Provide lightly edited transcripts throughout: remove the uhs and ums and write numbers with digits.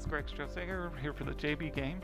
Greg Strosager here for the JB game.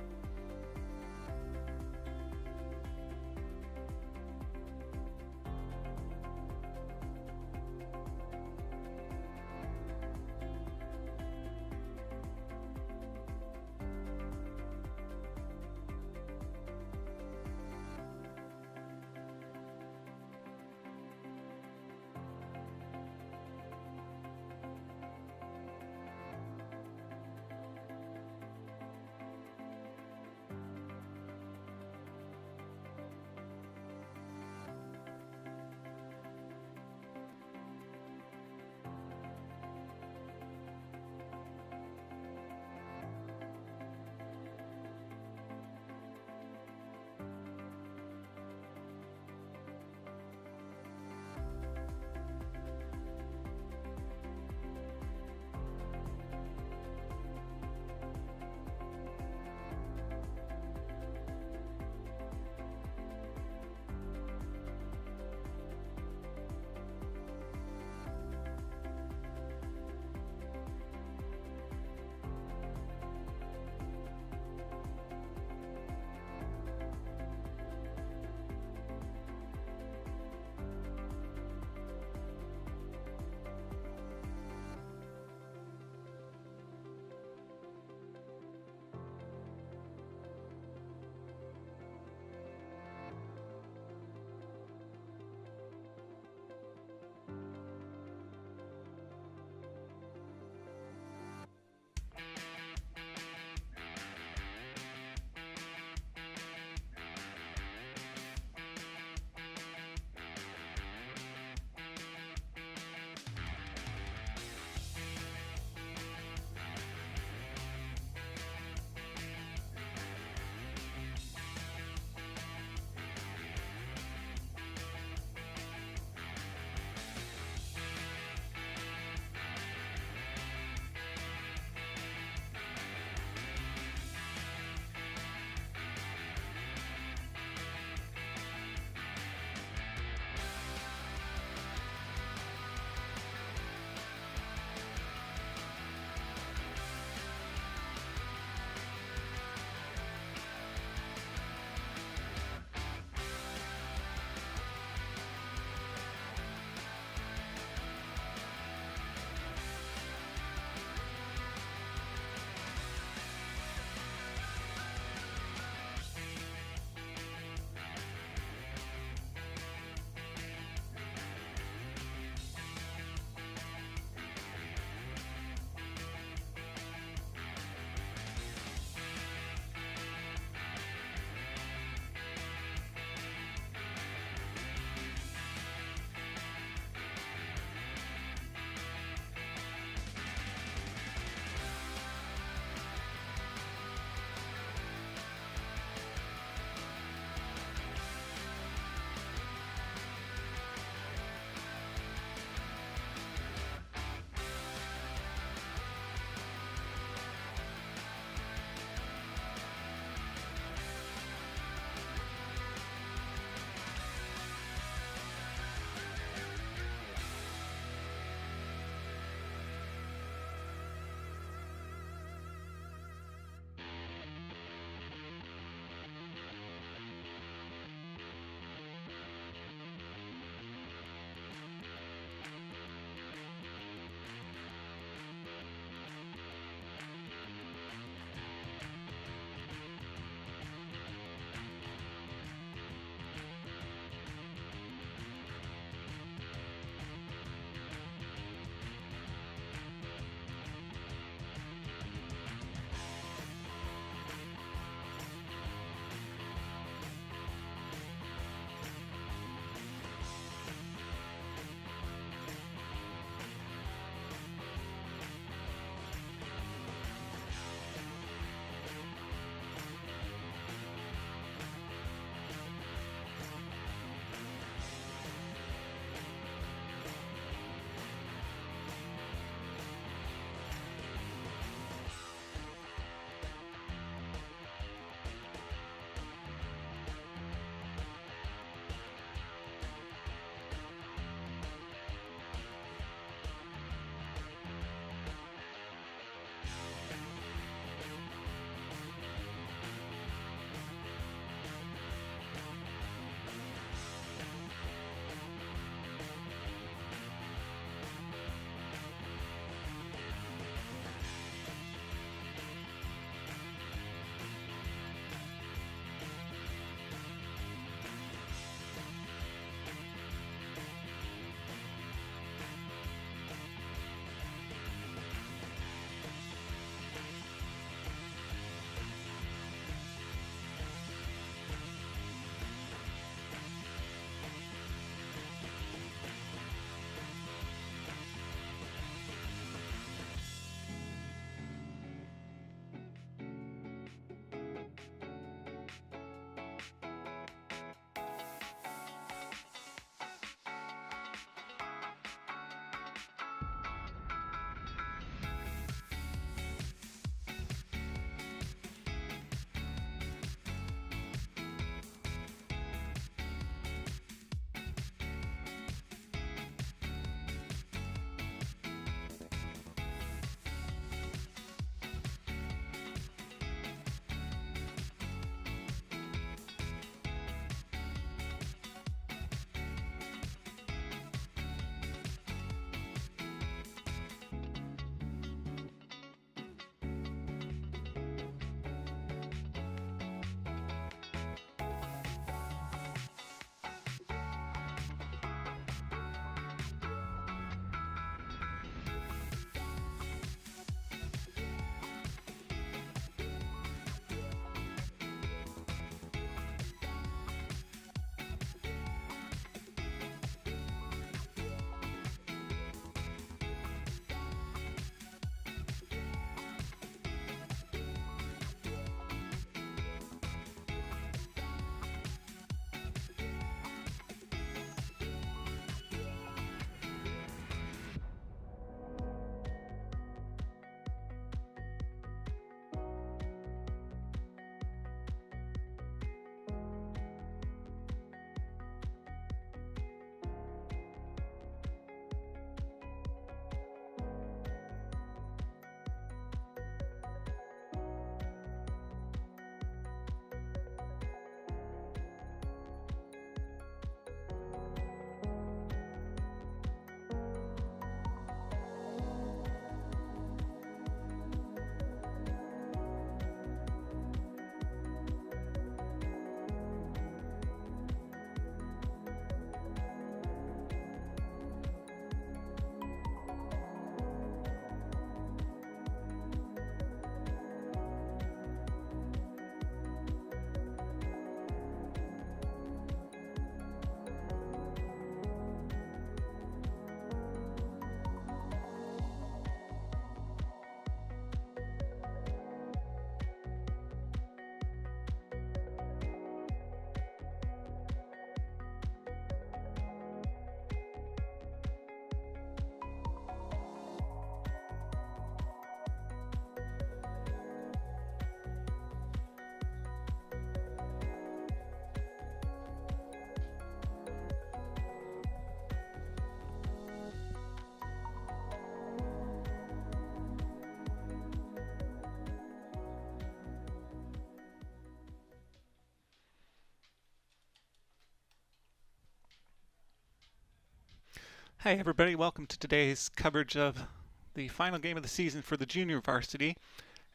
Hey everybody, welcome to today's coverage of the final game of the season for the junior varsity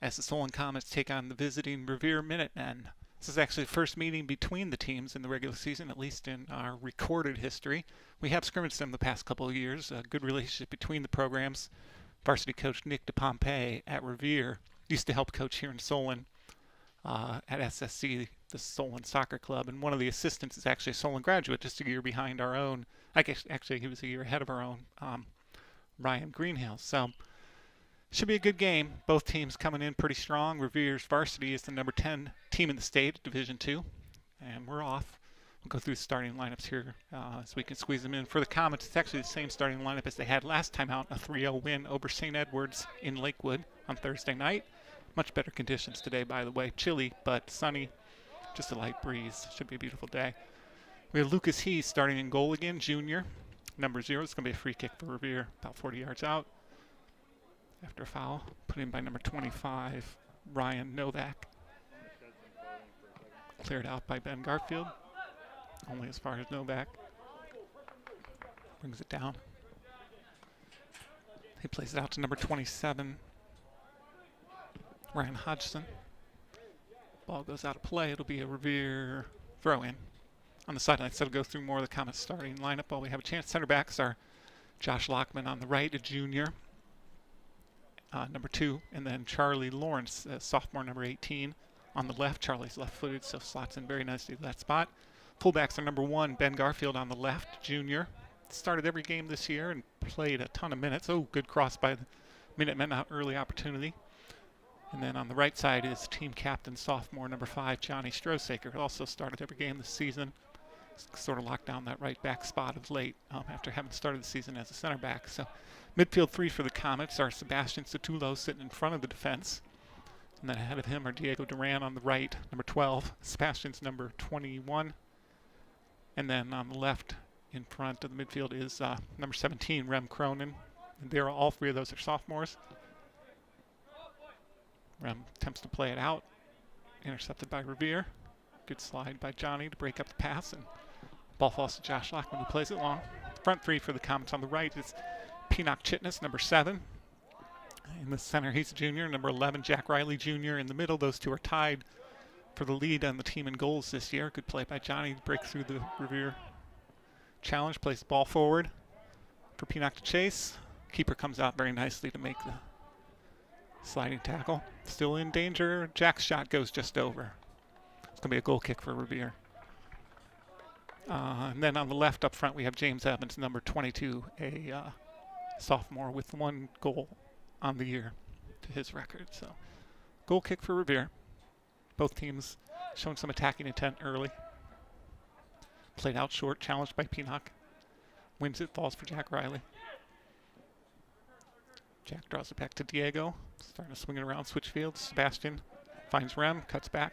as the Solon Comets take on the visiting Revere Minutemen. This is actually the first meeting between the teams in the regular season, at least in our recorded history. We have scrimmaged them the past couple of years, a good relationship between the programs. Varsity coach Nick DePompe at Revere used to help coach here in Solon at SSC, the Solon Soccer Club, and one of the assistants is actually a Solon graduate, just a year behind our own. I guess actually he was a year ahead of our own, Ryan Greenhill. So should be a good game. Both teams coming in pretty strong. Revere's varsity is the number 10 team in the state, Division II, and we're off. We'll go through the starting lineups here so we can squeeze them in. For the Comets, it's actually the same starting lineup as they had last time out, a 3-0 win over St. Edward's in Lakewood on Thursday night. Much better conditions today, by the way. Chilly, but sunny. Just a light breeze. Should be a beautiful day. We have Lucas He starting in goal again, junior. Number 0. It's going to be a free kick for Revere, about 40 yards out. After a foul, put in by number 25, Ryan Novak. Cleared out by Ben Garfield. Only as far as Novak. Brings it down. He plays it out to number 27, Ryan Hodgson. Ball goes out of play. It'll be a Revere throw-in. On the sideline, so to go through more of the Comets starting lineup while we have a chance. Center backs are Josh Lockman on the right, a junior, number 2, and then Charlie Lawrence, sophomore, number 18. On the left, Charlie's left-footed, so slots in very nicely to that spot. Fullbacks are number 1, Ben Garfield on the left, junior. Started every game this year and played a ton of minutes. Oh, good cross by the Minutemen, early opportunity. And then on the right side is team captain, sophomore, number 5, Johnny Strosaker, who also started every game this season. Sort of locked down that right back spot of late after having started the season as a center back. So midfield 3 for the Comets are Sebastian Satulo sitting in front of the defense. And then ahead of him are Diego Duran on the right, number 12. Sebastian's number 21. And then on the left in front of the midfield is number 17, Rem Cronin. And all 3 of those are sophomores. Rem attempts to play it out. Intercepted by Revere. Good slide by Johnny to break up the pass, and ball falls to Josh Lockman, who plays it long. Front 3 for the Comets on the right is Pinok Chitness, number 7. In the center, he's a junior. Number 11, Jack Riley Jr. In the middle, those two are tied for the lead on the team in goals this year. Good play by Johnny to break through the Revere challenge. Plays the ball forward for Pinok to chase. Keeper comes out very nicely to make the sliding tackle. Still in danger. Jack's shot goes just over. It's going to be a goal kick for Revere. And then on the left up front, we have James Evans, number 22, a sophomore with 1 goal on the year to his record. So goal kick for Revere. Both teams showing some attacking intent early. Played out short, challenged by Pinok. Wins it, falls for Jack Riley. Jack draws it back to Diego. Starting to swing it around Switchfield. Sebastian finds Rem, cuts back.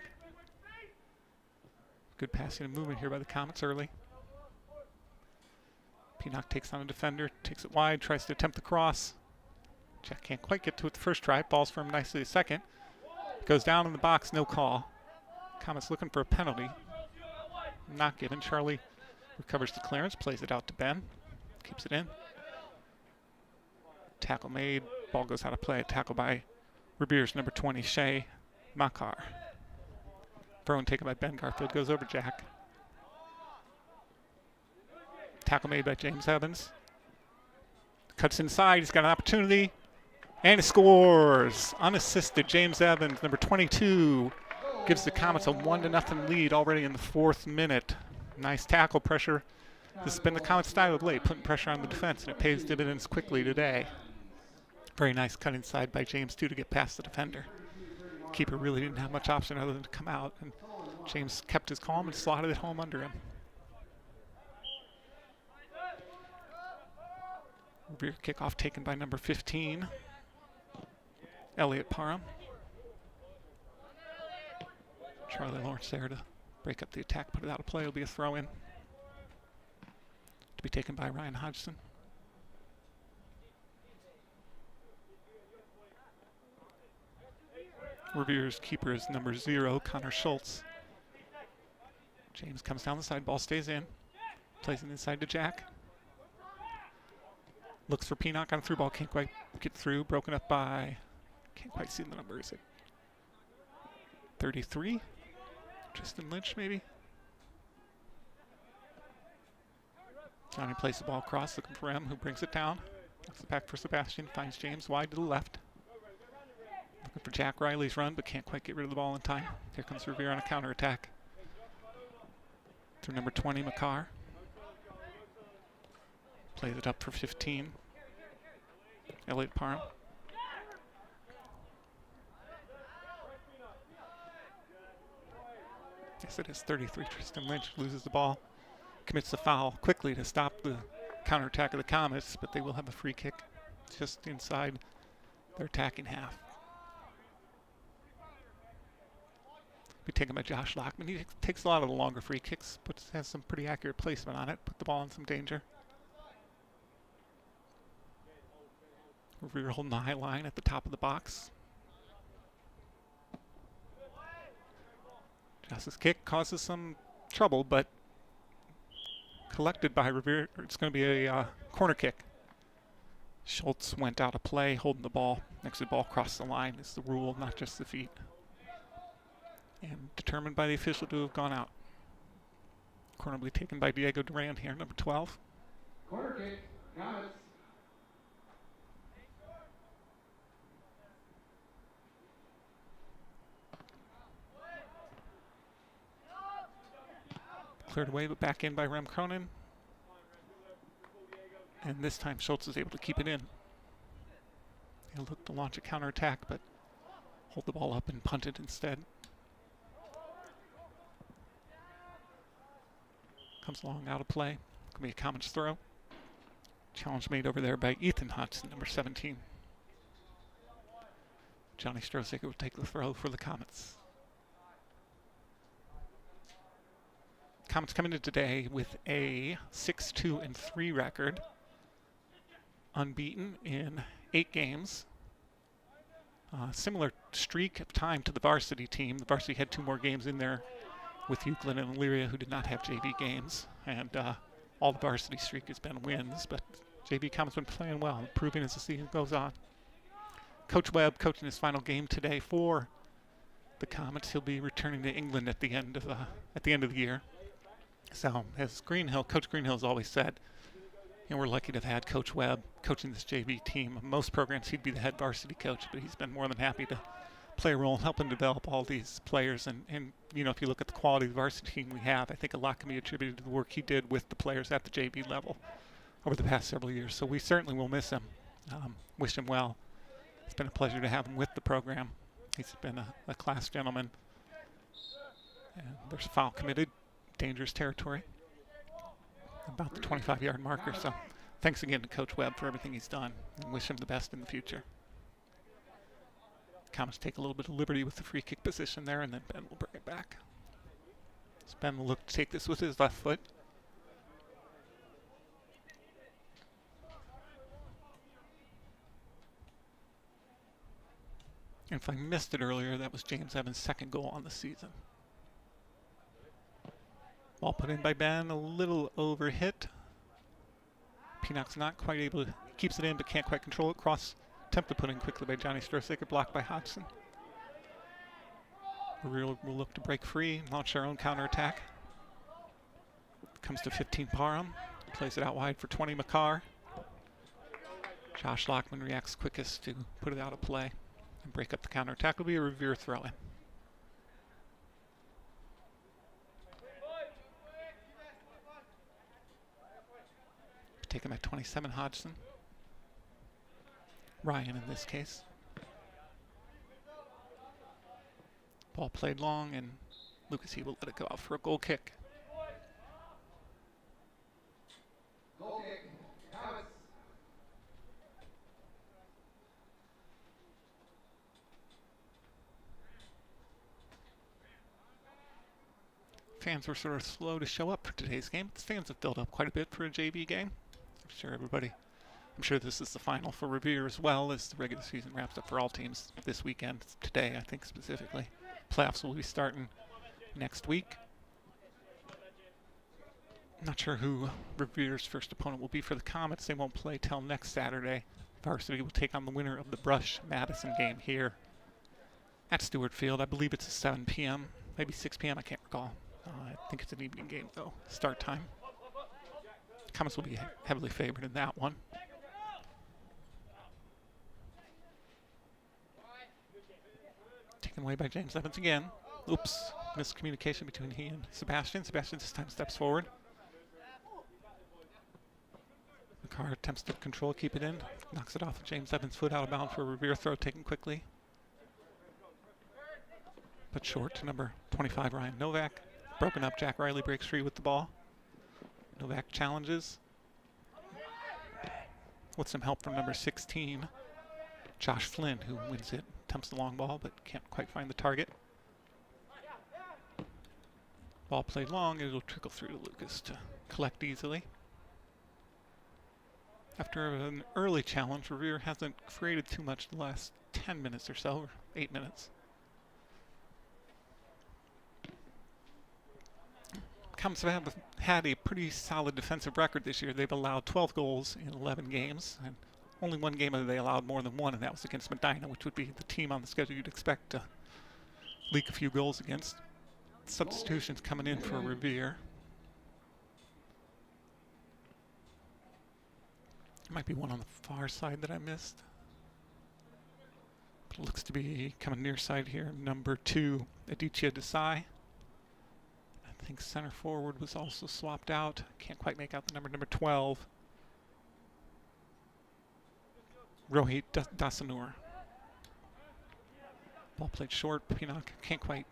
Good passing and movement here by the Comets early. Pinok takes on a defender, takes it wide, tries to attempt the cross. Jack can't quite get to it the first try. Ball's for him nicely the second. Goes down in the box, no call. Comets looking for a penalty. Not given. Charlie recovers the clearance, plays it out to Ben. Keeps it in. Tackle made. Ball goes out of play. Tackle by Revere's number 20, Shea Makar. Throw and taken by Ben Garfield. Goes over Jack. Tackle made by James Evans. Cuts inside. He's got an opportunity. And he scores. Unassisted. James Evans, number 22, gives the Comets a 1-0 lead already in the 4th minute. Nice tackle pressure. This has been the Comets' style of late, putting pressure on the defense, and it pays dividends quickly today. Very nice cut inside by James, too, to get past the defender. Keeper really didn't have much option other than to come out, and James kept his calm and slotted it home under him. Revere kickoff taken by number 15, Elliot Parham. Charlie Lawrence there to break up the attack, put it out of play. It'll be a throw-in to be taken by Ryan Hodgson. Revere's keeper is number 0, Connor Schultz. James comes down the side, ball stays in. Plays it inside to Jack. Looks for Pinock on through ball, can't quite get through. Broken up by, can't quite see the number, is it 33? Tristan Lynch, maybe? Johnny plays the ball across, looking for M, who brings it down. Looks it back for Sebastian, finds James wide to the left. Looking for Jack Riley's run, but can't quite get rid of the ball in time. Here comes Revere on a counterattack. Through number 20, McCarr. Plays it up for 15. Elliott Parham. Yes, it is 33. Tristan Lynch loses the ball. Commits the foul quickly to stop the counterattack of the Comets, but they will have a free kick just inside their attacking half. Be taken by Josh Lockman. He takes a lot of the longer free kicks, but has some pretty accurate placement on it. Put the ball in some danger. Revere holding the high line at the top of the box. Josh's kick causes some trouble, but collected by Revere. It's going to be a corner kick. Schultz went out of play, holding the ball. Next to the ball crossed the line is the rule, not just the feet. And determined by the official to have gone out. Corner will be taken by Diego Duran here, number 12. Corner kick, Comets. Cleared away, but back in by Rem Cronin. And this time Schultz is able to keep it in. He'll look to launch a counterattack, but hold the ball up and punt it instead. Comes along out of play. Going to be a Comets throw. Challenge made over there by Ethan Hudson, number 17. Johnny Stroziger will take the throw for the Comets. Comets coming in today with a 6-2-3 record. Unbeaten in 8 games. Similar streak of time to the Varsity team. The Varsity had 2 more games in there with Euclid and Elyria, who did not have JV games. And all the Varsity streak has been wins, but JV Comets been playing well, improving as the season goes on. Coach Webb coaching his final game today for the Comets. He'll be returning to England at the end of the year. So, as Coach Greenhill has always said, we're lucky to have had Coach Webb coaching this JV team. Most programs he'd be the head varsity coach, but he's been more than happy to play a role in helping develop all these players. And if you look at the quality of the varsity team we have, I think a lot can be attributed to the work he did with the players at the JV level over the past several years. So we certainly will miss him. Wish him well. It's been a pleasure to have him with the program. He's been a class gentleman. And there's a foul committed. Dangerous territory. About the 25-yard marker. So thanks again to Coach Webb for everything he's done, and wish him the best in the future. Comets take a little bit of liberty with the free kick position there, and then Ben will bring it back. So Ben will look to take this with his left foot. And if I missed it earlier, that was James Evans' second goal on the season. Ball put in by Ben, a little over hit. Pinock's not quite able to, keeps it in but can't quite control it. Cross attempt to put in quickly by Johnny Stroziger, blocked by Hodgson. We'll look to break free and launch our own counterattack. Comes to 15 Parham, plays it out wide for 20 McCarr. Josh Lockman reacts quickest to put it out of play and break up the counterattack. Will be a Revere throw-in. Taken by 27 Hodgson. Ryan in this case. Ball played long, and Lucas He will let it go out for a goal kick. Goal kick, Comets. Fans were sort of slow to show up for today's game. The stands have filled up quite a bit for a JV game. I'm sure this is the final for Revere as well, as the regular season wraps up for all teams this weekend. Today, I think specifically. Playoffs will be starting next week. Not sure who Revere's first opponent will be for the Comets. They won't play till next Saturday. Varsity will take on the winner of the Brush-Madison game here at Stewart Field. I believe it's a 7 p.m., maybe 6 p.m., I can't recall. I think it's an evening game, though, start time. Comets will be heavily favored in that one. Taken away by James Evans again. Oops, miscommunication between he and Sebastian. Sebastian this time steps forward. McCarr attempts to control, keep it in. Knocks it off of James Evans' foot out of bounds for a Revere throw taken quickly. But short to number 25, Ryan Novak. Broken up, Jack Riley breaks free with the ball. Novak challenges. With some help from number 16, Josh Flynn, who wins it. Attempts the long ball, but can't quite find the target. Ball played long, it'll trickle through to Lucas to collect easily. After an early challenge, Revere hasn't created too much the last 10 minutes or so, or 8 minutes. Comets have had a pretty solid defensive record this year. They've allowed 12 goals in 11 games, and only one game they allowed more than one, and that was against Medina, which would be the team on the schedule you'd expect to leak a few goals against. Substitutions coming in for Revere. Might be one on the far side that I missed. But it looks to be coming near side here. Number 2, Aditya Desai. I think center forward was also swapped out. Can't quite make out the number 12. Rohit Dasanur. Ball played short. Pinnock can't quite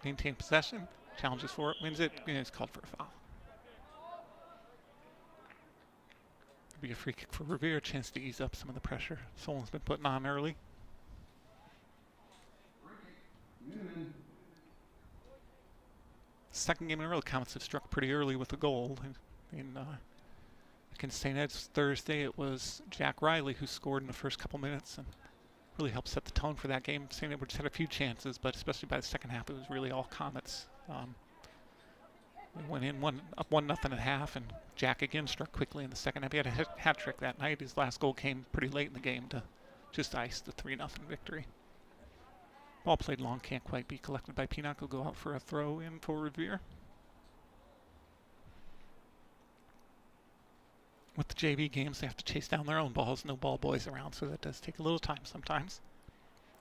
maintain possession. Challenges for it, wins it, and it's called for a foul. Be a free kick for Revere, a chance to ease up some of the pressure Solon's been putting on early. Second game in a row, the Comets have struck pretty early with a goal. Against St. Ed's Thursday, it was Jack Riley who scored in the first couple minutes and really helped set the tone for that game. St. Edwards had a few chances, but especially by the second half, it was really all Comets. We went in up 1-0 at half, and Jack again struck quickly in the second half. He had a hat trick that night. His last goal came pretty late in the game to just ice the 3-0 victory. Ball played long, can't quite be collected by Pinnock. Will go out for a throw in for Revere. With the JV games, they have to chase down their own balls. No ball boys around, so that does take a little time sometimes.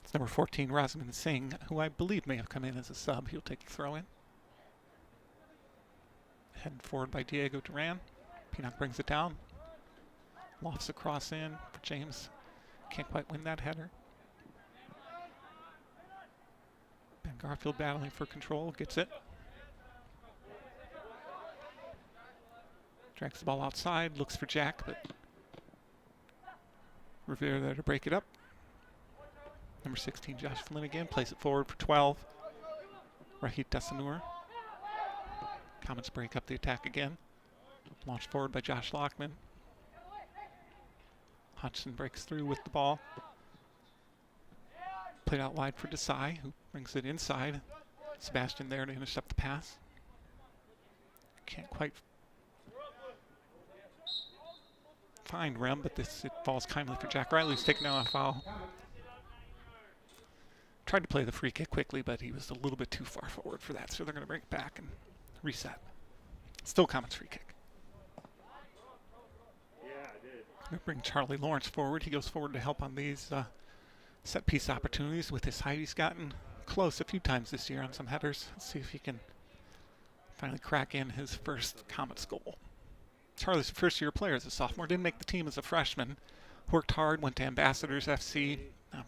It's number 14, Rasman Singh, who I believe may have come in as a sub. He'll take the throw in. Headed forward by Diego Duran. Pinnock brings it down. Lofts a cross in for James. Can't quite win that header. Ben Garfield battling for control. Gets it. Drags the ball outside. Looks for Jack, but Revere there to break it up. Number 16, Josh Flynn again. Plays it forward for 12. Rahit Dasanur. Comets break up the attack again. Launched forward by Josh Lockman. Hodgson breaks through with the ball. Played out wide for Desai, who brings it inside. Sebastian there to intercept the pass. Can't quite find Rem, but it falls kindly for Jack Riley, who's taken down a foul. Tried to play the free kick quickly, but he was a little bit too far forward for that, so they're going to bring it back and reset. Still Comets free kick. We bring Charlie Lawrence forward. He goes forward to help on these set piece opportunities. With his height, he's gotten close a few times this year on some headers. Let's see if he can finally crack in his first Comets goal. Charlie's a first-year player as a sophomore. Didn't make the team as a freshman. Worked hard, went to Ambassadors FC.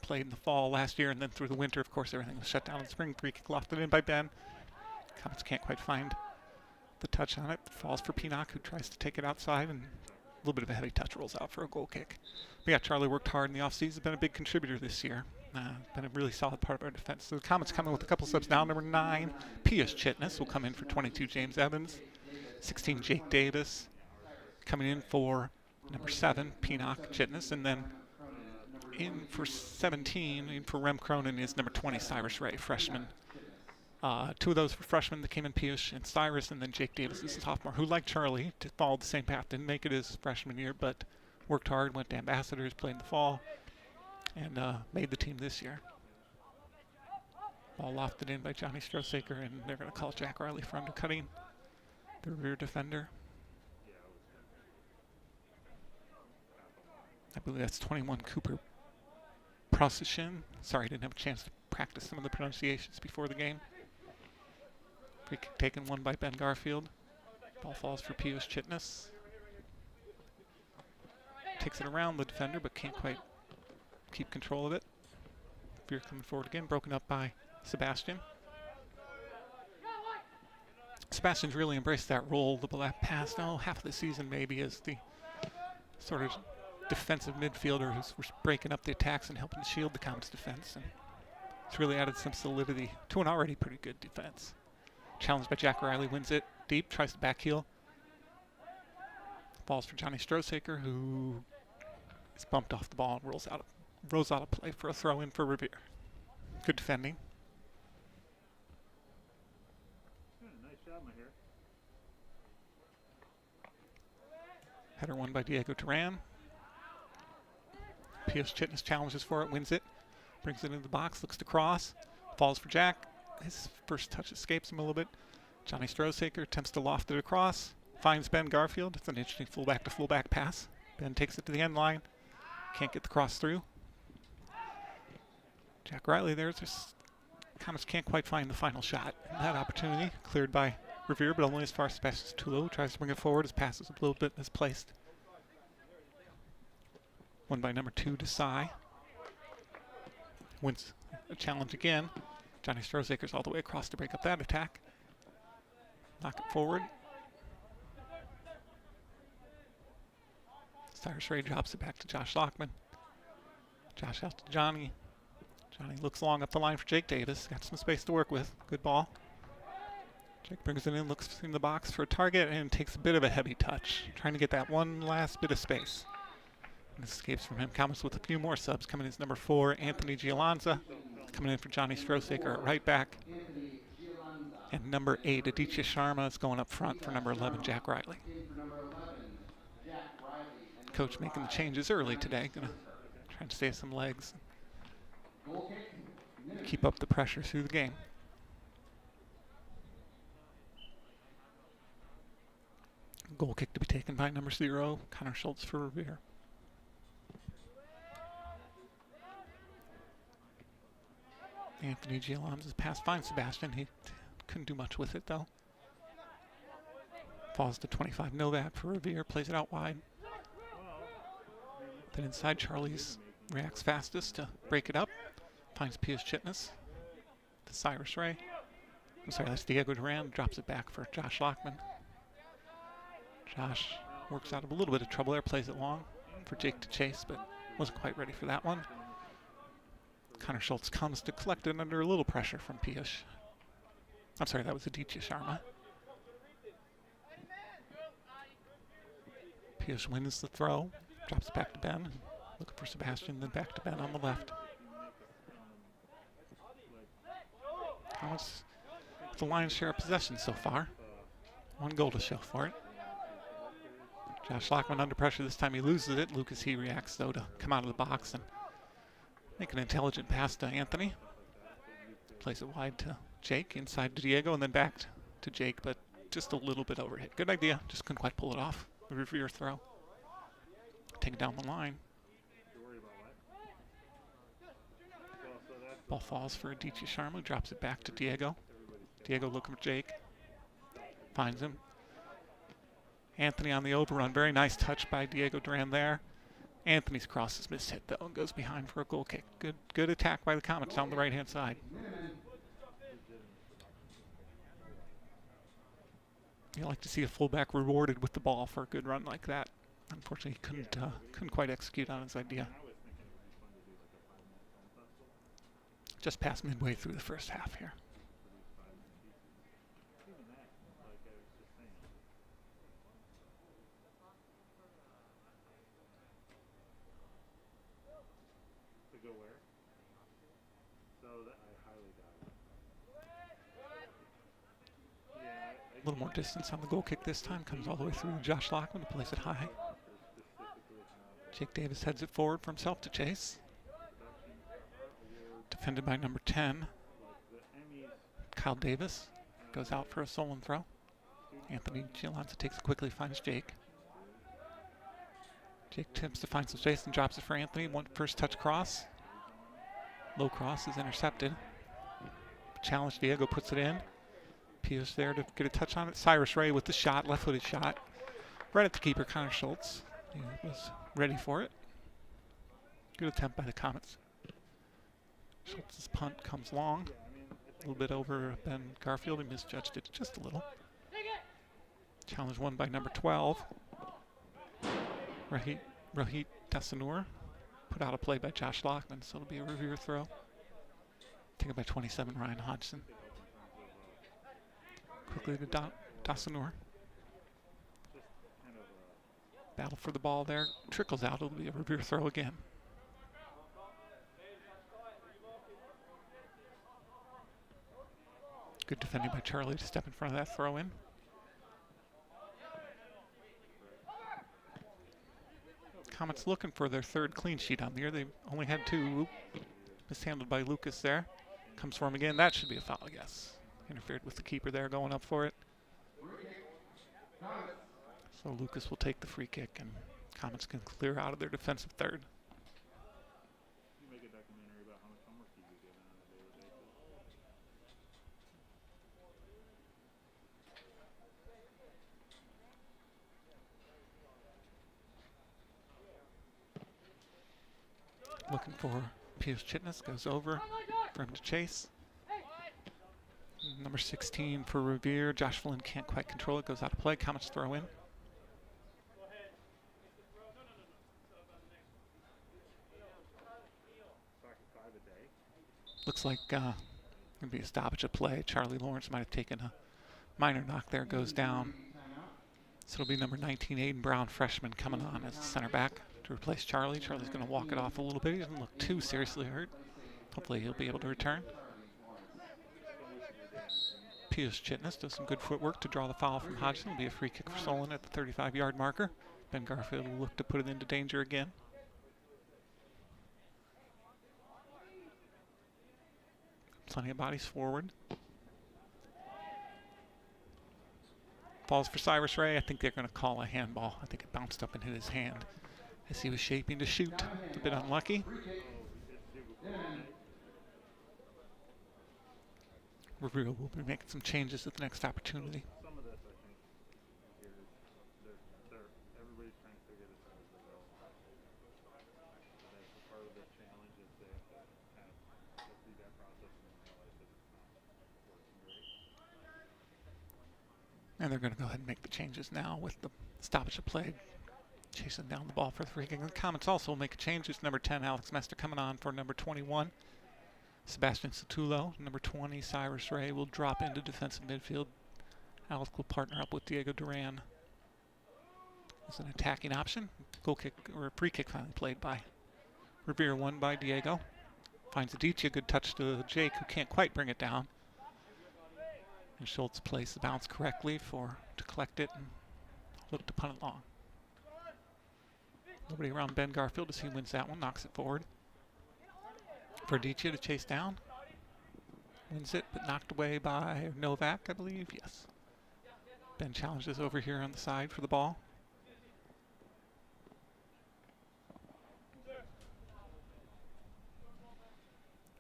Played in the fall last year, and then through the winter, of course, everything was shut down in the spring. Free kick lofted in by Ben. Comets can't quite find the touch on it. Falls for Pinnock, who tries to take it outside, and a little bit of a heavy touch rolls out for a goal kick. But yeah, Charlie worked hard in the offseason. Been a big contributor this year. Been a really solid part of our defense. So the Comets come in with a couple subs now. Number 9, Pius Chitness will come in for 22, James Evans. 16, Jake Davis. Coming in for number 7, Pinnock Chitness. And then in for 17, in for Rem Cronin is number 20, Cyrus Ray, freshman Two of those were freshmen that came in, Piyush and Cyrus, and then Jake Davis is a sophomore who, like Charlie, followed the same path. Didn't make it his freshman year, but worked hard, went to Ambassadors, played in the fall, and made the team this year. Ball lofted in by Johnny Strosaker, and they're going to call Jack Riley for undercutting the rear defender. I believe that's 21 Cooper Procession. Sorry, I didn't have a chance to practice some of the pronunciations before the game. Free kick taken, one by Ben Garfield. Ball falls for Piyush Chitnis. Takes it around the defender, but can't quite keep control of it. Revere coming forward again, broken up by Sebastian. Sebastian's really embraced that role the last past, half of the season maybe, as the sort of defensive midfielder who's breaking up the attacks and helping shield the Comets defense. And it's really added some solidity to an already pretty good defense. Challenged by Jack Riley, wins it deep, tries to back heel. Falls for Johnny Strosaker, who is bumped off the ball and rolls out of play for a throw in for Revere. Good defending. Nice job, my hair. Header won by Diego Duran. Piyush Chitnis challenges for it, wins it, brings it into the box, looks to cross, falls for Jack. His first touch escapes him a little bit. Johnny Strosaker attempts to loft it across, finds Ben Garfield. It's an interesting fullback to fullback pass. Ben takes it to the end line, can't get the cross through. Jack Riley there, just Comets can't quite find the final shot. And that opportunity cleared by Revere, but only as far as Sebastian Tulo tries to bring it forward. His pass is a little bit misplaced. Won by number 2, Desai. Wins a challenge again. Johnny Strosaker's all the way across to break up that attack. Knock it forward. Cyrus Ray drops it back to Josh Lockman. Josh out to Johnny. Johnny looks long up the line for Jake Davis. Got some space to work with. Good ball. Jake brings it in, looks in the box for a target, and takes a bit of a heavy touch. Trying to get that one last bit of space. And this escapes from him. Comets with a few more subs. Coming in is number 4, Anthony Gialanza. Coming in for Johnny Strosaker at right back. And number 8, Aditya Sharma is going up front for number 11, Jack Riley. Coach making the changes early today. Gonna try to save some legs. Keep up the pressure through the game. Goal kick to be taken by number 0, Connor Schultz for Revere. Anthony Gialanza's pass finds Sebastian. He couldn't do much with it, though. Falls to 25 Novak for Revere, plays it out wide. Then inside, Charlie's reacts fastest to break it up. Finds Piyush Chitnis to Cyrus Ray. I'm sorry, that's Diego Duran. Drops it back for Josh Lockman. Josh works out of a little bit of trouble there, plays it long for Jake to chase, but wasn't quite ready for that one. Connor Schultz comes to collect it under a little pressure from Piyush. I'm sorry, that was Aditya Sharma. Piyush wins the throw, drops it back to Ben. Looking for Sebastian, then back to Ben on the left. Comets the lion's share of possession so far. 1 goal to show for it. Josh Lockman under pressure this time. He loses it. Lucas He reacts though to come out of the box and make an intelligent pass to Anthony. Plays it wide to Jake, inside to Diego, and then back to Jake, but just a little bit overhit. Good idea, just couldn't quite pull it off. The Revere throw. Take it down the line. Ball falls for Aditya Sharma, drops it back to Diego. Diego looking for Jake. Finds him. Anthony on the overrun. Very nice touch by Diego Duran there. Anthony's cross is mishit though and goes behind for a goal kick. Good attack by the Comets down the right-hand side. You like to see a fullback rewarded with the ball for a good run like that. Unfortunately, he couldn't quite execute on his idea. Just past midway through the first half here. To go where? So that I highly doubt it. A little more distance on the goal kick this time. Comes all the way through Josh Lockman to place it high. Jake Davis heads it forward for himself to chase. Defended by number 10. Kyle Davis goes out for a Solon throw. Anthony Gialanza takes it quickly, finds Jake. Jake attempts to find some space and drops it for Anthony. One first touch cross. Low cross is intercepted. Challenge, Diego puts it in. Pius there to get a touch on it. Cyrus Ray with the shot, left-footed shot. Right at the keeper, Connor Schultz. He was ready for it. Good attempt by the Comets. Schultz's punt comes long. A little bit over Ben Garfield. He misjudged it just a little. Challenge won by number 12. Rohit Dasanur. Put out a play by Josh Lockman, so it'll be a Revere throw. Taken by 27, Ryan Hodgson. Quickly to Dasanur. Battle for the ball there. Trickles out. It'll be a Revere throw again. Good defending by Charlie to step in front of that throw in. Comets looking for their third clean sheet on the year. They only had 2. Mishandled by Lucas there. Comes for him again. That should be a foul, I guess. Interfered with the keeper there going up for it. So Lucas will take the free kick and Comets can clear out of their defensive third. You make a documentary about how much homework you do given on a daily basis. Looking for Pius Chitness, goes over for him to chase. Number 16 for Revere. Josh Flynn can't quite control it, goes out of play. Comets throw in. Looks like going to be a stoppage of play. Charlie Lawrence might have taken a minor knock there, goes down. So it'll be number 19, Aiden Brown, freshman, coming on as the center back to replace Charlie. Charlie's going to walk it off a little bit. He doesn't look too seriously hurt. Hopefully he'll be able to return. Pius Chitness does some good footwork to draw the foul from Hodgson. It'll be a free kick for Solon at the 35-yard marker. Ben Garfield will look to put it into danger again. Plenty of bodies forward. Falls for Cyrus Ray. I think they're going to call a handball. I think it bounced up and hit his hand as he was shaping to shoot. It's a bit unlucky. Revere will be making some changes at the next opportunity. Some of this, I think, here is everybody's trying to figure this out as they go. That's a part of the challenge is they have to kind of go through that process and then realize that it's not working great. And they're going to go ahead and make the changes now with the stoppage of play. Chasing down the ball for the free kick. The Comets also will make a change. It's number 10, Alex Mester, coming on for number 21. Sebastian Sotullo, number 20, Cyrus Ray will drop into defensive midfield. Alex will partner up with Diego Duran as an attacking option. Goal kick, or a free kick finally played by Revere, won by Diego. Finds Adichie, good touch to Jake, who can't quite bring it down. And Schultz plays the bounce correctly to collect it and look to punt it long. Nobody around Ben Garfield as he wins that one, knocks it forward. For Adichie to chase down. Wins it, but knocked away by Novak, I believe. Yes. Ben challenges over here on the side for the ball.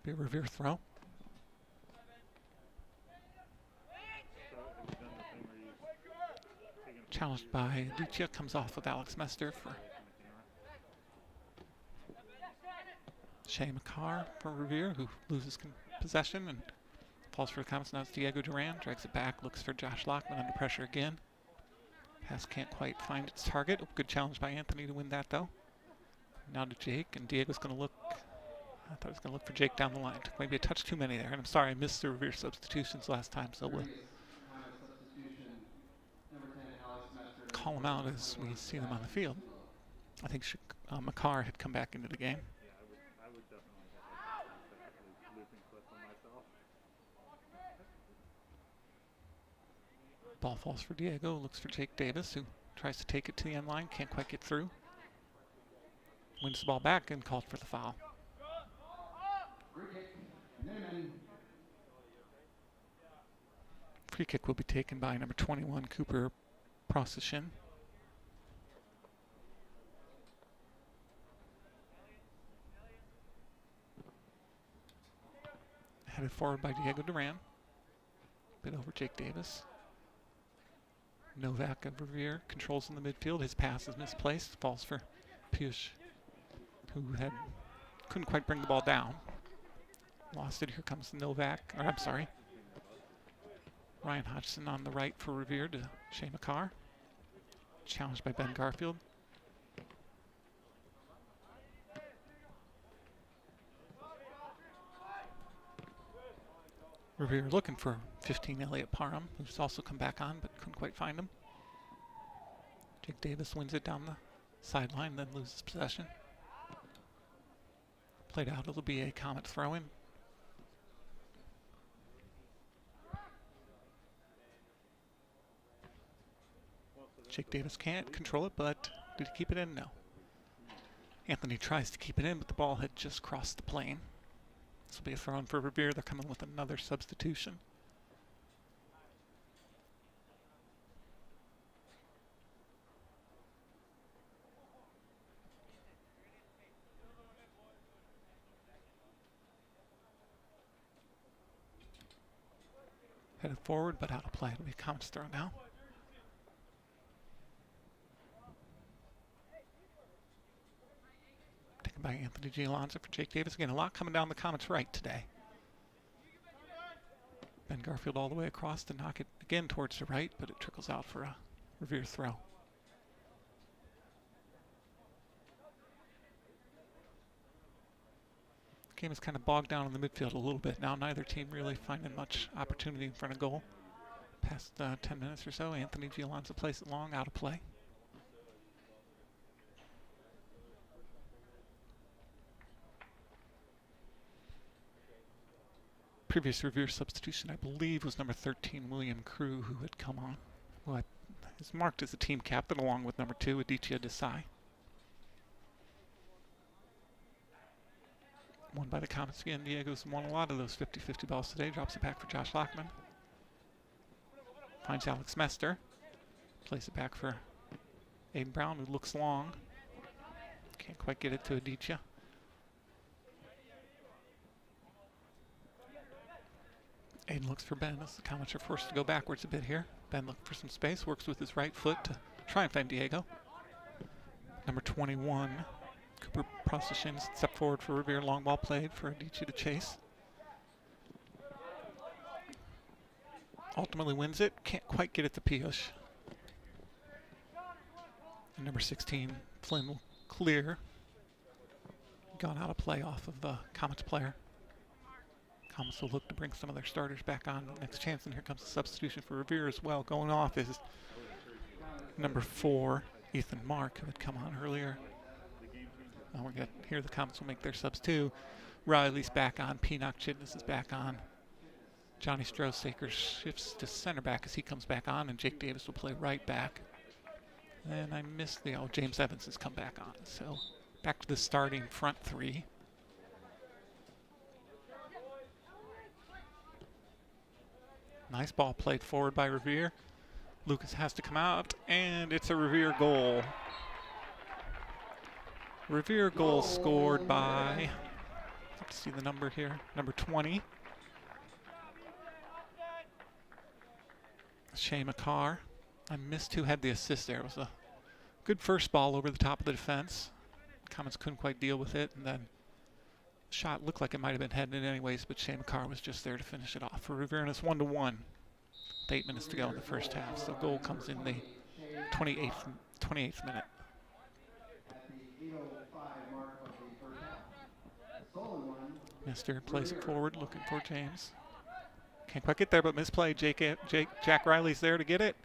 Be a Revere throw. Challenged by Adichie, comes off with Alex Mester for Shea McCarr for Revere, who loses possession and falls for the Comets. Now it's Diego Duran, drags it back, looks for Josh Lockman under pressure again. Pass can't quite find its target. Good challenge by Anthony to win that though. Now to Jake, and Diego's going to look. I thought he was going to look for Jake down the line. Took maybe a touch too many there, and I'm sorry I missed the Revere substitutions last time, so we'll call them out as we see them on the field. I think McCarr had come back into the game. I would definitely have a looping clip on myself. Ball falls for Diego, looks for Jake Davis, who tries to take it to the end line, can't quite get through. Wins the ball back and called for the foul. Free kick. Minutemen. Free kick will be taken by number 21, Cooper Procession. Headed forward by Diego Duran. Bit over Jake Davis. Novak of Revere controls in the midfield. His pass is misplaced. Falls for Piyush, who couldn't quite bring the ball down. Lost it. Here comes Novak. Or I'm sorry. Ryan Hodgson on the right for Revere to Shea McCarr. Challenged by Ben Garfield. Revere looking for 15 Elliott Parham, who's also come back on but couldn't quite find him. Jake Davis wins it down the sideline, then loses possession. Played out, it'll be a Comet throw-in. Jake Davis can't control it, but did he keep it in? No. Anthony tries to keep it in, but the ball had just crossed the plane. This will be a throw-in for Revere. They're coming with another substitution. Headed forward, but out of play. It'll be a Comets throw now. Taken by Anthony Gialonza for Jake Davis. Again, a lot coming down the Comets' right today. Ben Garfield all the way across to knock it again towards the right, but it trickles out for a Revere throw. The game is kind of bogged down in the midfield a little bit now. Neither team really finding much opportunity in front of goal. Past 10 minutes or so, Anthony Gialonza plays it long, out of play. Previous Revere substitution, I believe, was number 13, William Crew, who had come on. Well, is marked as a team captain along with number 2, Aditya Desai. Won by the Comets again. Diego's won a lot of those 50-50 balls today. Drops it back for Josh Lockman. Finds Alex Mester. Plays it back for Aiden Brown, who looks long. Can't quite get it to Aditya. Aiden looks for Ben as the Comets are forced to go backwards a bit here. Ben looking for some space, works with his right foot to try and find Diego. Number 21, Cooper Procession, step forward for Revere. Long ball played for Aditya to chase. Ultimately wins it. Can't quite get it to Piyush. And number 16, Flynn will clear. Gone out of play off of the Comets player. Comets will look to bring some of their starters back on next chance, and here comes a substitution for Revere as well. Going off is number 4, Ethan Mark, who had come on earlier. Now we're going to hear the Comets will make their subs too. Riley's back on. Pinnock Chidnis is back on. Johnny Strosaker shifts to center back as he comes back on, and Jake Davis will play right back. And I missed the, James Evans has come back on. So back to the starting front 3. Nice ball played forward by Revere. Lucas has to come out, and it's a Revere goal. Revere goal scored by, let's see the number here, number 20. Shea McCarr. I missed who had the assist there. It was a good first ball over the top of the defense. Comets couldn't quite deal with it, and then shot looked like it might have been headed in anyways, but Shea McCarr was just there to finish it off for Revere, and it's 1-1. With 8 minutes to go in the first half, so goal comes in the 28th minute. Mister plays it forward, looking for James. Can't quite get there, but misplayed. Jack Riley's there to get it.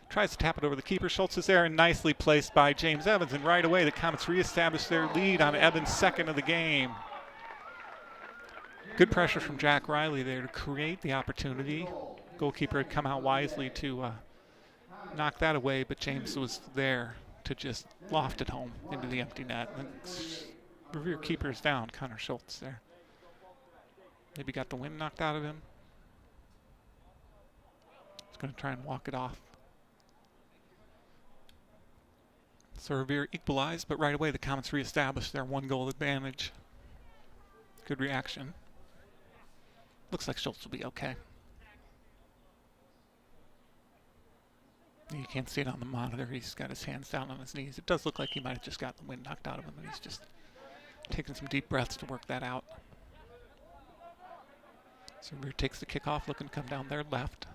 Tries to tap it over the keeper. Schultz is there, and nicely placed by James Evans. And right away, the Comets reestablish their lead on Evans' second of the game. Good pressure from Jack Riley there to create the opportunity. Goalkeeper had come out wisely to knock that away, but James was there to just loft it home into the empty net. And Revere keeper's down, Connor Schultz there. Maybe got the wind knocked out of him. He's going to try and walk it off. So Revere equalized, but right away the Comets reestablished their 1-goal advantage. Good reaction. Looks like Schultz will be okay. You can't see it on the monitor. He's got his hands down on his knees. It does look like he might have just got the wind knocked out of him, and he's just taking some deep breaths to work that out. So Revere takes the kickoff, looking to come down their left.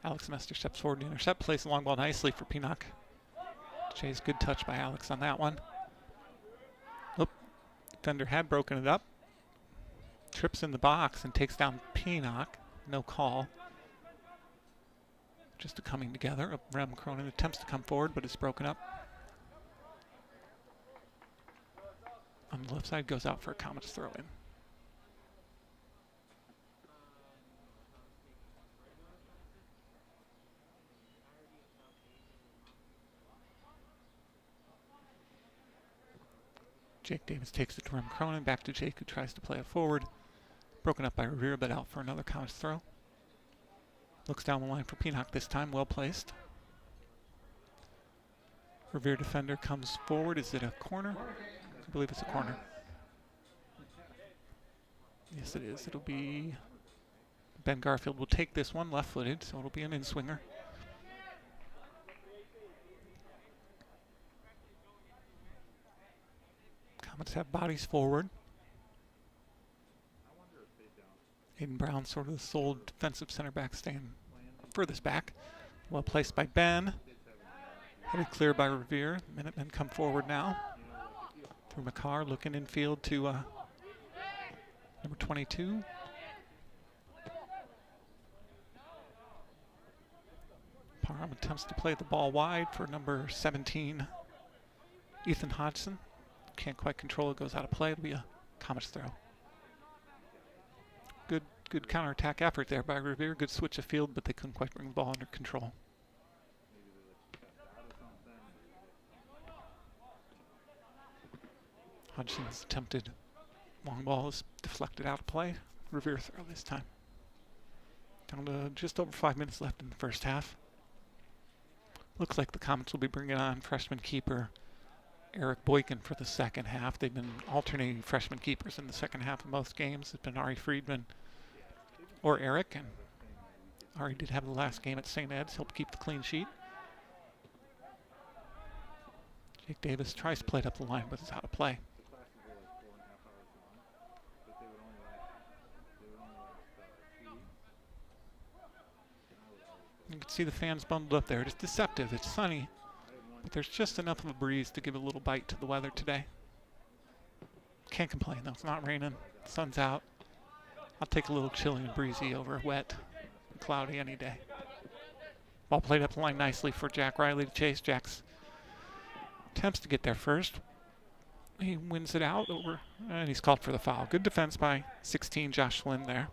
Alex Mester steps forward to intercept, plays the long ball nicely for Pinnock. Jay's good touch by Alex on that one. Oop, defender had broken it up. Trips in the box and takes down Pinnock. No call. Just a coming together. Rem Cronin attempts to come forward, but it's broken up. On the left side, goes out for a Comets throw-in. Jake Davis takes it to Rem Cronin. Back to Jake, who tries to play it forward. Broken up by Revere, but out for another Comets throw. Looks down the line for Pinnock this time, well placed. Revere defender comes forward. Is it a corner? I believe it's a corner. Yes, it is. It'll be Ben Garfield will take this one, left-footed, so it'll be an in-swinger. Comets have bodies forward. Aiden Brown, sort of the sole defensive center back, staying furthest back. Well placed by Ben. Headed clear by Revere. Minutemen come forward now. Through McCarr, looking infield to number 22. Parham attempts to play the ball wide for number 17, Ethan Hodgson. Can't quite control it, goes out of play. It'll be a Comets throw. Good counterattack effort there by Revere. Good switch of field, but they couldn't quite bring the ball under control. Hodgson's attempted long ball is deflected out of play. Revere throw this time. Down to just over 5 minutes left in the first half. Looks like the Comets will be bringing on freshman keeper Eric Boykin for the second half. They've been alternating freshman keepers in the second half of most games. It's been Ari Friedman or Eric, and Ari did have the last game at St. Ed's, helped keep the clean sheet. Jake Davis tries to play it up the line, but it's out of play. You can see the fans bundled up there. It's deceptive. It's sunny, but there's just enough of a breeze to give a little bite to the weather today. Can't complain though. It's not raining. The sun's out. I'll take a little chilly and breezy over wet and cloudy any day. Ball played up the line nicely for Jack Riley to chase. Jack's attempts to get there first. He wins it out over, and he's called for the foul. Good defense by 16 Josh Flynn there.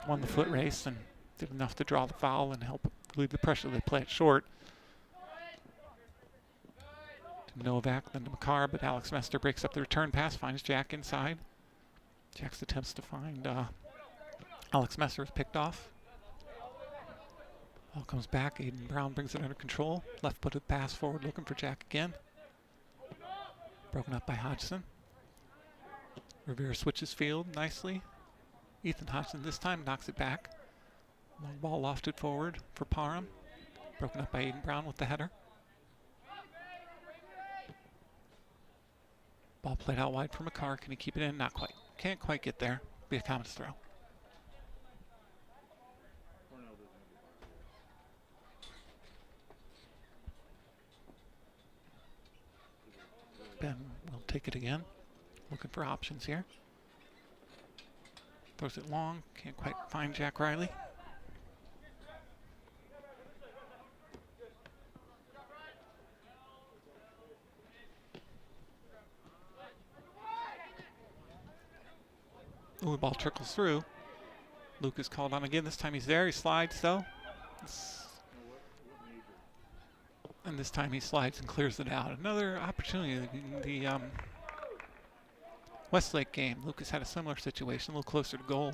Won the foot race and did enough to draw the foul and help relieve the pressure. They play it short. To Novak, then to McCarr, but Alex Mester breaks up the return pass, finds Jack inside. Jack's attempts to find Alex Mester is picked off. Ball comes back. Aiden Brown brings it under control. Left-footed pass forward, looking for Jack again. Broken up by Hodgson. Revere switches field nicely. Ethan Hodgson this time knocks it back. Long ball lofted forward for Parham. Broken up by Aiden Brown with the header. Ball played out wide for McCarr. Can he keep it in? Not quite. Can't quite get there. Be a Comets throw. Ben will take it again. Looking for options here. Throws it long. Can't quite find Jack Riley. Ooh, the ball trickles through. Luke is called on again. This time he's there. He slides though. And this time he slides and clears it out. Another opportunity in the Westlake game. Lucas had a similar situation, a little closer to goal.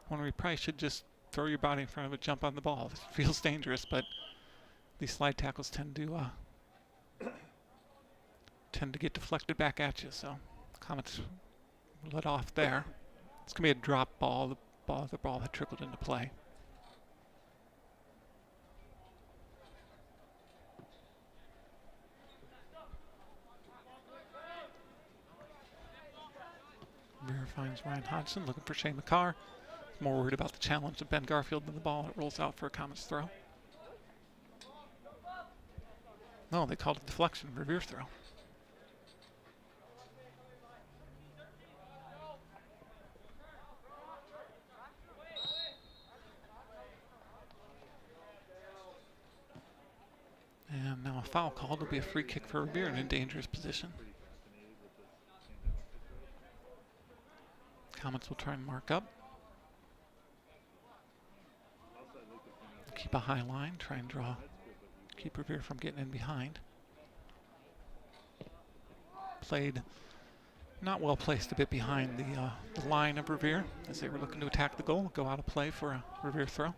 One where you probably should just throw your body in front of it, jump on the ball. It feels dangerous, but these slide tackles tend to get deflected back at you. So Comets let off there. It's gonna be a drop ball. The ball that trickled into play. Revere finds Ryan Hodgson looking for Shane McCarr. More worried about the challenge of Ben Garfield than the ball. It rolls out for a Comets throw. No, they called it deflection. Revere throw. And now a foul called. It'll be a free kick for Revere in a dangerous position. Comets will try and mark up. Keep a high line, try and keep Revere from getting in behind. Played not well placed a bit behind the line of Revere as they were looking to attack the goal. Go out of play for a Revere throw.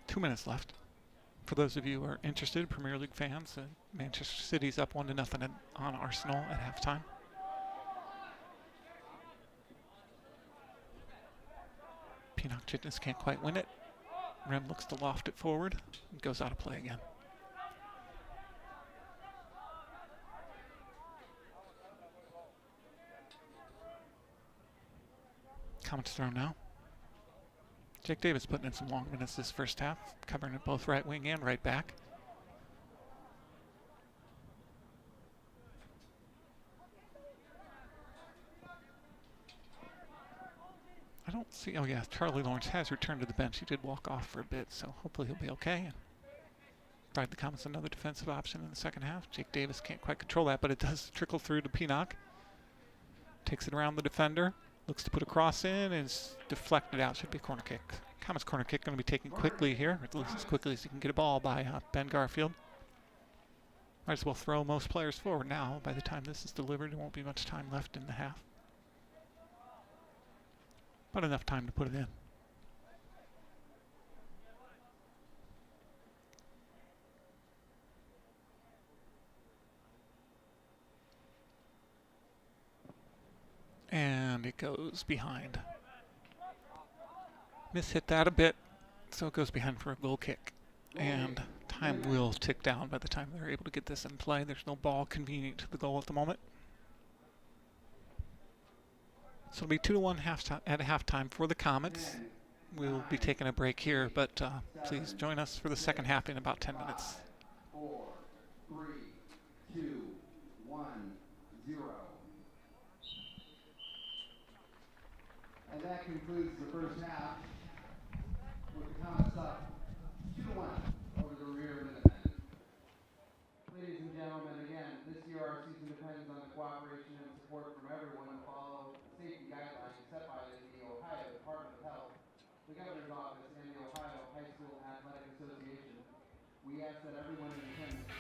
2 minutes left. For those of you who are interested, Premier League fans, Manchester City's up 1-0 on Arsenal at halftime. Pinnock Chitness can't quite win it. Rem looks to loft it forward and goes out of play again. Comets throw now. Jake Davis putting in some long minutes this first half, covering it both right wing and right back. I don't see, oh yeah, Charlie Lawrence has returned to the bench. He did walk off for a bit, so hopefully he'll be okay. And provide the Comets another defensive option in the second half. Jake Davis can't quite control that, but it does trickle through to Pinnock. Takes it around the defender, looks to put a cross in, and is deflected out. Should be a corner kick. Comets corner kick going to be taken quickly here, or at least as quickly as he can get a ball by Ben Garfield. Might as well throw most players forward now. By the time this is delivered, there won't be much time left in the half. But enough time to put it in. And it goes behind. Hit that a bit, so it goes behind for a goal kick. And time will tick down by the time they're able to get this in play. There's no ball convenient to the goal at the moment. So it'll be 2-1 at halftime for the Comets. We'll be taking a break here, but please join us for the second half in about 10 minutes. 4, 3, 2, 1, 0. And that concludes the first half with the Comets up 2-1 over the Revere Minutemen. Ladies and gentlemen, again, this year our season depends on the cooperation and support from everyone to follow safety guidelines set by the Ohio Department of Health, the Governor's Office, and the Ohio High School Athletic Association. We ask that everyone in attendance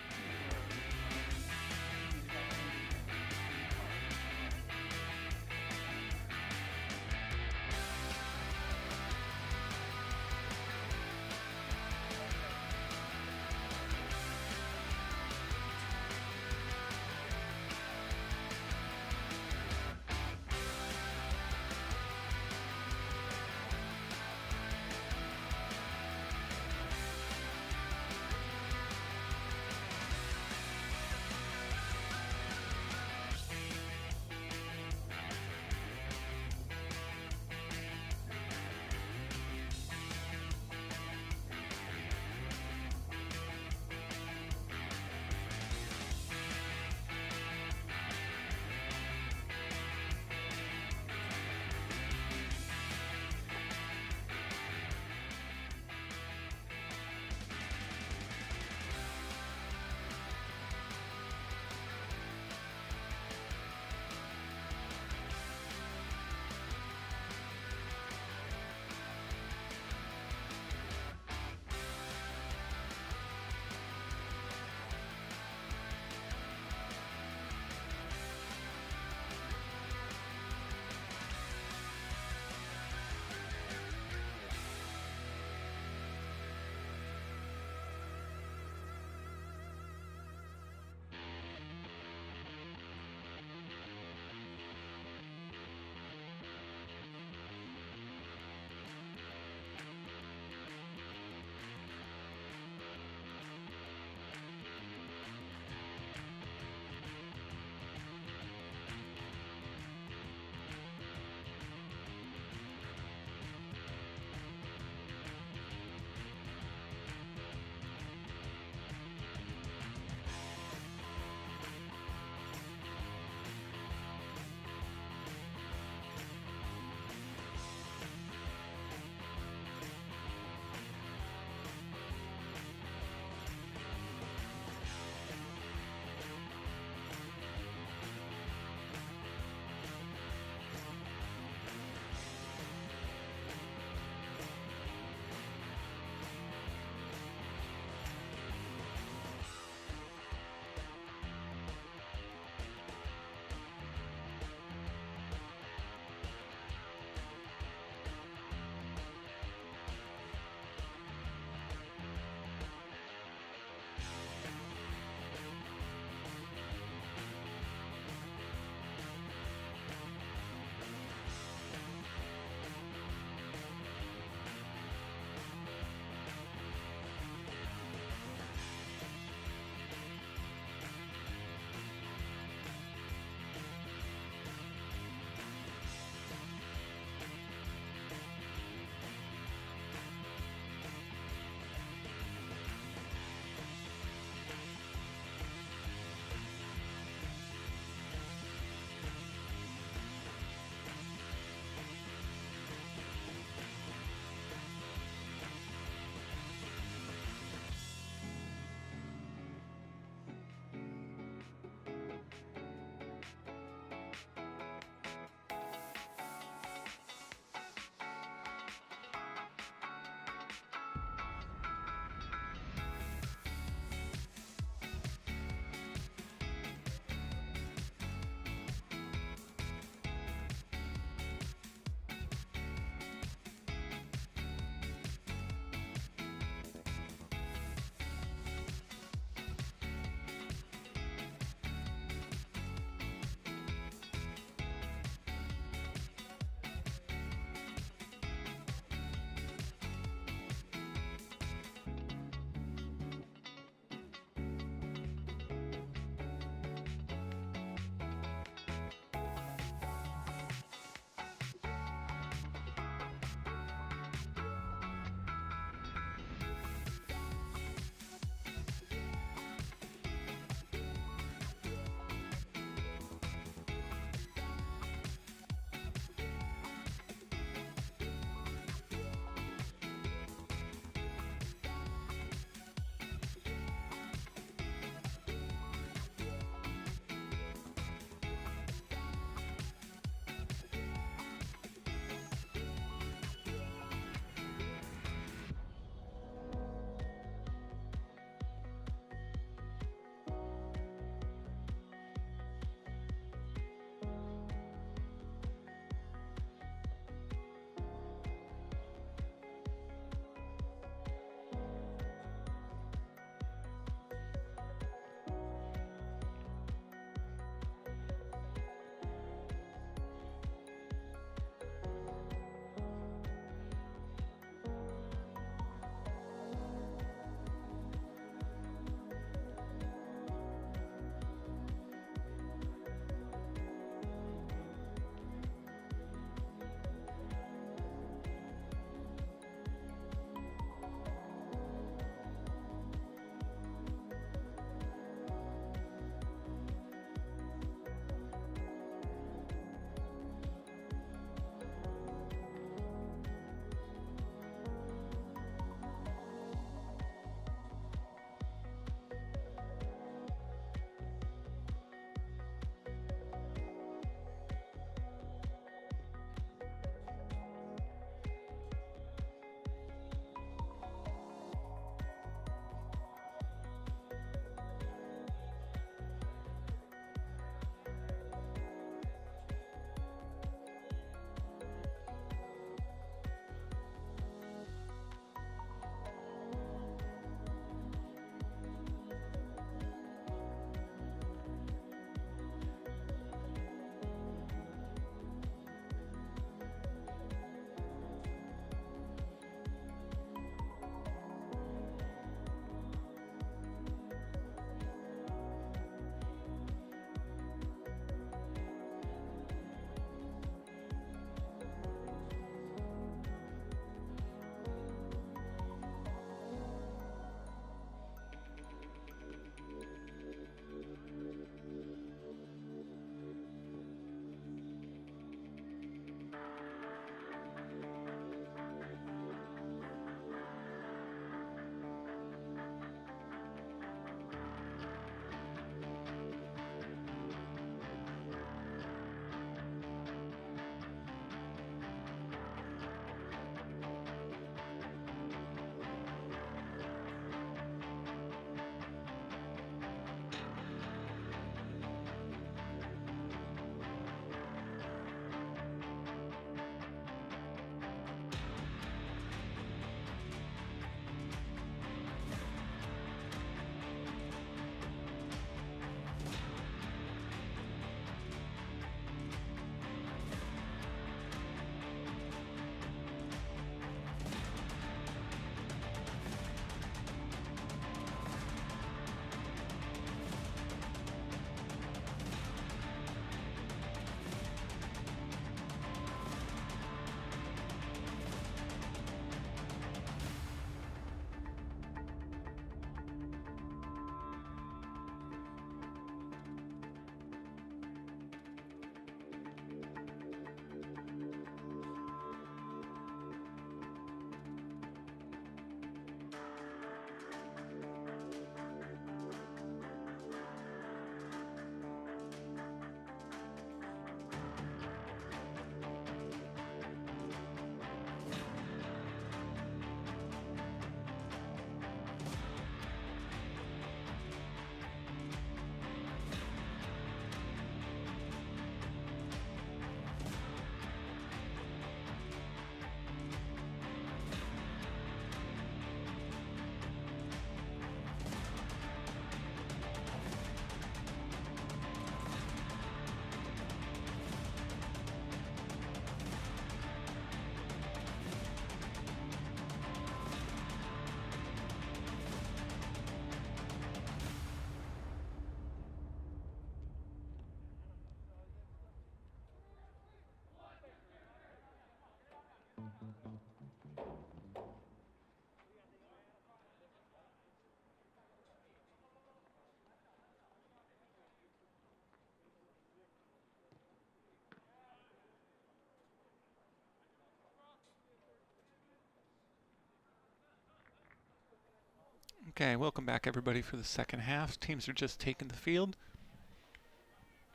Okay, welcome back everybody for the second half. Teams are just taking the field.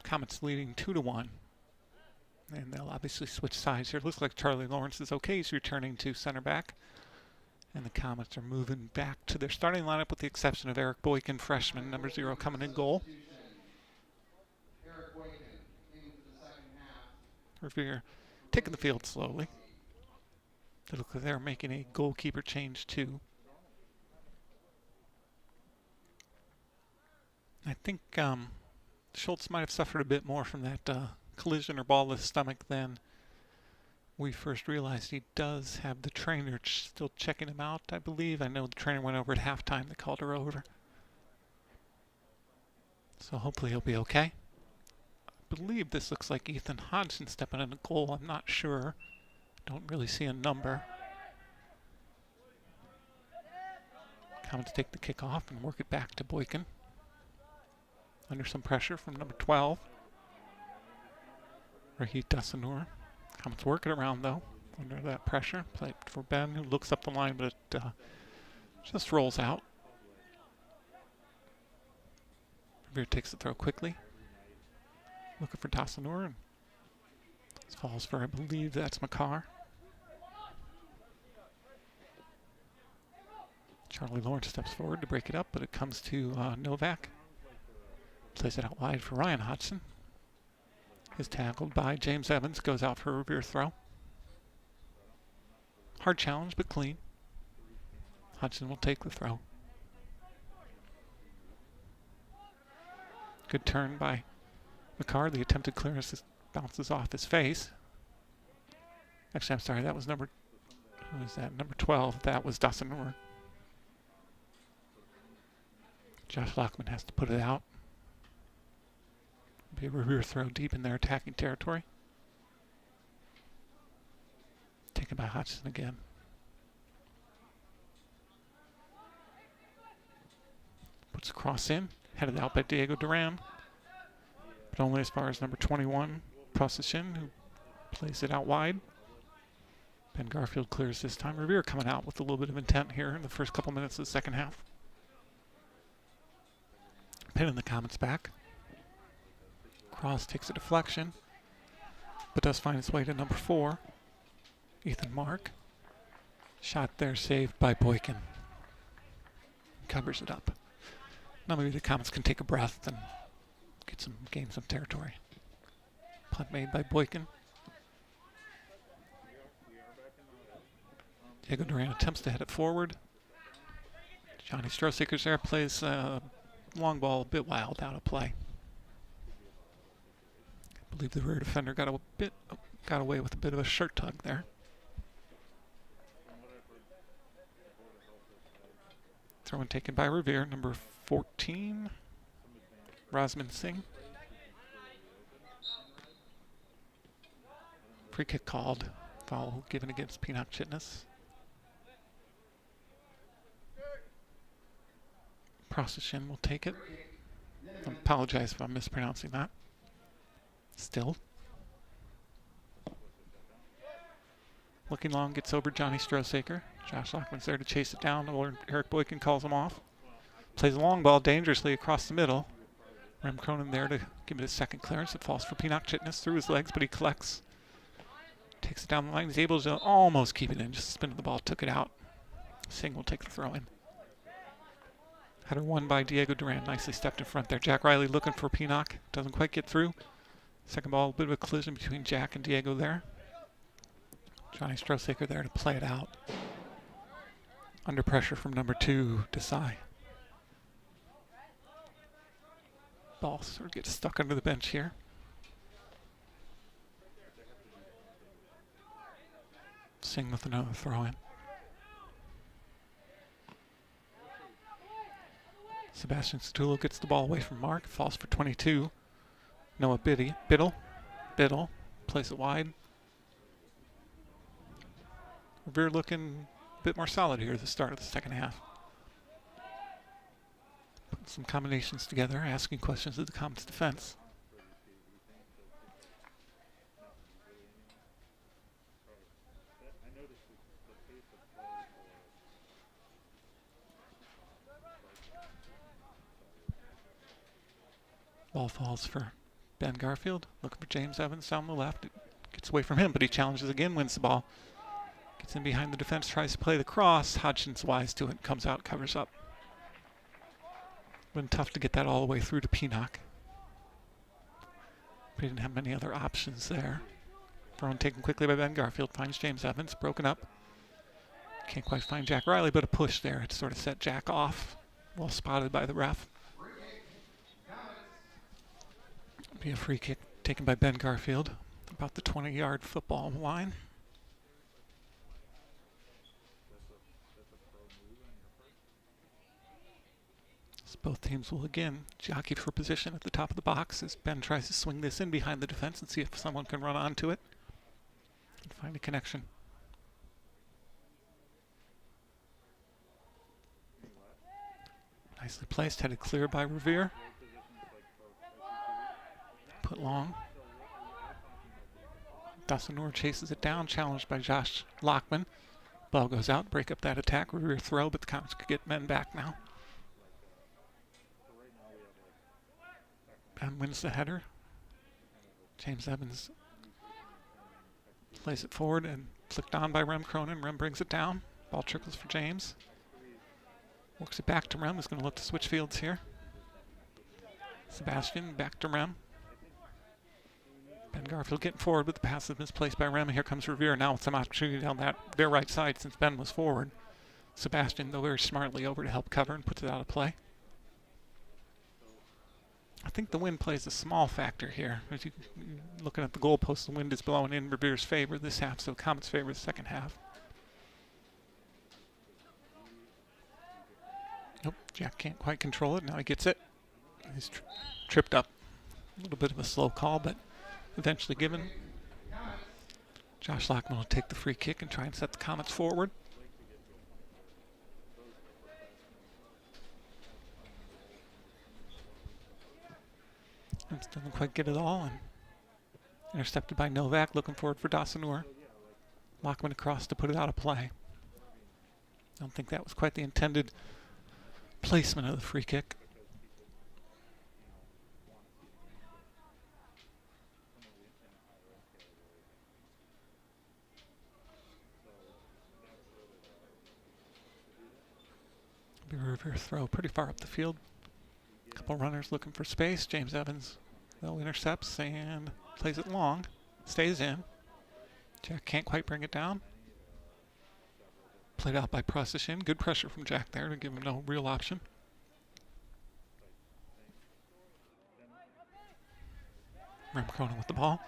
Comets leading 2-1. And they'll obviously switch sides here. Looks like Charlie Lawrence is okay. He's returning to center back. And the Comets are moving back to their starting lineup with the exception of Eric Boykin, freshman, number 0, coming in goal. Eric Boykin into the second half. Revere taking the field slowly. They look like they're making a goalkeeper change too. I think Schultz might have suffered a bit more from that collision or ball to the stomach than we first realized. He does have the trainer still checking him out, I believe. I know the trainer went over at halftime. They called her over. So hopefully he'll be okay. I believe this looks like Ethan Hodgson stepping in a goal. I'm not sure. Don't really see a number. Comets take the kickoff and work it back to Boykin. Under some pressure from number 12. Rahit Dasanur. Comets work it around though. Under that pressure. Play for Ben, who looks up the line, but it just rolls out. Revere takes the throw quickly. Looking for Dasanur. And this falls for, I believe that's McCarr. Charlie Lawrence steps forward to break it up, but it comes to Novak. Plays it out wide for Ryan Hodgson. Is tackled by James Evans. Goes out for a Revere throw. Hard challenge, but clean. Hodgson will take the throw. Good turn by McCarr. The attempted clearance bounces off his face. Actually, I'm sorry. That was number... Who is that? Number 12. That was Dasanur. Josh Lockman has to put it out. Be a Revere throw deep in their attacking territory. Taken by Hodgson again. Puts a cross in. Headed out by Diego Duran. But only as far as number 21, Procession, who plays it out wide. Ben Garfield clears this time. Revere coming out with a little bit of intent here in the first couple minutes of the second half. Pinning the Comets back. Cross takes a deflection, but does find its way to number 4, Ethan Mark. Shot there saved by Boykin. Covers it up. Now maybe the Comets can take a breath and gain some territory. Punt made by Boykin. Diego Duran attempts to head it forward. Johnny Strohsaker's there, plays long ball a bit wild out of play. I believe the rear defender got away with a bit of a shirt tug there. Throw in taken by Revere, number 14, Rasman Singh. Free kick called. Foul given against Pinnock Chitness. Procession will take it. I apologize if I'm mispronouncing that. Still. Looking long, gets over Johnny Strohsaker. Josh Lockman's there to chase it down, or Eric Boykin calls him off. Plays a long ball dangerously across the middle. Rem Cronin there to give it a second clearance. It falls for Pinnock Chitness through his legs, but he collects. Takes it down the line. He's able to almost keep it in. Just spin of the ball, took it out. Singh will take the throw in. Header won by Diego Duran. Nicely stepped in front there. Jack Riley looking for Pinnock. Doesn't quite get through. Second ball, a bit of a collision between Jack and Diego there. Johnny Strohsaker there to play it out. Under pressure from number 2, Desai. Ball sort of gets stuck under the bench here. Singh with another throw in. Sebastian Stullo gets the ball away from Mark. Falls for 22. Noah Biddle plays it wide. Revere looking a bit more solid here at the start of the second half. Putting some combinations together, asking questions of the Comets defense. Ball falls for Ben Garfield, looking for James Evans down the left. It gets away from him, but he challenges again, wins the ball. Gets in behind the defense, tries to play the cross. Hodgson's wise to it, comes out, covers up. Been tough to get that all the way through to Peanock. But he didn't have many other options there. Thrown taken quickly by Ben Garfield, finds James Evans, broken up. Can't quite find Jack Riley, but a push there to sort of set Jack off. Well spotted by the ref. Be a free kick taken by Ben Garfield, about the 20-yard football line. So both teams will again jockey for position at the top of the box as Ben tries to swing this in behind the defense and see if someone can run onto it and find a connection. Nicely placed, headed clear by Revere. Put long. Dassanur chases it down, challenged by Josh Lockman. Ball goes out, break up that attack. Revere throw, but the Comets could get men back now. Ben wins the header. James Evans plays it forward and flicked on by Rem Cronin. Rem brings it down. Ball trickles for James. Works it back to Rem, who's going to look to switch fields here. Sebastian back to Rem. Ben Garfield getting forward, but the pass is misplaced by Rem. Here comes Revere now with some opportunity down that their right side since Ben was forward. Sebastian, though, very smartly over to help cover and puts it out of play. I think the wind plays a small factor here. As you looking at the goalpost, the wind is blowing in Revere's favor this half, so Comets favor the second half. Nope, Jack can't quite control it. Now he gets it. He's tripped up. A little bit of a slow call, but eventually given. Josh Lockman will take the free kick and try and set the Comets forward. Doesn't quite get it all, and intercepted by Novak, looking forward for Dassanur. Lockman across to put it out of play. I don't think that was quite the intended placement of the free kick. Be a Revere throw pretty far up the field. Couple runners looking for space. James Evans, though, intercepts and plays it long. Stays in. Jack can't quite bring it down. Played out by Procession. Good pressure from Jack there to give him no real option. Rem Cronin with the ball.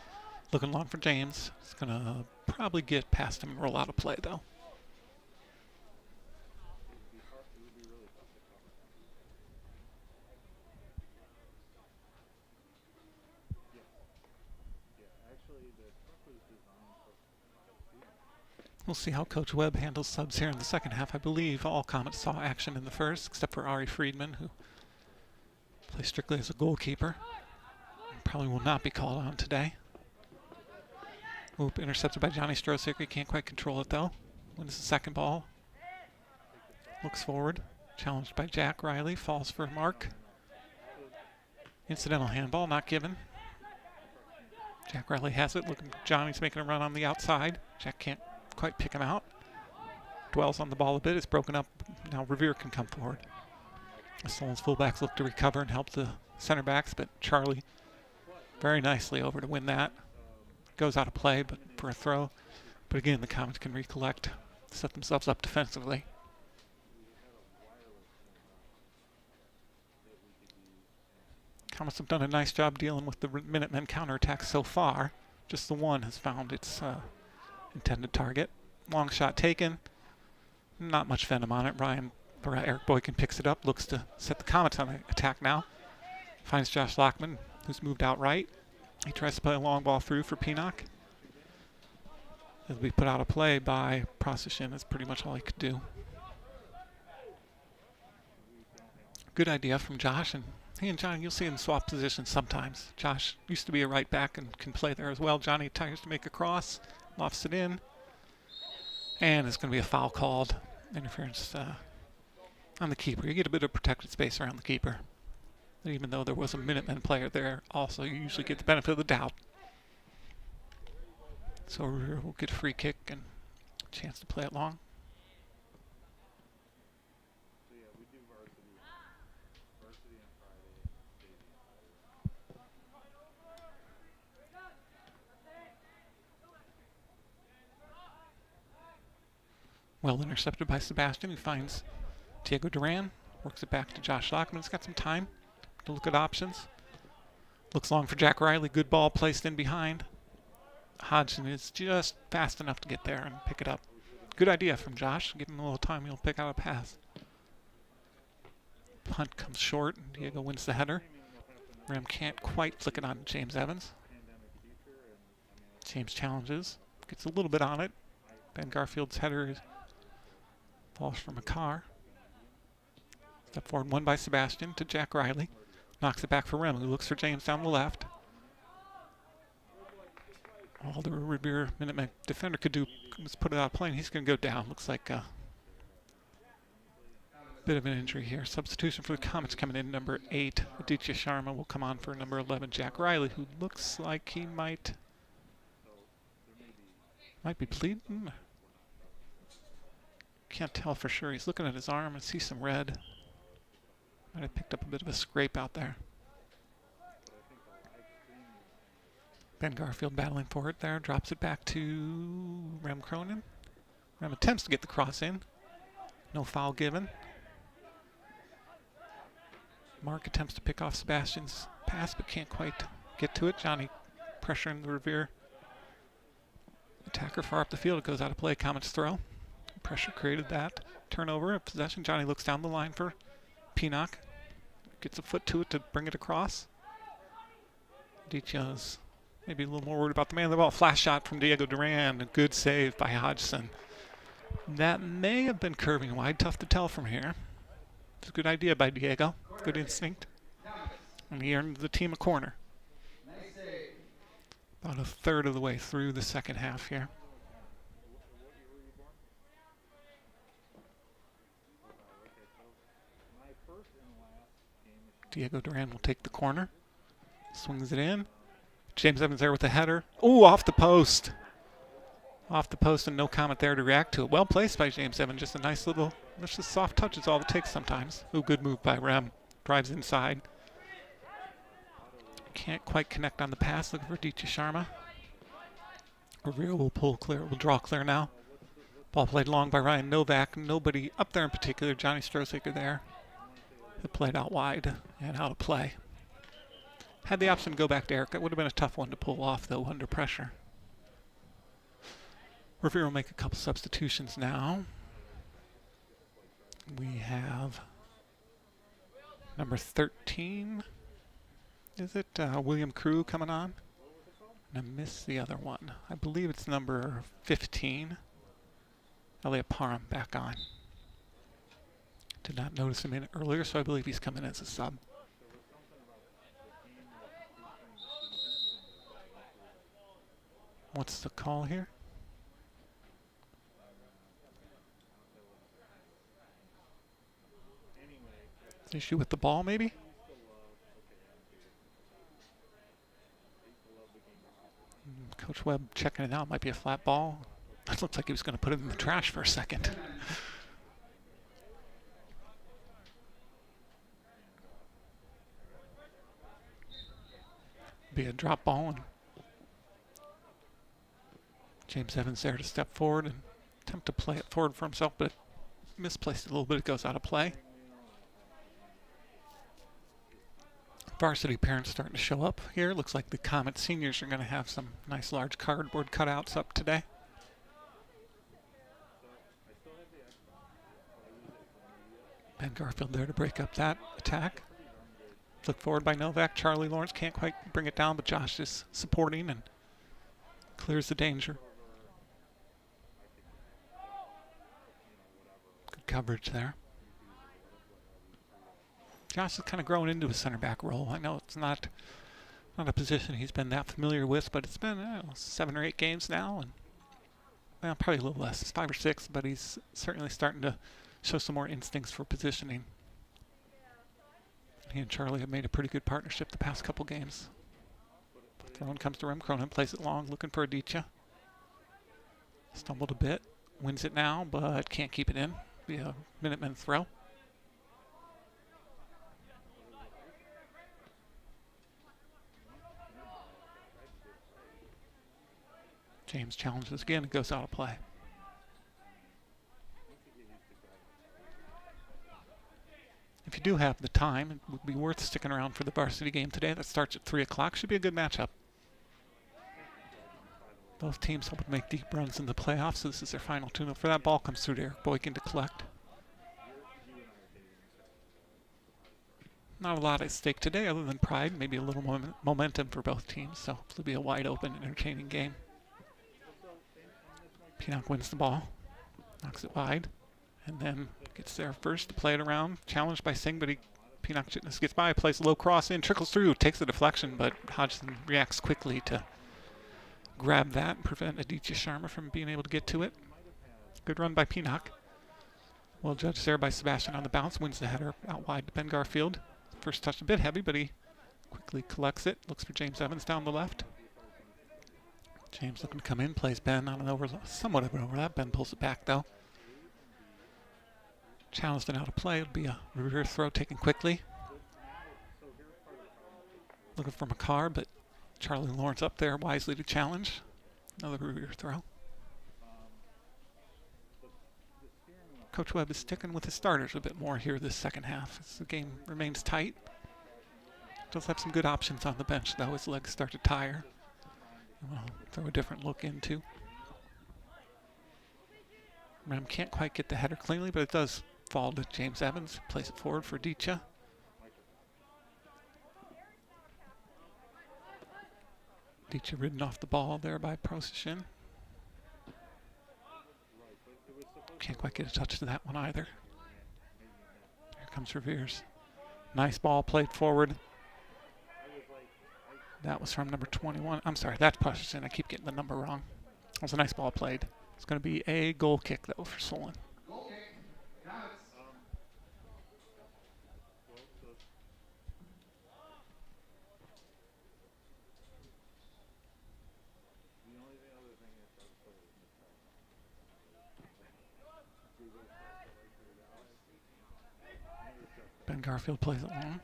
Looking long for James. It's going to probably get past him and roll out of play, though. We'll see how Coach Webb handles subs here in the second half. I believe all Comets saw action in the first, except for Ari Friedman, who plays strictly as a goalkeeper. Probably will not be called on today. Oop, intercepted by Johnny Strosick. He can't quite control it, though. Wins the second ball. Looks forward. Challenged by Jack Riley. Falls for Mark. Incidental handball, not given. Jack Riley has it. Looking, Johnny's making a run on the outside. Jack can't quite pick him out. Dwells on the ball a bit. It's broken up. Now Revere can come forward. The Solon's fullbacks look to recover and help the center backs, but Charlie very nicely over to win that. Goes out of play, but for a throw. But again, the Comets can recollect, set themselves up defensively. Comets have done a nice job dealing with the Minutemen counterattack so far. Just the one has found its intended target. Long shot taken. Not much venom on it. Eric Boykin picks it up, looks to set the Comets on the attack now. Finds Josh Lockman, who's moved out right. He tries to play a long ball through for Peanock. It'll be put out of play by Procession. That's pretty much all he could do. Good idea from Josh, and he and Johnny, you'll see him swap positions sometimes. Josh used to be a right back and can play there as well. Johnny tries to make a cross, lofts it in, and it's going to be a foul called. Interference on the keeper. You get a bit of protected space around the keeper. And even though there was a Minutemen player there, also you usually get the benefit of the doubt. So Revere will get a free kick and a chance to play it long. So yeah, we do varsity on Friday, Davey. Well intercepted by Sebastian, who finds Diego Duran. Works it back to Josh Lockman. He's got some time to look at options. Looks long for Jack Riley. Good ball placed in behind. Hodgson is just fast enough to get there and pick it up. Good idea from Josh. Give him a little time, he'll pick out a pass. Punt comes short, and Diego wins the header. Rem can't quite flick it on to James Evans. James challenges, gets a little bit on it. Ben Garfield's header falls from a car. Step forward, won by Sebastian to Jack Riley. Knocks it back for Rem, who looks for James down the left. All the Revere Minutemen defender could do was put it out of play, and he's going to go down. Looks like a bit of an injury here. Substitution for the Comets coming in, number 8. Aditya Sharma will come on for number 11, Jack Riley, who looks like he might be bleeding. Can't tell for sure. He's looking at his arm and sees some red. Might have picked up a bit of a scrape out there. Ben Garfield battling for it there. Drops it back to Rem Cronin. Rem attempts to get the cross in. No foul given. Mark attempts to pick off Sebastian's pass, but can't quite get to it. Johnny pressuring the Revere attacker far up the field. It goes out of play. Comets throw. Pressure created that. Turnover of possession. Johnny looks down the line for Pinock. Gets a foot to it to bring it across. Aditya's maybe a little more worried about the man of the ball. Flash shot from Diego Duran. A good save by Hodgson. That may have been curving wide. Tough to tell from here. It's a good idea by Diego. Good instinct. And he earned the team a corner. About a third of the way through the second half here. Diego Duran will take the corner. Swings it in. James Evans there with the header. Ooh, off the post. Off the post and no comment there to react to it. Well placed by James Evans. Just a nice little, just a soft touch is all it takes sometimes. Ooh, good move by Rem. Drives inside. Can't quite connect on the pass. Looking for Aditya Sharma. Revere will pull clear, will draw clear now. Ball played long by Ryan Novak. Nobody up there in particular. Johnny Strosaker there. It played out wide and out of play. Had the option to go back to Eric. It would have been a tough one to pull off, though, under pressure. Revere will make a couple substitutions now. We have number 13. Is it William Crew coming on? And I missed the other one. I believe it's number 15. Elliot Parham back on. Did not notice him in earlier, so I believe he's coming as a sub. What's the call here? Issue with the ball, maybe? Coach Webb checking it out. Might be a flat ball. It looked like he was going to put it in the trash for a second. Be a drop ball, and James Evans there to step forward and attempt to play it forward for himself, but misplaced it a little bit. It goes out of play. Varsity parents starting to show up here. Looks like the Comet seniors are going to have some nice large cardboard cutouts up today. Ben Garfield there to break up that attack. Look forward by Novak. Charlie Lawrence can't quite bring it down, but Josh is supporting and clears the danger. coverage there. Josh is kind of growing into a center back role. I know it's not a position he's been that familiar with, but it's been 7 or 8 games now, and well, probably a little less. It's 5 or 6, but he's certainly starting to show some more instincts for positioning. He and Charlie have made a pretty good partnership the past couple games. Throw comes to Rem. Cronin plays it long, looking for Aditya. Stumbled a bit, wins it now, but can't keep it in. Be a Minutemen throw. James challenges again and goes out of play. If you do have the time, it would be worth sticking around for the varsity game today. That starts at 3 o'clock. Should be a good matchup. Both teams hope to make deep runs in the playoffs, so this is their final tune-up. For that ball comes through to Eric Boykin to collect. Not a lot at stake today other than pride, maybe a little momentum for both teams, so hopefully be a wide open, entertaining game. Pinnock wins the ball, knocks it wide, and then gets there first to play it around. Challenged by Singh, but Pinnock just gets by, plays a low cross in, trickles through, takes the deflection, but Hodgson reacts quickly to grab that and prevent Aditya Sharma from being able to get to it. Good run by Pinnock. Well judged there by Sebastian on the bounce, wins the header out wide to Ben Garfield. First touch a bit heavy, but he quickly collects it. Looks for James Evans down the left. James looking to come in, plays Ben on an somewhat of an overlap. Ben pulls it back though. Challenged and out of play. It'll be a Revere throw taken quickly. Looking for McCarr, but Charlie Lawrence up there wisely to challenge. Another Revere throw. Coach Webb is sticking with his starters a bit more here this second half as the game remains tight. Does have some good options on the bench though. His legs start to tire. Well, throw a different look into. Rem can't quite get the header cleanly, but it does fall to James Evans. Plays it forward for Aditya. Aditya ridden off the ball there by Procession. Can't quite get a touch to that one either. Here comes Revere's. Nice ball played forward. That was from number 21. I'm sorry, that's Procession. I keep getting the number wrong. That was a nice ball played. It's going to be a goal kick, though, for Solon. Goal kick. Counts. Ben Garfield plays it long.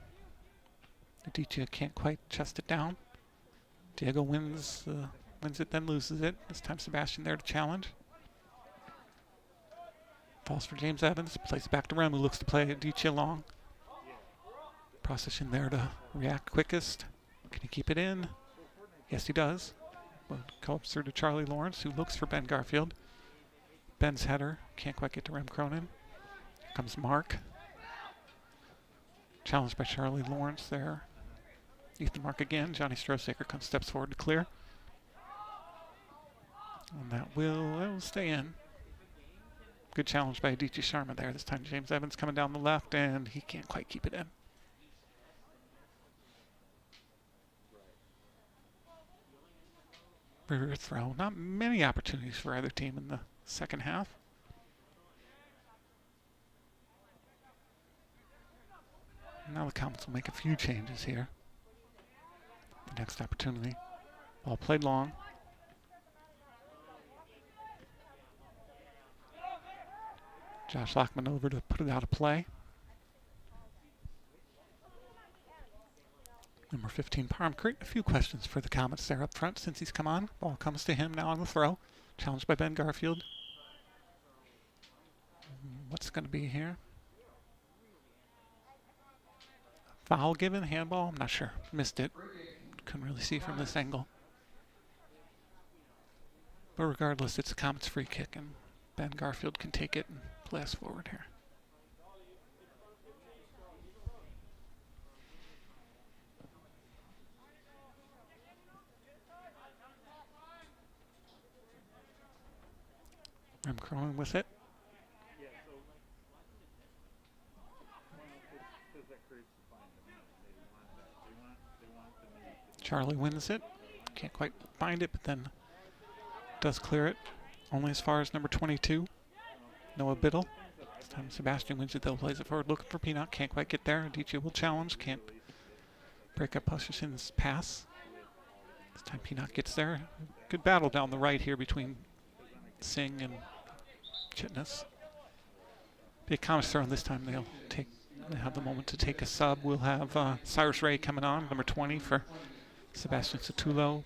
Aditya can't quite chest it down. Diego wins it, then loses it. This time Sebastian there to challenge. Falls for James Evans, plays it back to Rem, who looks to play Aditya long. Procession there to react quickest. Can he keep it in? Yes, he does. Well, comes through to Charlie Lawrence, who looks for Ben Garfield. Ben's header, can't quite get to Rem Cronin. Here comes Mark. Challenged by Charlie Lawrence there. Ethan Mark again. Johnny Strosaker steps forward to clear. And that will stay in. Good challenge by Aditya Sharma there. This time James Evans coming down the left, and he can't quite keep it in. Revere throw. Not many opportunities for either team in the second half. Now the Comets will make a few changes here. The next opportunity. Ball played long. Josh Lockman over to put it out of play. Number 15, Parham, creating a few questions for the Comets there up front since he's come on. Ball comes to him now on the throw. Challenged by Ben Garfield. What's going to be here? Foul given, handball, I'm not sure. Missed it. Couldn't really see from this angle. But regardless, it's a Comets free kick, and Ben Garfield can take it and play us forward here. Rem Cronin with it. Charlie wins it. Can't quite find it, but then does clear it. Only as far as number 22, Noah Biddle. This time Sebastian wins it, though, plays it forward, looking for Peanut. Can't quite get there. Adichie will challenge. Can't break up Hutchison's pass. This time Peanut gets there. Good battle down the right here between Singh and Chitness. Big Comets throw, and this time they'll have the moment to take a sub. We'll have Cyrus Ray coming on, number 20 for Sebastian Satullo.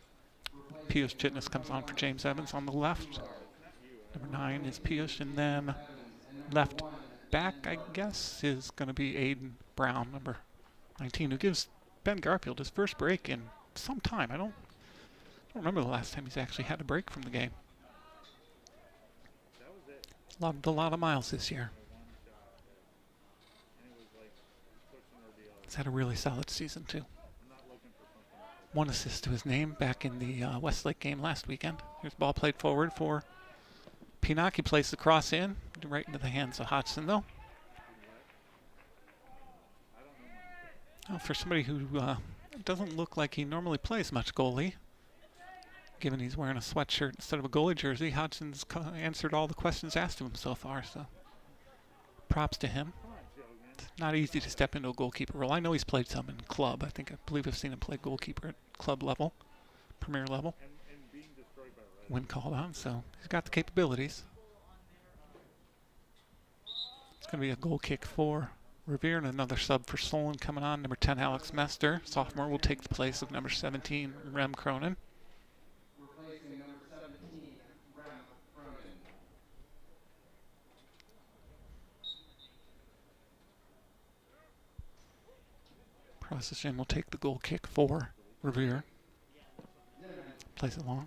Piyush Chitness comes on for James Evans on the left. Number 9 is Piyush, and then left back, I guess, is going to be Aiden Brown, number 19, who gives Ben Garfield his first break in some time. I don't remember the last time he's actually had a break from the game. Loved a lot of miles this year. He's had a really solid season, too. 1 assist to his name back in the Westlake game last weekend. Here's the ball played forward for Peanut. He plays the cross in, right into the hands of Hodgson, though. Oh, for somebody who doesn't look like he normally plays much goalie, given he's wearing a sweatshirt instead of a goalie jersey, Hodgson's answered all the questions asked of him so far, so props to him. It's not easy to step into a goalkeeper role. I know he's played some in club. I believe I've seen him play goalkeeper at club level, premier level, when called on, so he's got the capabilities. It's going to be a goal kick for Revere and another sub for Solon coming on. Number 10, Alex Mester, sophomore, will take the place of number 17, Rem Cronin. Replacing number 17, Rem Cronin. Procession will take the goal kick for Revere. Plays it long.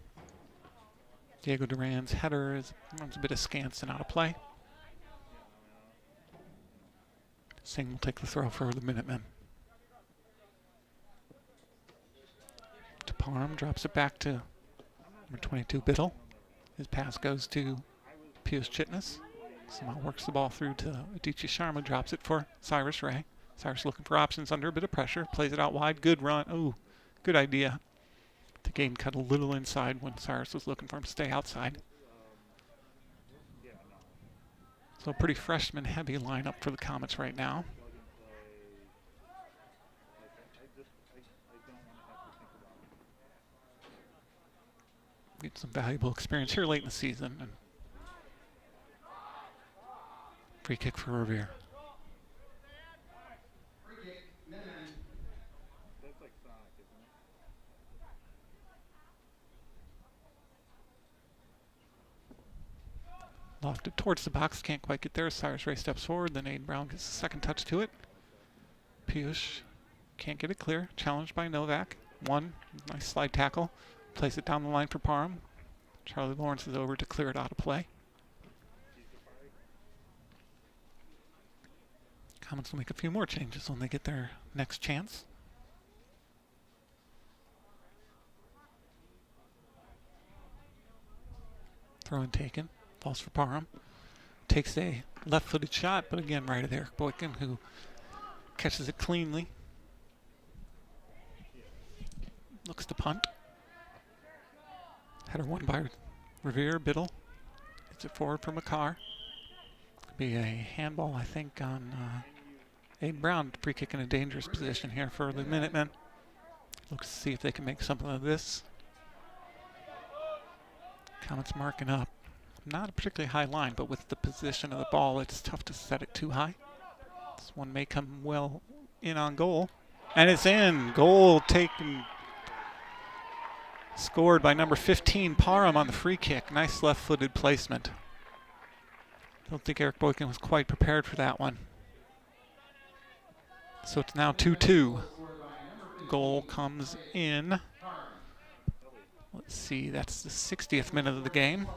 Diego Duran's header runs a bit askance and out of play. Singh will take the throw for the Minutemen. To Parham, drops it back to number 22, Biddle. His pass goes to Piyush Chitness. Somehow works the ball through to Adichie Sharma, drops it for Cyrus Ray. Cyrus looking for options under a bit of pressure, plays it out wide, good run. Ooh, good idea. The game cut a little inside when Cyrus was looking for him to stay outside. So a pretty freshman-heavy lineup for the Comets right now. Get some valuable experience here late in the season. And free kick for Revere. Free kick, Minutemen. That's like Sonic, isn't it? Lofted towards the box, can't quite get there. Cyrus Ray steps forward, then Aiden Brown gets a second touch to it. Piyush can't get it clear. Challenged by Novak. Nice slide tackle. Plays it down the line for Parham. Charlie Lawrence is over to clear it out of play. Comets will make a few more changes when they get their next chance. Throw in taken. Falls for Parham. Takes a left-footed shot, but again right at Eric Boykin, who catches it cleanly. Looks to punt. Header won by Revere. Biddle hits it forward for McCarr. Could be a handball, I think, on Aiden Brown. Free kick in a dangerous position here for the Minutemen. Looks to see if they can make something of this. Comets marking up. Not a particularly high line, but with the position of the ball, it's tough to set it too high. This one may come well in on goal. And it's in. Goal taken. Scored by number 15, Parham, on the free kick. Nice left-footed placement. Don't think Eric Boykin was quite prepared for that one. So it's now 2-2. Goal comes in. Let's see, that's the 60th minute of the game.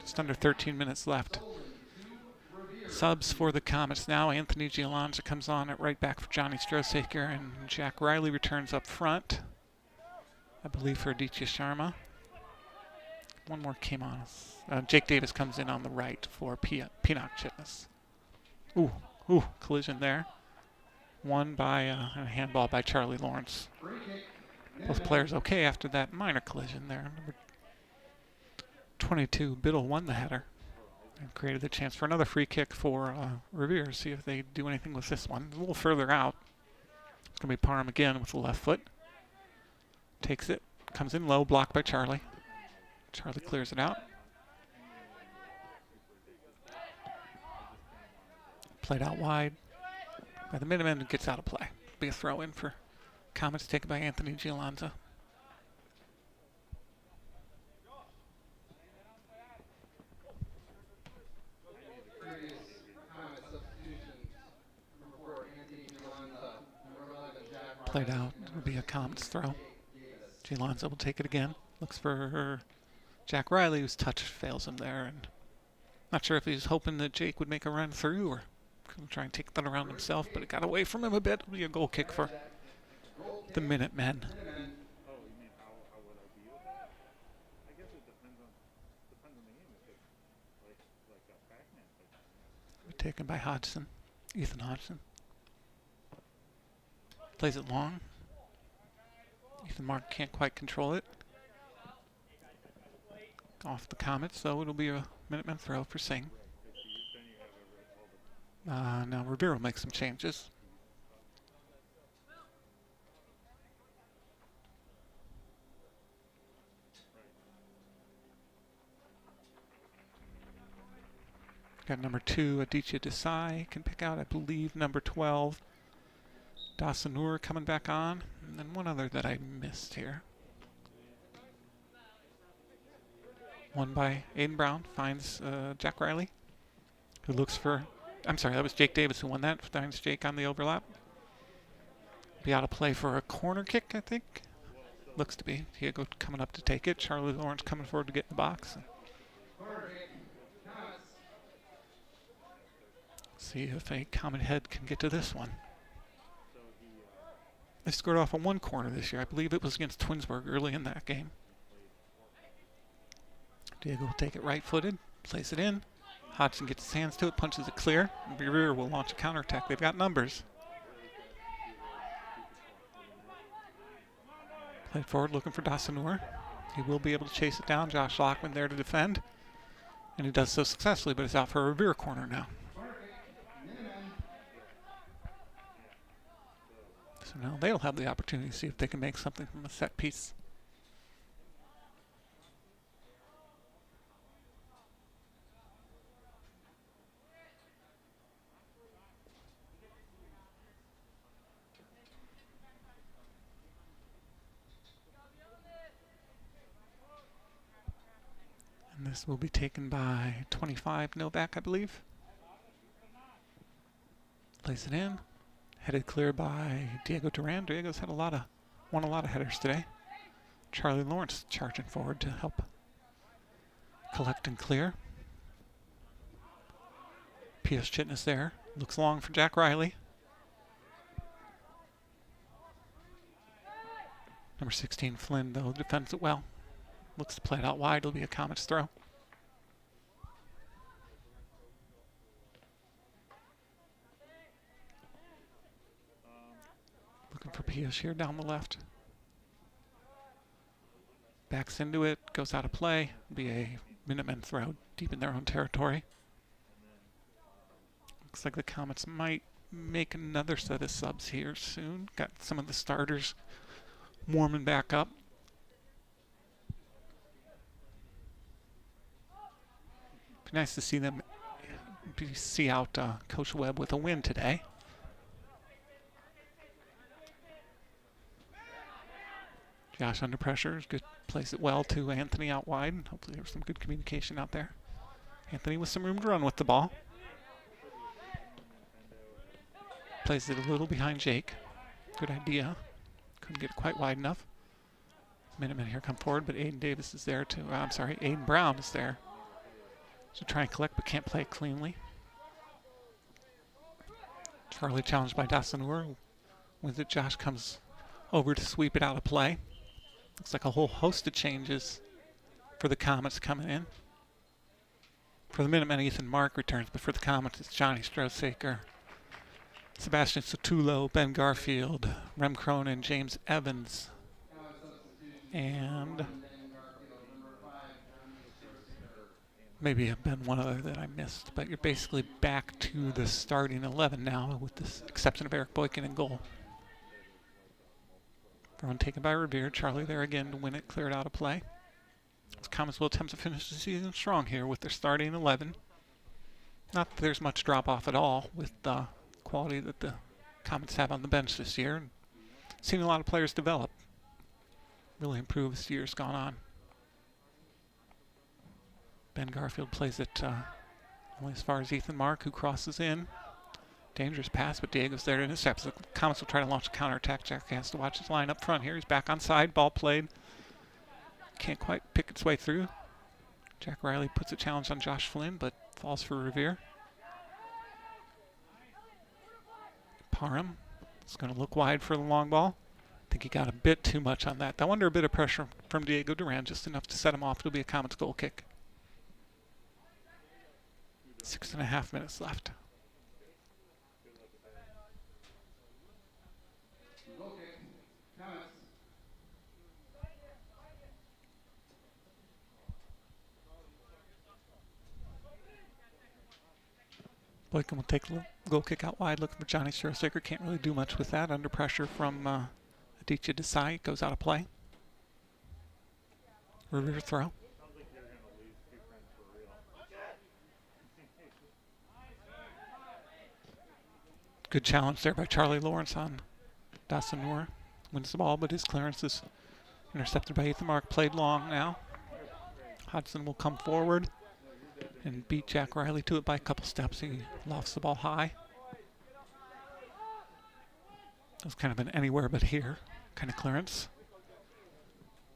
Just under 13 minutes left. Subs for the Comets now. Anthony Gialonza comes on at right back for Johnny Strosaker, and Jack Riley returns up front, I believe, for Adichie Sharma. One more came on. Jake Davis comes in on the right for Peanut Chitness. Ooh, collision there. Won by a handball by Charlie Lawrence. Free kick, Both players okay after that minor collision there. Number 22, Biddle won the header and created the chance for another free kick for Revere. See if they do anything with this one. A little further out. It's going to be Parham again with the left foot. Takes it. Comes in low, blocked by Charlie. Charlie clears it out. Played out wide by the Minutemen and gets out of play. Be a throw in for Comets taken by Anthony Gialonza. Previous Comet substitutions. Number 4, Anthony Gialonza. Number 11, Jack Played out. It will be a Comets throw. Gialonza will take it again. Looks for Jack Riley, whose touch fails him there. And not sure if he was hoping that Jake would make a run through or try and take that around himself, but it got away from him a bit. It'll be a goal kick for the Minutemen. Oh, you mean how would I be with that? I guess it depends on the game. If it's like a Pac-Man type thing. Taken by Hodgson, Ethan Hodgson. Plays it long. Ethan Mark can't quite control it. Off the Comets, so it'll be a Minutemen throw for Singh. Now Revere will make some changes. Got number 2, Aditya Desai can pick out, I believe, number 12, Dasanur coming back on, and then one other that I missed here. Won by Aiden Brown, finds Jack Riley, who looks for, I'm sorry, that was Jake Davis who won that, finds Jake on the overlap. Be out of play for a corner kick, I think. Looks to be. Diego coming up to take it. Charlie Lawrence coming forward to get in the box. See if a Comet head can get to this one. They scored off on one corner this year. I believe it was against Twinsburg early in that game. Diego will take it right-footed, place it in. Hodgson gets his hands to it, punches it clear. Revere will launch a counterattack. They've got numbers. Played forward looking for Dasanur. He will be able to chase it down. Josh Lockman there to defend. And he does so successfully, but it's out for a Revere corner now. So now they'll have the opportunity to see if they can make something from a set piece. And this will be taken by 25 Novak, I believe. Place it in. Headed clear by Diego Duran. Diego's had won a lot of headers today. Charlie Lawrence charging forward to help collect and clear. P.S. Chitness there. Looks long for Jack Riley. Number 16 Flynn, though, defends it well. Looks to play it out wide. It'll be a Comets throw. Looking for Pius here down the left. Backs into it, goes out of play. Be a Minutemen throw deep in their own territory. Looks like the Comets might make another set of subs here soon. Got some of the starters warming back up. Be nice to see them see out Coach Webb with a win today. Josh under pressure, good, plays it well to Anthony out wide. Hopefully there's some good communication out there. Anthony with some room to run with the ball. Plays it a little behind Jake. Good idea. Couldn't get it quite wide enough. Minutemen here come forward, but Aiden Davis is there to, Aiden Brown is there to try and collect, but can't play it cleanly. Charlie challenged by Dasanur. With it, Josh comes over to sweep it out of play. Looks like a whole host of changes for the Comets coming in. For the Minutemen, Ethan Mark returns, but for the Comets, it's Johnny Strosaker, Sebastian Sotulo, Ben Garfield, Rem Cronin, James Evans, and Ben Garfield, number 5, Johnny Stroziker. maybe have been one other that I missed. But you're basically back to the starting 11 now, with the exception of Eric Boykin in goal. Throw taken by Revere. Charlie there again to win it, cleared out of play. The Comets will attempt to finish the season strong here with their starting 11. Not that there's much drop-off at all with the quality that the Comets have on the bench this year. Seen a lot of players develop, really improve as the year's gone on. Ben Garfield plays it only as far as Ethan Mark, who crosses in. Dangerous pass, but Diego's there to intercept. The Comets will try to launch a counterattack. Jack has to watch his line up front here. He's back on side. Ball played. Can't quite pick its way through. Jack Riley puts a challenge on Josh Flynn, but falls for Revere. Parham is going to look wide for the long ball. I think he got a bit too much on that. I wonder a bit of pressure from Diego Duran, just enough to set him off. It'll be a Comets goal kick. 6.5 minutes left. Goal kick. Comets. Boykin will take a goal kick out wide, looking for Johnny Stroziker. Can't really do much with that. Under pressure from Aditya Desai. Goes out of play. Revere throw. Good challenge there by Charlie Lawrence on Dasanur. Wins the ball, but his clearance is intercepted by Ethan Mark. Played long now. Hodgson will come forward and beat Jack Riley to it by a couple steps. He lofts the ball high. That was kind of an anywhere but here kind of clearance.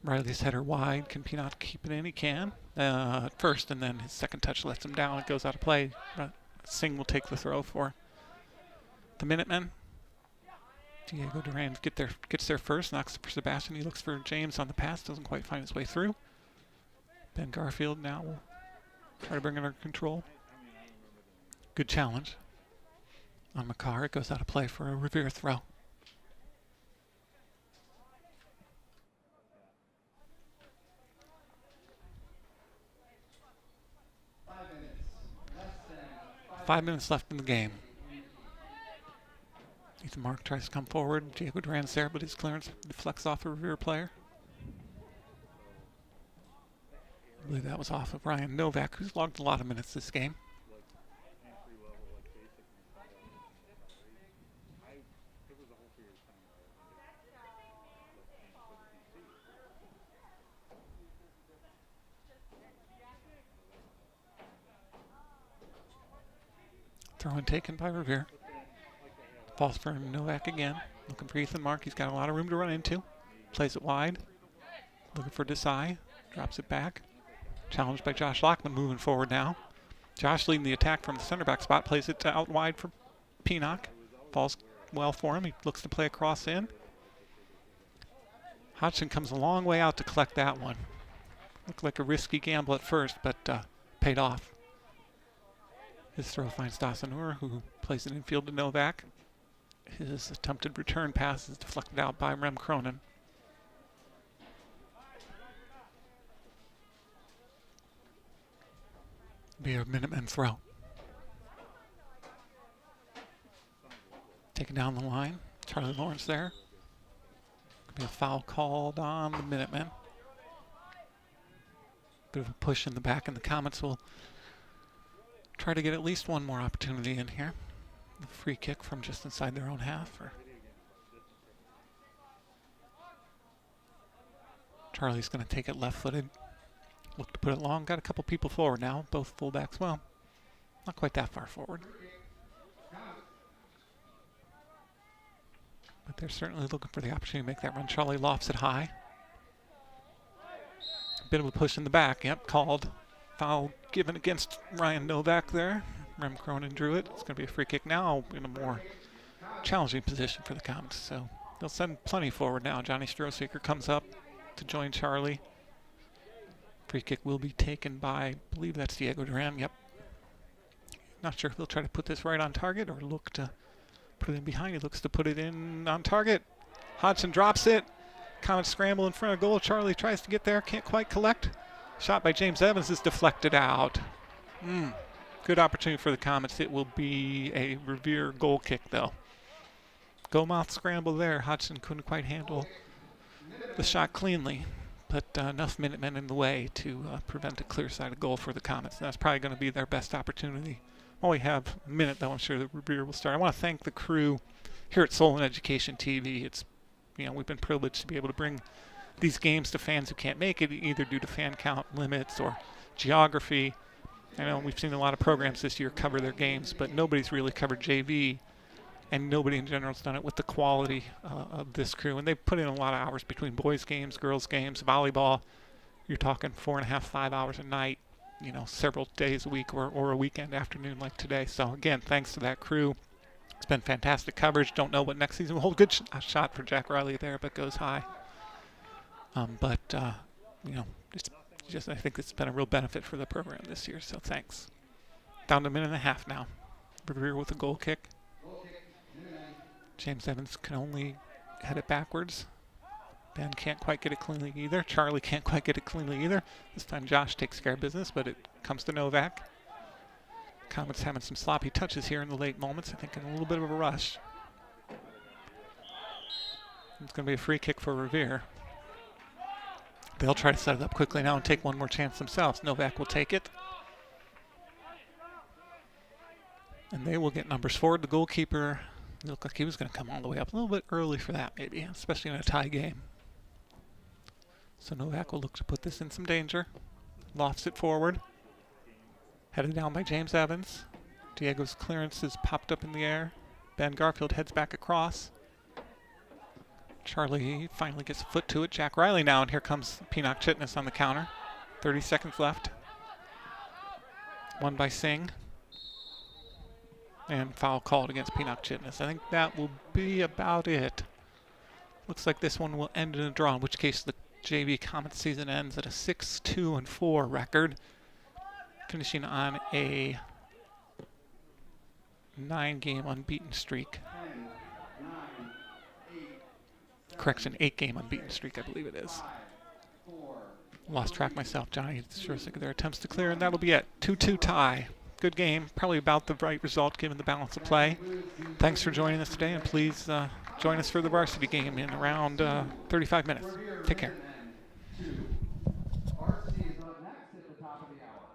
Riley's header wide. Can Pinot keep it in? He can. At first, and then his second touch lets him down. It goes out of play. Singh will take the throw for the Minutemen. Diego Duran gets there first. Knocks it for Sebastian. He looks for James on the pass. Doesn't quite find his way through. Ben Garfield now will try to bring it under control. Good challenge on McCarr. It goes out of play for a Revere throw. Five minutes left in the game. Ethan Mark tries to come forward. Diego Duran's there, but his clearance deflects off a Revere player. I believe that was off of Ryan Novak, who's logged a lot of minutes this game. Throw in taken by Revere. Falls for Novak again. Looking for Ethan Mark. He's got a lot of room to run into. Plays it wide. Looking for Desai. Drops it back. Challenged by Josh Lockman, moving forward now. Josh leading the attack from the center back spot. Plays it out wide for Pinnock. Falls well for him. He looks to play a cross in. Hodgson comes a long way out to collect that one. Looked like a risky gamble at first, but paid off. His throw finds Dasanur, who plays it infield to Novak. His attempted return pass is deflected out by Rem Cronin. Be a Minutemen throw. Taken down the line. Charlie Lawrence there. Could be a foul called on the Minutemen. Bit of a push in the back, and the Comets will try to get at least one more opportunity in here. The free kick from just inside their own half. Charlie's going to take it left-footed. Look to put it long. Got a couple people forward now. Both fullbacks, well, not quite that far forward. But they're certainly looking for the opportunity to make that run. Charlie lofts it high. A bit of a push in the back. Yep, called. Foul given against Ryan Novak there. Rem Cronin drew it. It's going to be a free kick now in a more challenging position for the Comets. So they'll send plenty forward now. Johnny Stroziker comes up to join Charlie. Free kick will be taken by, I believe that's Diego Duran. Yep. Not sure if he'll try to put this right on target or look to put it in behind. He looks to put it in on target. Hodgson drops it. Comets scramble in front of goal. Charlie tries to get there, can't quite collect. Shot by James Evans is deflected out. Good opportunity for the Comets. It will be a Revere goal kick, though. Goal mouth scramble there. Hodgson couldn't quite handle the shot cleanly, but enough Minutemen in the way to prevent a clear-sided goal for the Comets. And that's probably going to be their best opportunity. While we have a minute, though, I'm sure that Revere will start. I want to thank the crew here at Solon Education TV. It's, we've been privileged to be able to bring these games to fans who can't make it, either due to fan count limits or geography. I know we've seen a lot of programs this year cover their games, but nobody's really covered JV, and nobody in general has done it with the quality of this crew. And they've put in a lot of hours between boys' games, girls' games, volleyball. You're talking 4.5, 5 hours a night, several days a week or a weekend afternoon like today. So, again, thanks to that crew. It's been fantastic coverage. Don't know what next season will hold. Good shot for Jack Riley there, but goes high. It's just, I think it's been a real benefit for the program this year, so thanks. Down to a minute and a half now. Revere with a goal kick. James Evans can only head it backwards. Ben can't quite get it cleanly either. Charlie can't quite get it cleanly either. This time Josh takes care of business, but it comes to Novak. Comets having some sloppy touches here in the late moments, I think in a little bit of a rush. It's going to be a free kick for Revere. They'll try to set it up quickly now and take one more chance themselves. Novak will take it. And they will get numbers forward. The goalkeeper looked like he was going to come all the way up a little bit early for that, maybe, especially in a tie game. So Novak will look to put this in some danger. Lofts it forward. Headed down by James Evans. Diego's clearance is popped up in the air. Ben Garfield heads back across. Charlie finally gets a foot to it. Jack Riley now, and here comes Pinnock Chitness on the counter. 30 seconds left. Won by Singh. And foul called against Pinnock Chitness. I think that will be about it. Looks like this one will end in a draw, in which case the JV Comets season ends at a 6-2-4 record, finishing on a 9-game unbeaten streak. Correction, 8-game unbeaten streak, I believe it is. Lost track myself. Johnny Shursick, their attempts to clear, and that'll be it. 2-2 tie. Good game, probably about the right result given the balance of play. Thanks for joining us today, and please join us for the varsity game in around 35 minutes. Take care. Varsity is up next at the top of the hour.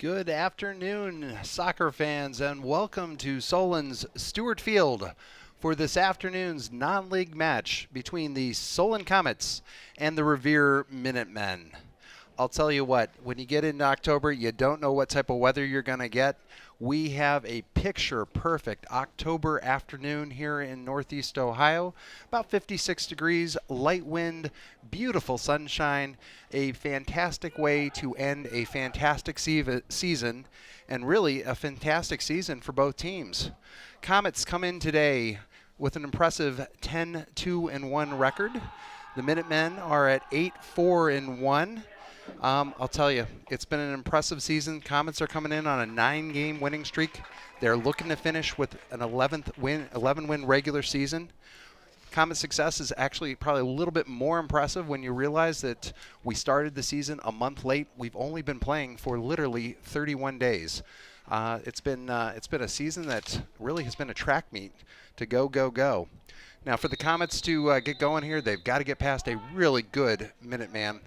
Good afternoon, soccer fans, and welcome to Solon's Stewart Field for this afternoon's non-league match between the Solon Comets and the Revere Minutemen. I'll tell you what, when you get into October, you don't know what type of weather you're going to get. We have a picture-perfect October afternoon here in Northeast Ohio. About 56 degrees, light wind, beautiful sunshine, a fantastic way to end a fantastic season, and really a fantastic season for both teams. Comets come in today with an impressive 10-2-1 record. The Minutemen are at 8-4-1. I'll tell you, it's been an impressive season. Comets are coming in on a 9-game winning streak. They're looking to finish with an 11-win regular season. Comet success is actually probably a little bit more impressive when you realize that we started the season a month late. We've only been playing for literally 31 days. It's been a season that really has been a track meet to go. Now for the Comets to get going here, they've got to get past a really good Minuteman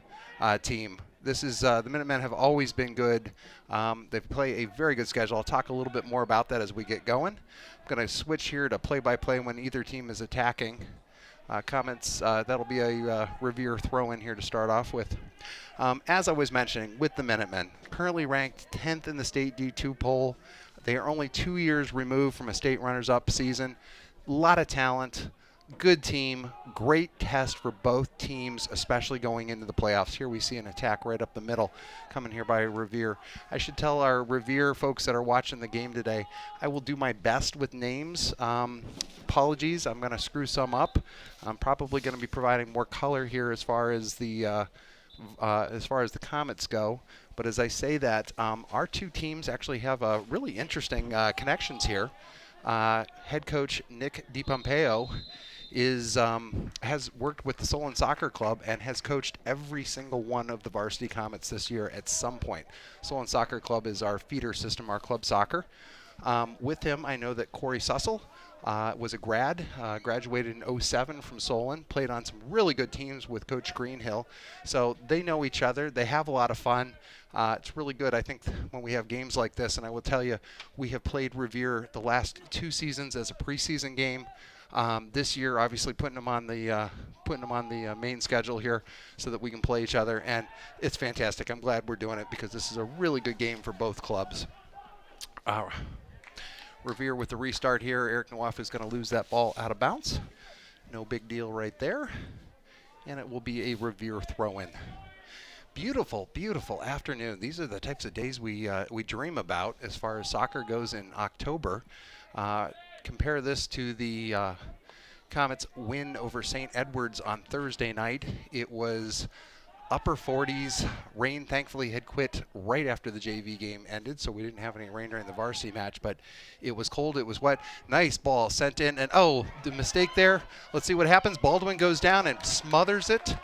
team. This is the Minutemen have always been good. They play a very good schedule. I'll talk a little bit more about that as we get going. I'm going to switch here to play-by-play when either team is attacking. Comets, that'll be a Revere throw-in here to start off with. As I was mentioning, with the Minutemen, currently ranked 10th in the state D2 poll. They are only 2 years removed from a state runners-up season. A lot of talent. Good team, great test for both teams, especially going into the playoffs. Here we see an attack right up the middle coming here by Revere. I should tell our Revere folks that are watching the game today, I will do my best with names. Apologies, I'm going to screw some up. I'm probably going to be providing more color here as far as the Comets go. But as I say that, our two teams actually have really interesting connections here. Head coach Nick DiPompeo has worked with the Solon Soccer Club and has coached every single one of the Varsity Comets this year at some point. Solon Soccer Club is our feeder system, our club soccer. With him, I know that Corey Sussel was a graduated in 07 from Solon, played on some really good teams with Coach Greenhill. So they know each other. They have a lot of fun. It's really good, I think, when we have games like this. And I will tell you, we have played Revere the last 2 seasons as a preseason game. This year, obviously, putting them on the main schedule here so that we can play each other. And it's fantastic. I'm glad we're doing it because this is a really good game for both clubs. Revere with the restart here. Eric Nwafu is going to lose that ball out of bounds. No big deal right there. And it will be a Revere throw-in. Beautiful, beautiful afternoon. These are the types of days we dream about as far as soccer goes in October. Compare this to the Comets win over St. Edwards on Thursday night. It was upper 40s. Rain thankfully had quit right after the JV game ended, so we didn't have any rain during the varsity match, but it was cold, it was wet. Nice ball sent in, and oh, the mistake there. Let's see what happens. Baldwin goes down and smothers it.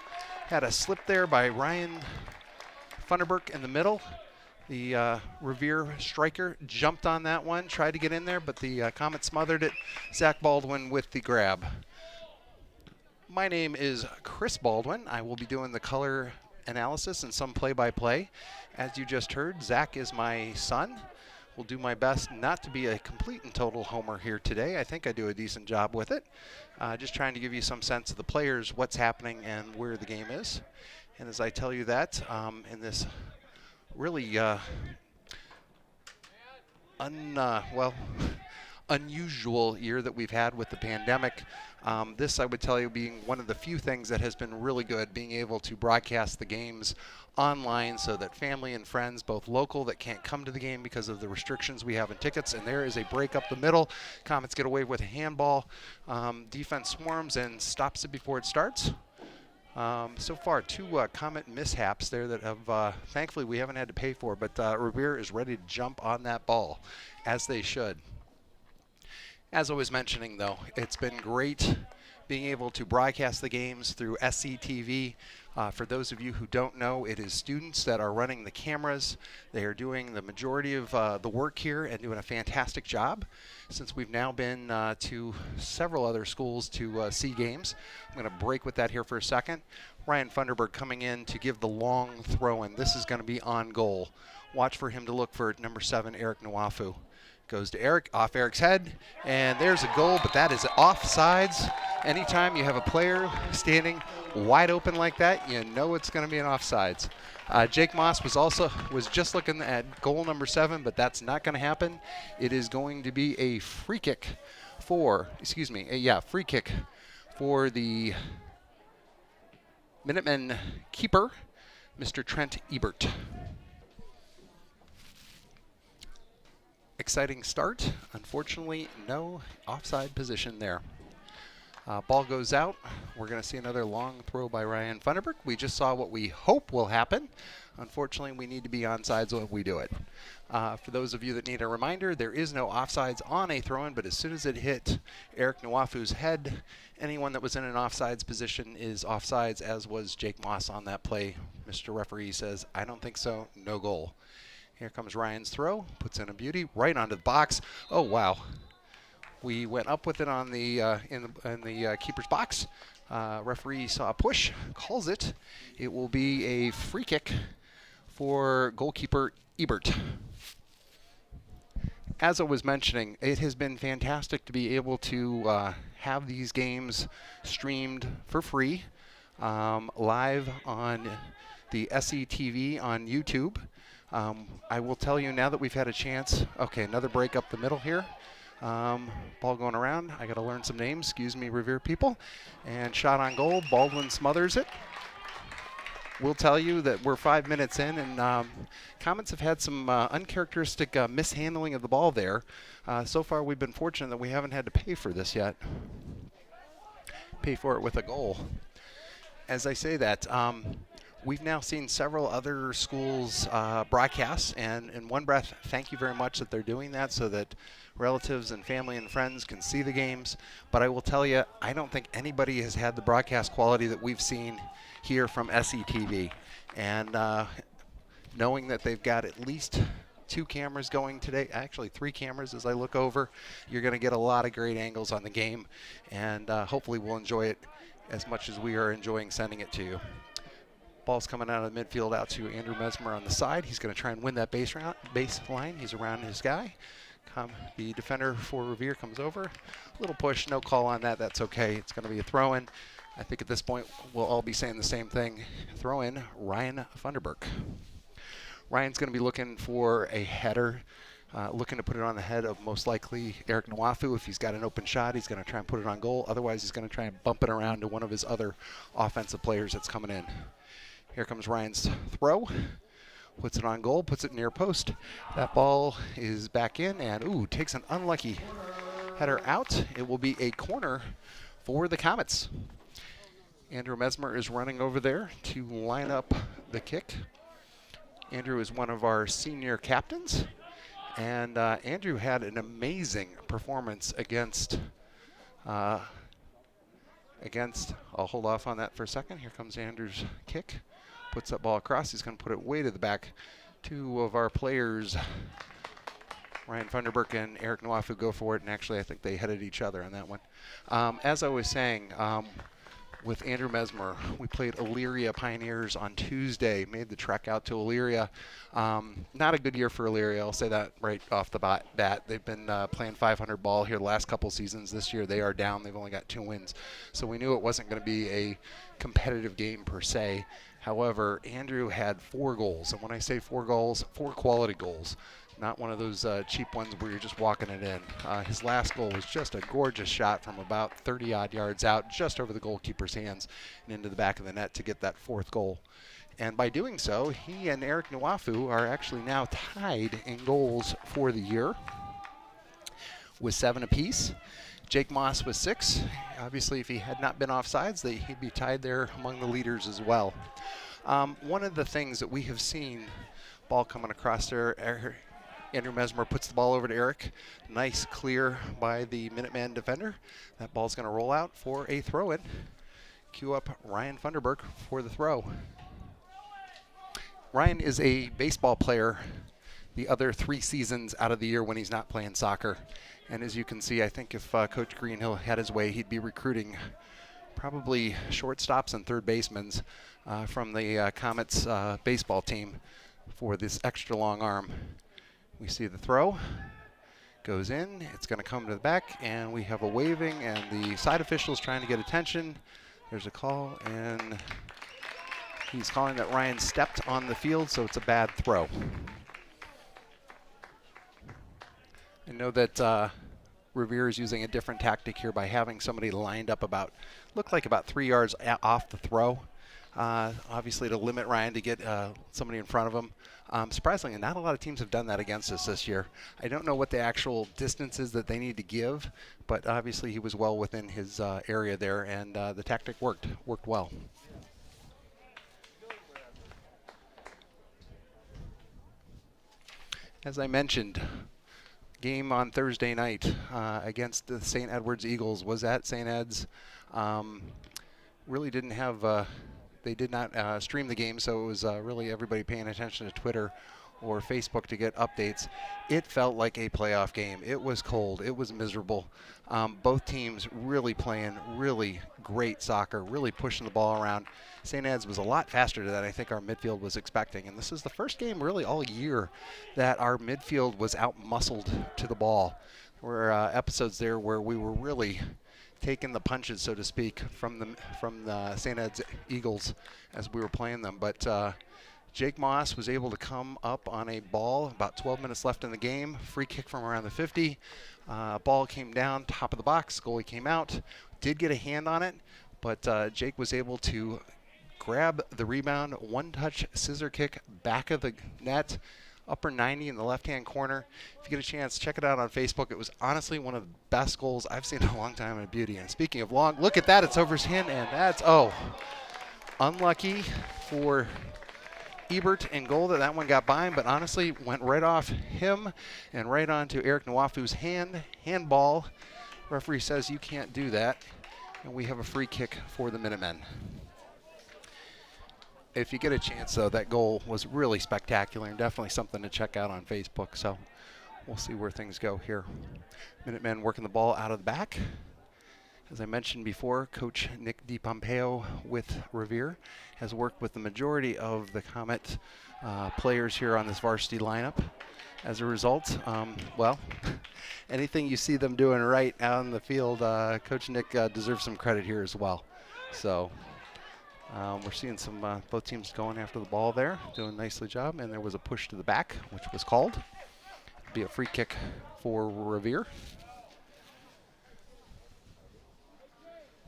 Had a slip there by Ryan Funderburk in the middle. The Revere striker jumped on that one, tried to get in there, but the Comet smothered it. Zach Baldwin with the grab. My name is Chris Baldwin. I will be doing the color analysis and some play-by-play. As you just heard, Zach is my son. Will do my best not to be a complete and total homer here today. I think I do a decent job with it. Just trying to give you some sense of the players, what's happening, and where the game is. And as I tell you that, in this really unusual year that we've had with the pandemic, this I would tell you being one of the few things that has been really good, being able to broadcast the games online so that family and friends, both local that can't come to the game because of the restrictions we have in tickets, and there is a break up the middle. Comets get away with a handball. Defense swarms and stops it before it starts. So far, 2 Comet mishaps there that have, thankfully we haven't had to pay for, but Revere is ready to jump on that ball, as they should. As I was mentioning, though, it's been great being able to broadcast the games through SCTV. For those of you who don't know, it is students that are running the cameras. They are doing the majority of the work here and doing a fantastic job. Since we've now been to several other schools to see games, I'm going to break with that here for a second. Ryan Funderburg coming in to give the long throw-in. This is going to be on goal. Watch for him to look for number 7, Eric Nwafu. Goes to Eric, off Eric's head, and there's a goal, but that is offsides. Anytime you have a player standing wide open like that, you know it's going to be an offsides. Jake Moss was just looking at goal number 7, but that's not going to happen. It is going to be a free kick for the Minutemen keeper, Mr. Trent Ebert. Exciting start. Unfortunately, no offside position there. Ball goes out. We're going to see another long throw by Ryan Funderburg. We just saw what we hope will happen. Unfortunately, we need to be onside when we do it. For those of you that need a reminder, there is no offsides on a throw-in, but as soon as it hit Eric Nwafu's head, anyone that was in an offsides position is offsides, as was Jake Moss on that play. Mr. Referee says, I don't think so, no goal. Here comes Ryan's throw, puts in a beauty, right onto the box. Oh, wow. We went up with it on the in the keeper's box. Referee saw a push, calls it. It will be a free kick for goalkeeper Ebert. As I was mentioning, it has been fantastic to be able to have these games streamed for free live on the SETV on YouTube. I will tell you now that we've had a chance. Okay, another break up the middle here. Ball going around. I got to learn some names. Excuse me, Revere people. And shot on goal. Baldwin smothers it. We'll tell you that we're 5 minutes in, and Comets have had some uncharacteristic mishandling of the ball there. So far, we've been fortunate that we haven't had to pay for this yet. Pay for it with a goal. As I say that, we've now seen several other schools broadcasts, and in one breath, thank you very much that they're doing that so that relatives and family and friends can see the games. But I will tell you, I don't think anybody has had the broadcast quality that we've seen here from SETV. And knowing that they've got at least 2 cameras going today, actually 3 cameras as I look over, you're going to get a lot of great angles on the game, and hopefully we'll enjoy it as much as we are enjoying sending it to you. Ball's coming out of the midfield out to Andrew Mesmer on the side. He's going to try and win that base line. He's around his guy. The defender for Revere comes over. Little push, no call on that. That's okay. It's going to be a throw-in. I think at this point we'll all be saying the same thing. Throw in Ryan Funderburg. Ryan's going to be looking for a header, looking to put it on the head of most likely Eric Nwafu. If he's got an open shot, he's going to try and put it on goal. Otherwise, he's going to try and bump it around to one of his other offensive players that's coming in. Here comes Ryan's throw. Puts it on goal, puts it near post. That ball is back in, and takes an unlucky header out. It will be a corner for the Comets. Andrew Mesmer is running over there to line up the kick. Andrew is one of our senior captains, and Andrew had an amazing performance against, I'll hold off on that for a second. Here comes Andrew's kick. Puts that ball across. He's going to put it way to the back. 2 of our players, Ryan Funderburg and Eric Nwafu, go for it, and actually I think they headed each other on that one. As I was saying, with Andrew Mesmer, we played Elyria Pioneers on Tuesday, made the trek out to Elyria. Not a good year for Elyria, I'll say that right off the bat. They've been playing 500 ball here the last couple seasons. This year they are down. They've only got 2 wins. So we knew it wasn't going to be a competitive game per se. However, Andrew had 4 goals. And when I say 4 goals, 4 quality goals. Not one of those cheap ones where you're just walking it in. His last goal was just a gorgeous shot from about 30-odd yards out, just over the goalkeeper's hands and into the back of the net to get that 4th goal. And by doing so, he and Eric Nwafu are actually now tied in goals for the year with 7 apiece. Jake Moss with 6. Obviously, if he had not been offsides, he'd be tied there among the leaders as well. One of the things that we have seen, ball coming across there, Andrew Mesmer puts the ball over to Eric. Nice clear by the Minuteman defender. That ball's going to roll out for a throw-in. Cue up Ryan Funderburg for the throw. Ryan is a baseball player the other 3 seasons out of the year when he's not playing soccer. And as you can see, I think if Coach Greenhill had his way, he'd be recruiting probably shortstops and third basemen from the Comets baseball team for this extra long arm. We see the throw, goes in, it's going to come to the back, and we have a waving, and the side official is trying to get attention. There's a call, and he's calling that Ryan stepped on the field, so it's a bad throw. I know that Revere is using a different tactic here by having somebody lined up looked like about 3 yards off the throw. obviously to limit Ryan to get somebody in front of him. Surprisingly, not a lot of teams have done that against us this year. I don't know what the actual distance is that they need to give, but obviously he was well within his area there, and the tactic worked well. As I mentioned, game on Thursday night against the St. Edward's Eagles was at St. Ed's. Really didn't have, they did not stream the game, so it was really everybody paying attention to Twitter or Facebook to get updates. It felt like a playoff game. It was cold. It was miserable. Both teams really playing really great soccer, really pushing the ball around. St. Ed's was a lot faster than I think our midfield was expecting, and this is the first game really all year that our midfield was out-muscled to the ball. There were episodes there where we were really taking the punches, so to speak, from the St. Ed's Eagles as we were playing them. But Jake Moss was able to come up on a ball, about 12 minutes left in the game, free kick from around the 50. Ball came down, top of the box, goalie came out, did get a hand on it, but Jake was able to grab the rebound, one-touch scissor kick, back of the net, upper 90 in the left-hand corner. If you get a chance, check it out on Facebook. It was honestly one of the best goals I've seen in a long time in beauty. And speaking of long, look at that. It's over his hand, and that's, unlucky for Ebert in goal that one got by him, but honestly went right off him and right onto Eric Nwafu's handball. Referee says you can't do that, and we have a free kick for the Minutemen. If you get a chance, though, that goal was really spectacular and definitely something to check out on Facebook. So we'll see where things go here. Minutemen working the ball out of the back. As I mentioned before, Coach Nick DiPompeo with Revere has worked with the majority of the Comet players here on this varsity lineup. As a result, anything you see them doing right out on the field, Coach Nick deserves some credit here as well. So we're seeing some both teams going after the ball there, doing a nicely job, and there was a push to the back, which was called. It'll be a free kick for Revere.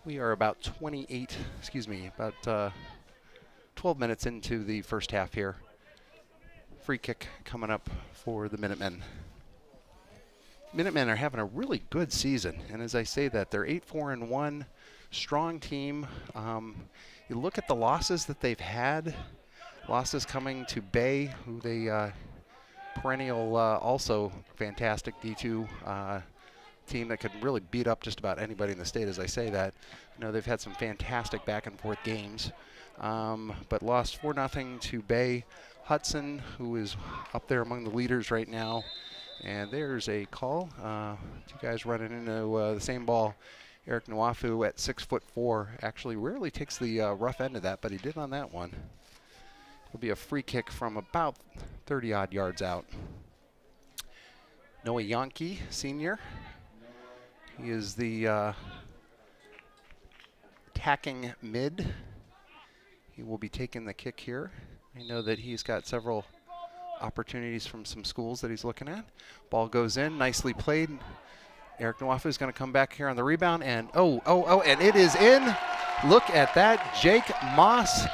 We are about 12 minutes into the first half here. Free kick coming up for the Minutemen. Minutemen are having a really good season, and as I say that, they're 8-4-1, strong team. You look at the losses that they've had, losses coming to Bay, who they perennial, also fantastic D2 team that could really beat up just about anybody in the state. As I say that, they've had some fantastic back and forth games, but lost 4-0 to Bay. Hudson, who is up there among the leaders right now, and there's a call. Two guys running into the same ball. Eric Nwafu at 6'4" actually rarely takes the rough end of that, but he did on that one. It'll be a free kick from about 30-odd yards out. Noah Yonke, senior. He is the attacking mid. He will be taking the kick here. I know that he's got several opportunities from some schools that he's looking at. Ball goes in, nicely played. Eric Nwafu is going to come back here on the rebound, and and it is in. Look at that. Jake Moss,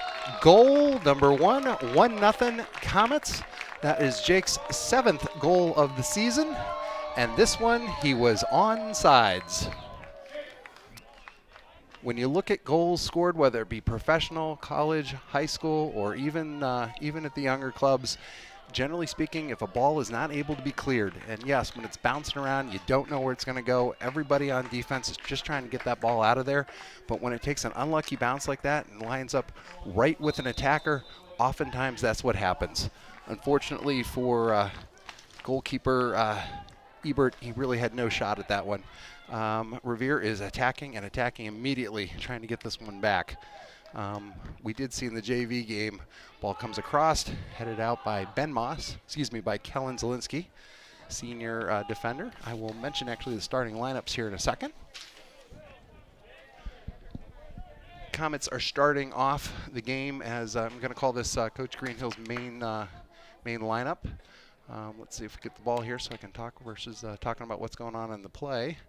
goal number 1, 1-0 Comets. That is Jake's 7th goal of the season, and this one he was onside. When you look at goals scored, whether it be professional, college, high school, or even at the younger clubs, generally speaking, if a ball is not able to be cleared, and yes, when it's bouncing around, you don't know where it's going to go. Everybody on defense is just trying to get that ball out of there. But when it takes an unlucky bounce like that and lines up right with an attacker, oftentimes that's what happens. Unfortunately for goalkeeper Ebert, he really had no shot at that one. Revere is attacking immediately, trying to get this one back. We did see in the JV game, ball comes across, headed out by by Kellen Zielinski, senior defender. I will mention actually the starting lineups here in a second. Comets are starting off the game as I'm going to call this Coach Greenhill's main lineup. Let's see if we get the ball here so I can talk versus talking about what's going on in the play.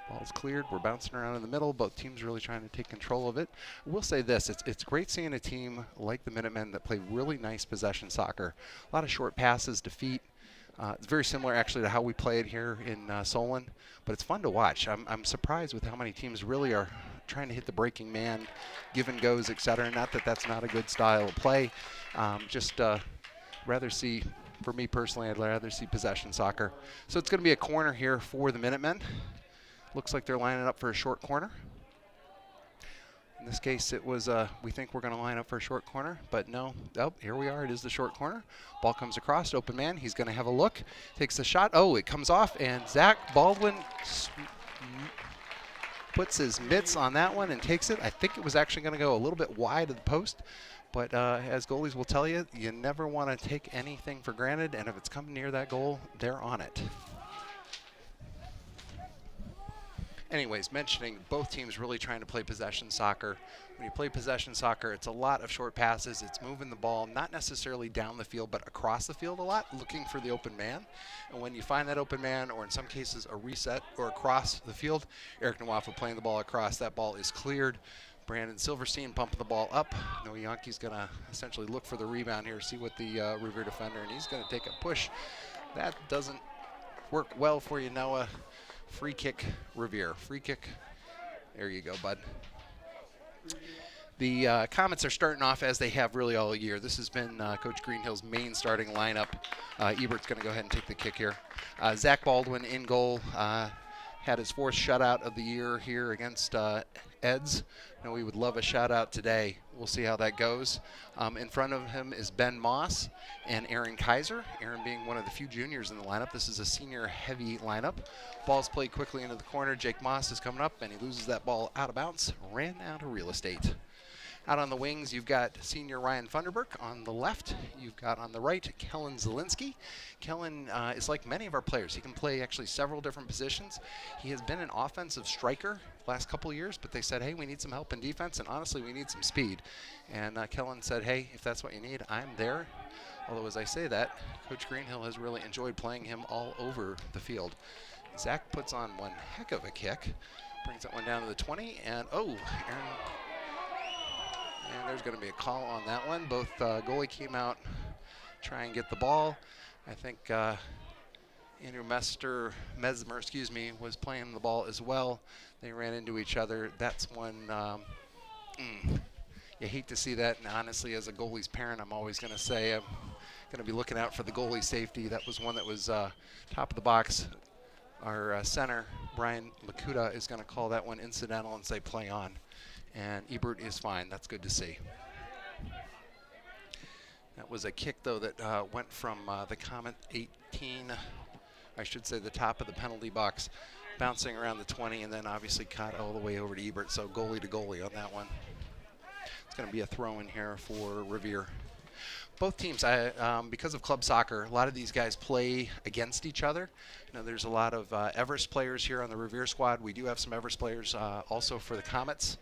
Ball's cleared. We're bouncing around in the middle. Both teams really trying to take control of it. I will say this. It's great seeing a team like the Minutemen that play really nice possession soccer. A lot of short passes to feet. It's very similar, actually, to how we play it here in Solon. But it's fun to watch. I'm surprised with how many teams really are trying to hit the breaking man, give and goes, etc. Not that that's not a good style of play. Just rather see, for me personally, I'd rather see possession soccer. So it's going to be a corner here for the Minutemen. Looks like they're lining up for a short corner. In this case, it was, we think we're going to line up for a short corner, but no. Oh, here we are. It is the short corner. Ball comes across, open man. He's going to have a look, takes the shot. Oh, it comes off, and Zach Baldwin puts his mitts on that one and takes it. I think it was actually going to go a little bit wide of the post, but as goalies will tell you, you never want to take anything for granted, and if it's coming near that goal, they're on it. Anyways, mentioning both teams really trying to play possession soccer. When you play possession soccer, it's a lot of short passes. It's moving the ball, not necessarily down the field, but across the field a lot, looking for the open man. And when you find that open man, or in some cases a reset or across the field, Eric Nwafa playing the ball across, that ball is cleared. Brandon Silverstein pumping the ball up. Noah Yankee's going to essentially look for the rebound here, see what the Revere defender, and he's going to take a push. That doesn't work well for you, Noah. Free kick, Revere. Free kick. There you go, bud. The Comets are starting off as they have really all year. This has been Coach Greenhill's main starting lineup. Ebert's going to go ahead and take the kick here. Zach Baldwin in goal. Had his fourth shutout of the year here against Eds. I know we would love a shutout today. We'll see how that goes. In front of him is Ben Moss and Aaron Kaiser. Aaron being one of the few juniors in the lineup. This is a senior-heavy lineup. Ball's played quickly into the corner. Jake Moss is coming up, and he loses that ball out of bounds. Ran out of real estate. Out on the wings, you've got senior Ryan Funderburk. On the left, you've got on the right, Kellen Zielinski. Kellen is like many of our players. He can play actually several different positions. He has been an offensive striker last couple of years, but they said, hey, we need some help in defense, and honestly, we need some speed. And Kellen said, hey, if that's what you need, I'm there. Although, as I say that, Coach Greenhill has really enjoyed playing him all over the field. Zach puts on one heck of a kick, brings that one down to the 20, and Aaron. And there's going to be a call on that one. Both goalie came out, try and get the ball. I think Andrew Mesmer, was playing the ball as well. They ran into each other. That's one, you hate to see that. And honestly, as a goalie's parent, I'm always going to say I'm going to be looking out for the goalie safety. That was one that was top of the box. Our center, Brian Lakuta, is going to call that one incidental and say play on. And Ebert is fine. That's good to see. That was a kick, though, that went from the Comet 18, I should say the top of the penalty box, bouncing around the 20, and then obviously caught all the way over to Ebert. So goalie to goalie on that one. It's going to be a throw in here for Revere. Both teams, because of club soccer, a lot of these guys play against each other. You know, there's a lot of Everest players here on the Revere squad. We do have some Everest players also for the Comets.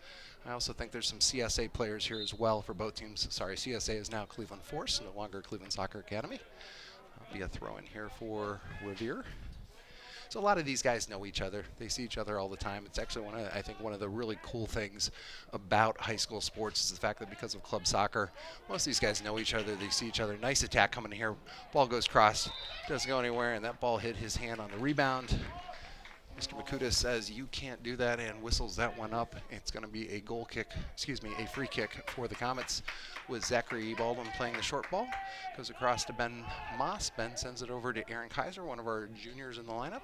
I also think there's some CSA players here as well for both teams. Sorry, CSA is now Cleveland Force, no longer Cleveland Soccer Academy. Be a throw in here for Revere. So a lot of these guys know each other. They see each other all the time. It's actually I think one of the really cool things about high school sports is the fact that because of club soccer, most of these guys know each other. They see each other. Nice attack coming in here. Ball goes cross, doesn't go anywhere, and that ball hit his hand on the rebound. Mr. Makuta says you can't do that and whistles that one up. It's going to be a a free kick for the Comets with Zachary Baldwin playing the short ball. Goes across to Ben Moss. Ben sends it over to Aaron Kaiser, one of our juniors in the lineup.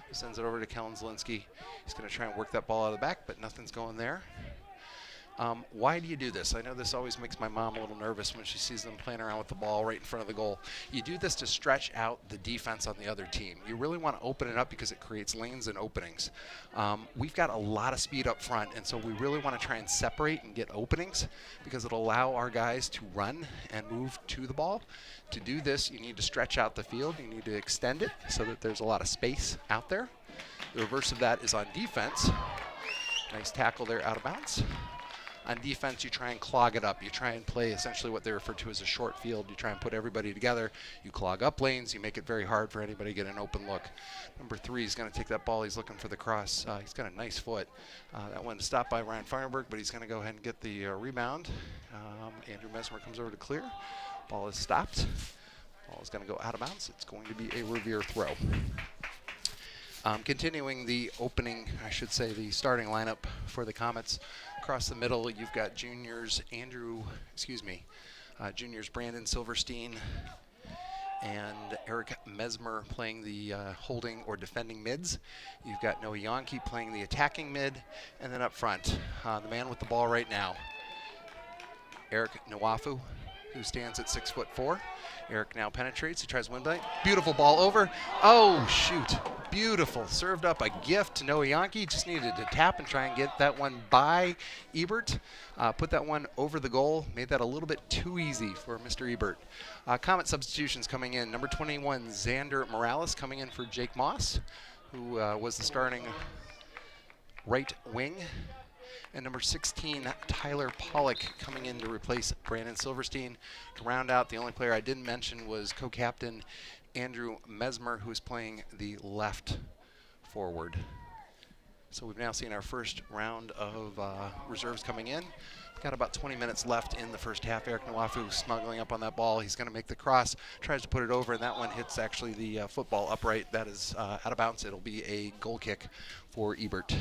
He sends it over to Kellen Zielinski. He's going to try and work that ball out of the back, but nothing's going there. Why do you do this? I know this always makes my mom a little nervous when she sees them playing around with the ball right in front of the goal. You do this to stretch out the defense on the other team. You really want to open it up because it creates lanes and openings. We've got a lot of speed up front, and so we really want to try and separate and get openings because it'll allow our guys to run and move to the ball. To do this, you need to stretch out the field. You need to extend it so that there's a lot of space out there. The reverse of that is on defense. Nice tackle there out of bounds. On defense, you try and clog it up. You try and play essentially what they refer to as a short field. You try and put everybody together. You clog up lanes. You make it very hard for anybody to get an open look. Number 3 is going to take that ball. He's looking for the cross. He's got a nice foot. That one stopped by Ryan Feuerberg, but he's going to go ahead and get the rebound. Andrew Mesmer comes over to clear. Ball is stopped. Ball is going to go out of bounds. It's going to be a Revere throw. Continuing the opening, I should say, the starting lineup for the Comets. Across the middle, you've got juniors juniors Brandon Silverstein and Eric Mesmer playing the holding or defending mids. You've got Noah Yonke playing the attacking mid. And then up front, the man with the ball right now, Eric Nwafu, who stands at 6'4". Eric now penetrates. He tries windbite. Beautiful ball over. Oh, shoot. Beautiful. Served up a gift to Noah Yonke. Just needed to tap and try and get that one by Ebert. Put that one over the goal. Made that a little bit too easy for Mr. Ebert. Comet substitutions coming in. Number 21, Xander Morales coming in for Jake Moss, who was the starting right wing. And number 16, Tyler Pollock coming in to replace Brandon Silverstein. To round out, the only player I didn't mention was co-captain Andrew Mesmer, who is playing the left forward. So we've now seen our first round of reserves coming in. We've got about 20 minutes left in the first half. Eric Nwafu snuggling up on that ball. He's going to make the cross, tries to put it over, and that one hits actually the football upright. That is out of bounds. It'll be a goal kick for Ebert.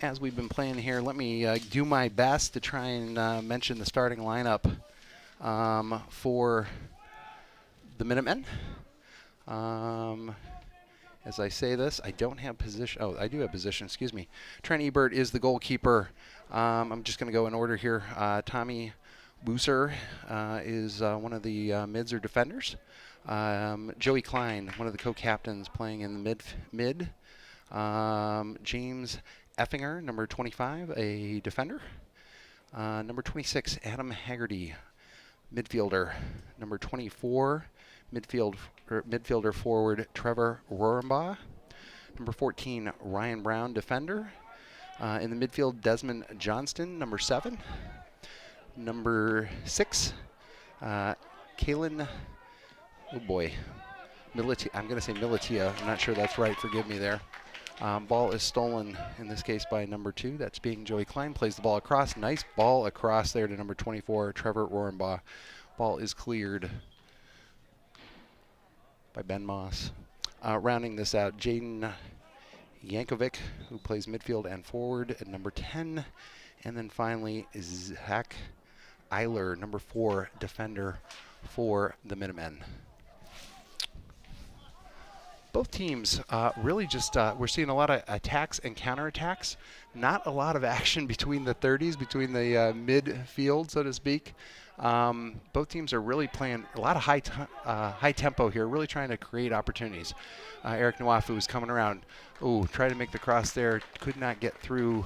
As we've been playing here, let me do my best to try and mention the starting lineup for the Minutemen. As I say this, I don't have position. Oh, I do have position. Excuse me. Trent Ebert is the goalkeeper. I'm just going to go in order here. Tommy Booser is one of the mids or defenders. Joey Klein, one of the co-captains, playing in the mid. James Effinger, number 25, a defender. Number 26, Adam Haggerty, midfielder. Number 24, midfielder forward Trevor Rohrenbaugh. Number 14, Ryan Brown, defender. In the midfield, Desmond Johnston, number 7. Number 6, Kalen, oh boy, I'm going to say Militia. I'm not sure that's right. Forgive me there. Ball is stolen, in this case, by number 2. That's being Joey Klein. Plays the ball across. Nice ball across there to number 24, Trevor Rohrenbaugh. Ball is cleared by Ben Moss. Rounding this out, Jaden Yankovic, who plays midfield and forward at number 10. And then finally, Zach Eiler, number 4, defender for the Minutemen. Both teams really just, we're seeing a lot of attacks and counterattacks. Not a lot of action between the 30s, between the midfield, so to speak. Both teams are really playing a lot of high tempo here, really trying to create opportunities. Eric Nwafu is coming around. Oh, tried to make the cross there. Could not get through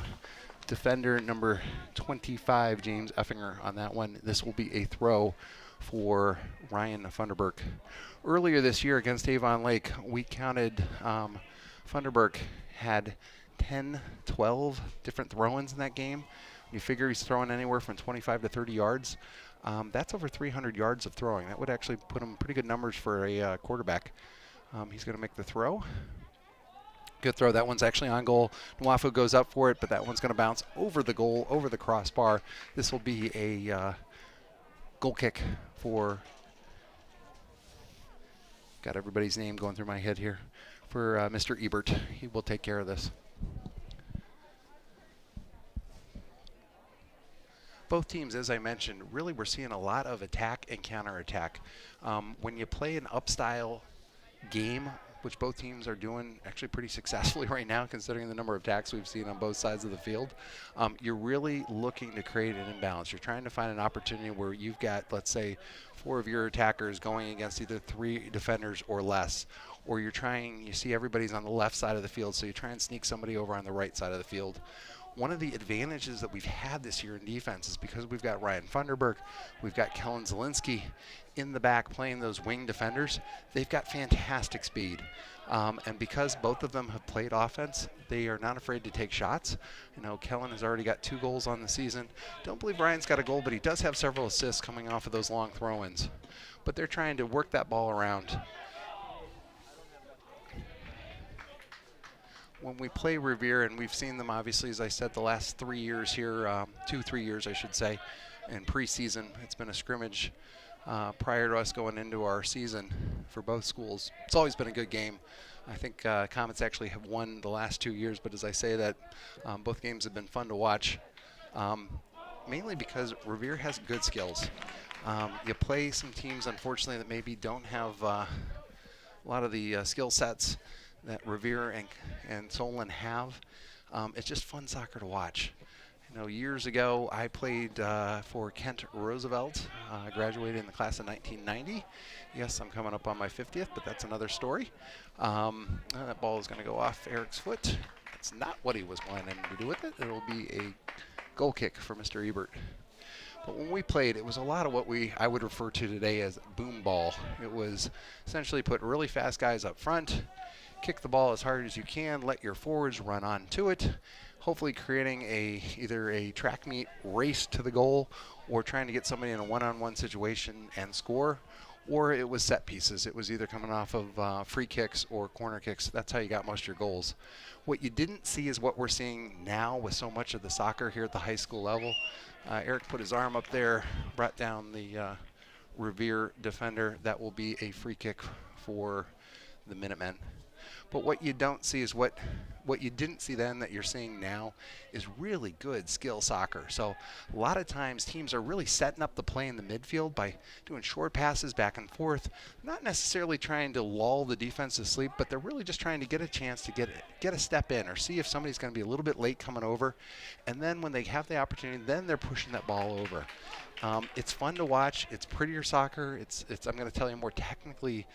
defender number 25, James Effinger, on that one. This will be a throw for Ryan Funderburk. Earlier this year against Avon Lake, we counted Funderburk had 10, 12 different throw-ins in that game. You figure he's throwing anywhere from 25 to 30 yards. That's over 300 yards of throwing. That would actually put him pretty good numbers for a quarterback. He's going to make the throw. Good throw. That one's actually on goal. Nwafu goes up for it, but that one's going to bounce over the goal, over the crossbar. This will be a goal kick for, got everybody's name going through my head here, for Mr. Ebert. He will take care of this. Both teams, as I mentioned, really we're seeing a lot of attack and counterattack. When you play an up-style game, which both teams are doing actually pretty successfully right now, considering the number of attacks we've seen on both sides of the field, you're really looking to create an imbalance. You're trying to find an opportunity where you've got, let's say, 4 of your attackers going against either 3 defenders or less, or you see everybody's on the left side of the field, so you try and sneak somebody over on the right side of the field. one of the advantages that we've had this year in defense is because we've got Ryan Funderburk, we've got Kellen Zielinski in the back playing those wing defenders. They've got fantastic speed. And because both of them have played offense, they are not afraid to take shots. You know, Kellen has already got 2 goals on the season. Don't believe Ryan's got a goal, but he does have several assists coming off of those long throw-ins. But they're trying to work that ball around. When we play Revere, and we've seen them obviously, as I said, the last 3 years here, 2-3 years I should say, in preseason. It's been a scrimmage prior to us going into our season for both schools. It's always been a good game. I think Comets actually have won the last 2 years, but as I say that, both games have been fun to watch, mainly because Revere has good skills. You play some teams, unfortunately, that maybe don't have a lot of the skill sets that Revere and Solon have. It's just fun soccer to watch. You know, years ago, I played for Kent Roosevelt. I graduated in the class of 1990. Yes, I'm coming up on my 50th, but that's another story. That ball is going to go off Eric's foot. That's not what he was planning to do with it. It'll be a goal kick for Mr. Ebert. But when we played, it was a lot of what I would refer to today as boom ball. It was essentially put really fast guys up front, kick the ball as hard as you can, let your forwards run onto it, hopefully creating either a track meet race to the goal or trying to get somebody in a one-on-one situation and score, or it was set pieces. It was either coming off of free kicks or corner kicks. That's how you got most of your goals. What you didn't see is what we're seeing now with so much of the soccer here at the high school level. Eric put his arm up there, brought down the Revere defender. That will be a free kick for the Minutemen. But what you don't see is what you didn't see then that you're seeing now is really good skill soccer. So a lot of times teams are really setting up the play in the midfield by doing short passes back and forth, not necessarily trying to lull the defense to sleep, but they're really just trying to get a chance to get a step in or see if somebody's going to be a little bit late coming over. And then when they have the opportunity, then they're pushing that ball over. It's fun to watch. It's prettier soccer. It's I'm going to tell you, more technically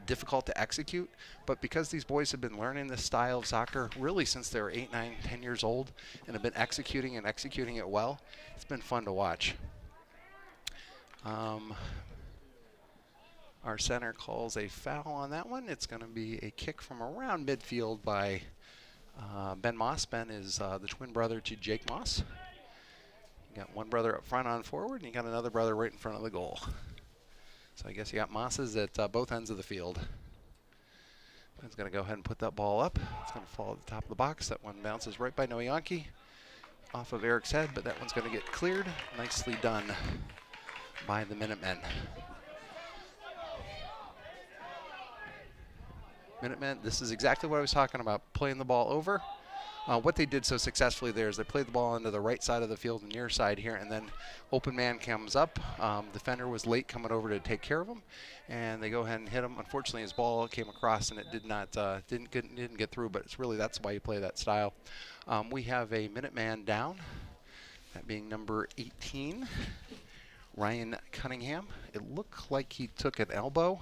difficult to execute. But because these boys have been learning this style of soccer really since they were 8, 9, 10 years old and have been executing it well, it's been fun to watch. Our center calls a foul on that one. It's going to be a kick from around midfield by Ben Moss. Ben is the twin brother to Jake Moss. You got one brother up front on forward, and you got another brother right in front of the goal. So I guess you got Mosses at both ends of the field. Ben's going to go ahead and put that ball up. It's going to fall at the top of the box. That one bounces right by Noyanki off of Eric's head, but that one's going to get cleared. Nicely done by the Minutemen. Minutemen, this is exactly what I was talking about, playing the ball over. What they did so successfully there is they played the ball into the right side of the field, the near side here, and then open man comes up. Defender was late coming over to take care of him, and they go ahead and hit him. Unfortunately, his ball came across and it didn't get through, but it's really that's why you play that style. We have a Minuteman down, that being number 18, Ryan Cunningham. It looked like he took an elbow.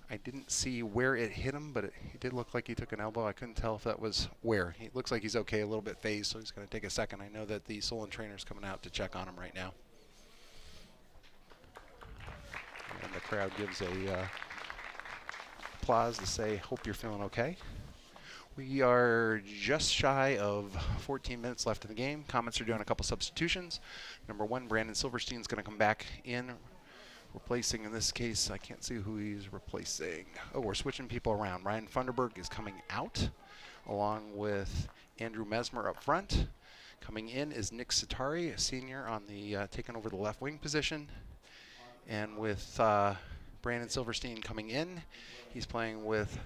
I didn't see where it hit him, but it did look like he took an elbow. I couldn't tell if that was where. He looks like he's okay, a little bit phased, so he's going to take a second. I know that the Solon trainer's coming out to check on him right now. And the crowd gives a applause to say, hope you're feeling okay. We are just shy of 14 minutes left in the game. Comets are doing a couple substitutions. Number 1, Brandon Silverstein's going to come back in, replacing, in this case, I can't see who he's replacing. Oh, we're switching people around. Ryan Funderburk is coming out, along with Andrew Mesmer up front. Coming in is Nick Satari, a senior, on the taking over the left wing position. And with Brandon Silverstein coming in, he's playing with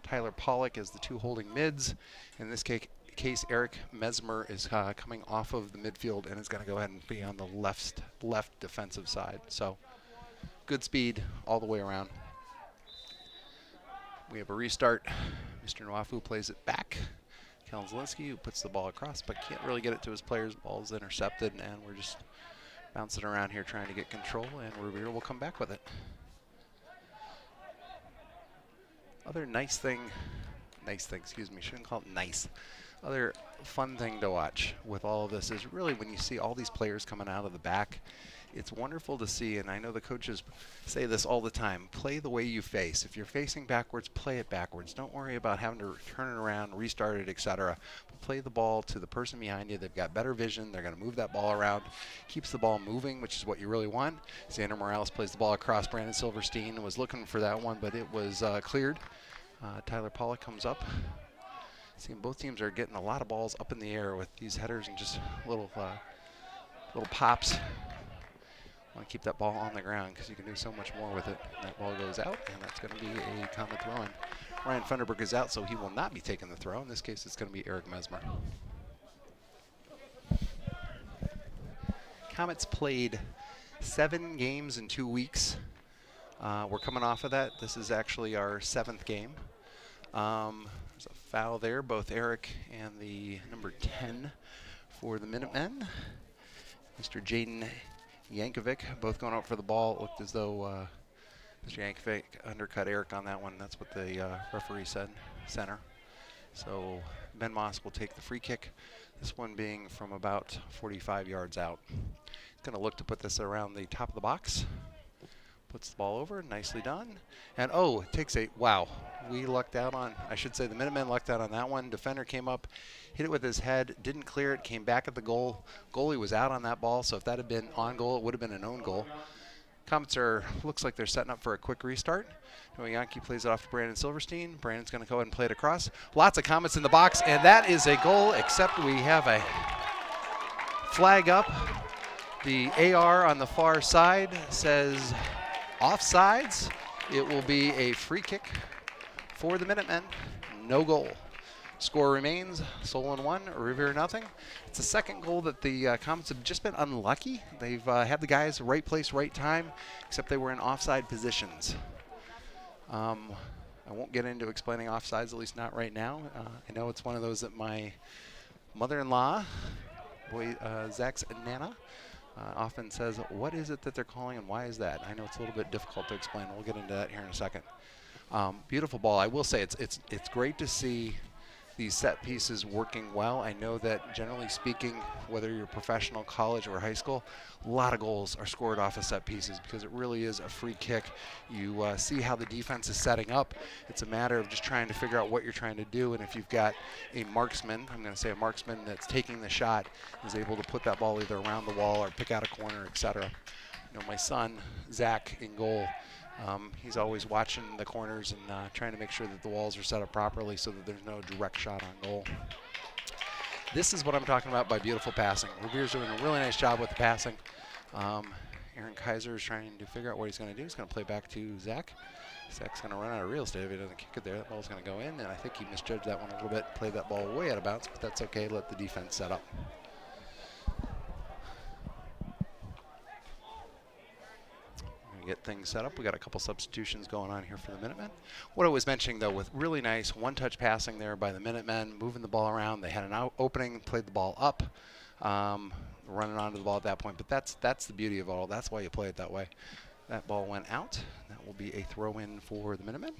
Tyler Pollock as the 2 holding mids. In this case, Eric Mesmer is coming off of the midfield and is going to go ahead and be on the left defensive side. So good speed all the way around. We have a restart. Mr. Nwafu plays it back. Kellen Zielinski, who puts the ball across but can't really get it to his players. Ball's intercepted, and we're just bouncing around here trying to get control, and Revere will come back with it. Other nice thing, excuse me, shouldn't call it nice. Other fun thing to watch with all of this is really when you see all these players coming out of the back, it's wonderful to see, and I know the coaches say this all the time, play the way you face. If you're facing backwards, play it backwards. Don't worry about having to turn it around, restart it, etc. Play the ball to the person behind you. They've got better vision. They're going to move that ball around. Keeps the ball moving, which is what you really want. Xander Morales plays the ball across. Brandon Silverstein was looking for that one, but it was cleared. Tyler Pollock comes up. Seeing both teams are getting a lot of balls up in the air with these headers and just little pops. Want to keep that ball on the ground because you can do so much more with it. That ball goes out, and that's going to be a Comet throw-in. Ryan Funderburg is out, so he will not be taking the throw. In this case, it's going to be Eric Mesmer. Comets played 7 games in 2 weeks. We're coming off of that. This is actually our 7th game. There's a foul there, both Eric and the number 10 for the Minutemen. Mr. Jaden Yankovic, both going out for the ball. It looked as though Mr. Yankovic undercut Eric on that one. That's what the referee said, center. So Ben Moss will take the free kick, this one being from about 45 yards out. He's going to look to put this around the top of the box. Puts the ball over, nicely done. And oh, it takes a, wow, we lucked out on, I should say the Minutemen lucked out on that one. Defender came up, hit it with his head, didn't clear it, came back at the goal. Goalie was out on that ball, so if that had been on goal, it would have been an own goal. Comets are, looks like they're setting up for a quick restart. Noah Yankee plays it off to Brandon Silverstein. Brandon's going to go ahead and play it across. Lots of Comets in the box, and that is a goal, except we have a flag up. The AR on the far side says offsides. It will be a free kick for the Minutemen. No goal. Score remains Solon 1, Revere nothing. It's the second goal that the Comets have just been unlucky. They've had the guys right place, right time, except they were in offside positions. I won't get into explaining offsides, at least not right now. I know it's one of those that my mother-in-law, Zach's Nana, often says, what is it that they're calling and why is that? I know it's a little bit difficult to explain. We'll get into that here in a second. Beautiful ball. I will say it's great to see these set pieces working well. I know that generally speaking, whether you're professional, college, or high school, a lot of goals are scored off of set pieces because it really is a free kick. You see how the defense is setting up. It's a matter of just trying to figure out what you're trying to do, and if you've got a marksman, I'm going to say a marksman that's taking the shot, is able to put that ball either around the wall or pick out a corner, etc. You know, my son, Zach, in goal, he's always watching the corners and trying to make sure that the walls are set up properly so that there's no direct shot on goal. This is what I'm talking about by beautiful passing. Revere's doing a really nice job with the passing. Aaron Kaiser is trying to figure out what he's going to do. He's going to play back to Zach. Zach's going to run out of real estate if he doesn't kick it there. That ball's going to go in, and I think he misjudged that one a little bit. Played that ball way out of bounds, but that's okay. Let the defense set up. Get things set up. We got a couple substitutions going on here for the Minutemen. What I was mentioning though, with really nice one-touch passing there by the Minutemen, moving the ball around. They had an opening, played the ball up, running onto the ball at that point. But that's the beauty of it all. That's why you play it that way. That ball went out. That will be a throw-in for the Minutemen.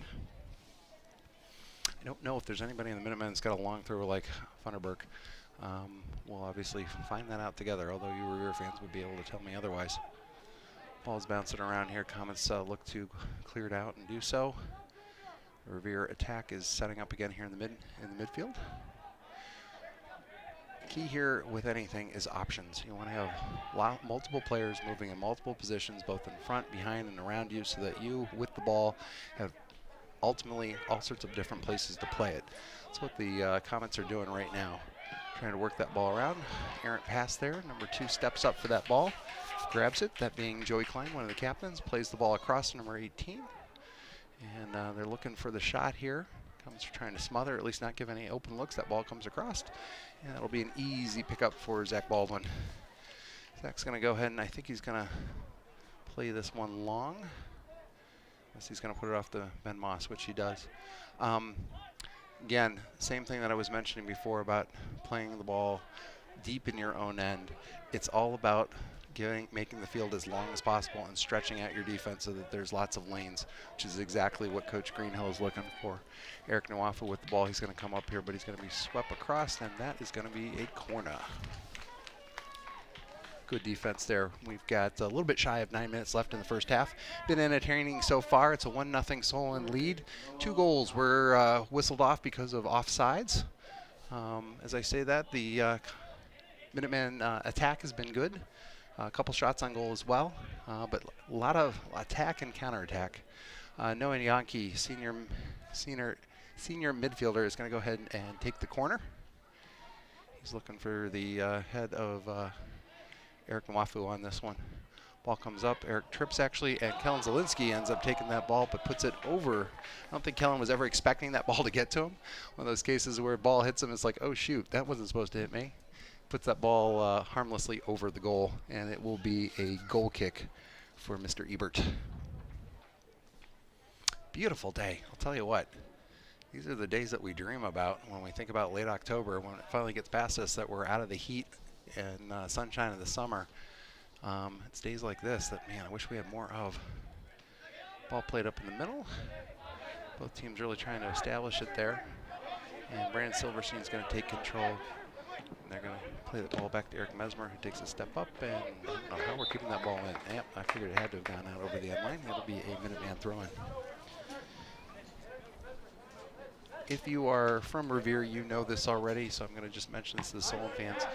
I don't know if there's anybody in the Minutemen that's got a long throw like Funderburg. We'll obviously find that out together, although you Revere fans would be able to tell me otherwise. Ball's bouncing around here. Comets look to clear it out and do so. The Revere attack is setting up again here in the midfield. Key here with anything is options. You want to have multiple players moving in multiple positions, both in front, behind, and around you, so that you, with the ball, have ultimately all sorts of different places to play it. That's what the Comets are doing right now. Trying to work that ball around. Errant pass there. Number 2 steps up for that ball. Grabs it, that being Joey Klein, one of the captains, plays the ball across to number 18. And they're looking for the shot here. Comets are trying to smother, at least not give any open looks. That ball comes across. And that'll be an easy pickup for Zach Baldwin. Zach's going to go ahead and I think he's going to play this one long. Unless he's going to put it off to Ben Moss, which he does. Again, same thing that I was mentioning before about playing the ball deep in your own end. It's all about making the field as long as possible and stretching out your defense so that there's lots of lanes, which is exactly what Coach Greenhill is looking for. Eric Nwafu with the ball. He's going to come up here, but he's going to be swept across, and that is going to be a corner. Good defense there. We've got a little bit shy of 9 minutes left in the first half. Been entertaining so far. It's a 1-0 Solon lead. 2 goals were whistled off because of offsides. As I say that, the Minuteman attack has been good. A couple shots on goal as well, but a lot of attack and counterattack. Noah Yankee, senior midfielder, is going to go ahead and take the corner. He's looking for the head of Eric Nwafu on this one. Ball comes up. Eric trips actually, and Kellen Zielinski ends up taking that ball but puts it over. I don't think Kellen was ever expecting that ball to get to him. One of those cases where a ball hits him, it's like, oh shoot, that wasn't supposed to hit me. Puts that ball harmlessly over the goal, and it will be a goal kick for Mr. Ebert. Beautiful day. I'll tell you what. These are the days that we dream about when we think about late October, when it finally gets past us that we're out of the heat and sunshine of the summer. It's days like this that, man, I wish we had more of. Ball played up in the middle. Both teams really trying to establish it there. And Brandon Silverstein's going to take control. And they're going to play the ball back to Eric Mesmer, who takes a step up. And I don't know how we're keeping that ball in. Yep, I figured it had to have gone out over the end line. That'll be a Minuteman throw-in. If you are from Revere, you know this already, so I'm going to just mention this to the Solon fans.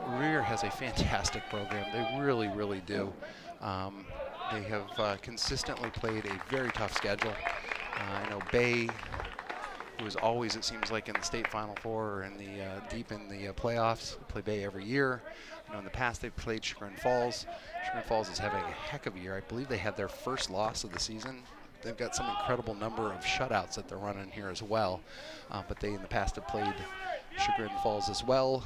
Revere has a fantastic program. They really, really do. They have consistently played a very tough schedule. I know Bay, who is always, it seems like, in the state Final Four or in the deep in the playoffs, play Bay every year. You know, in the past they've played Chagrin Falls. Chagrin Falls is having a heck of a year. I believe they had their first loss of the season. They've got some incredible number of shutouts that they're running here as well. But they in the past have played Chagrin Falls as well.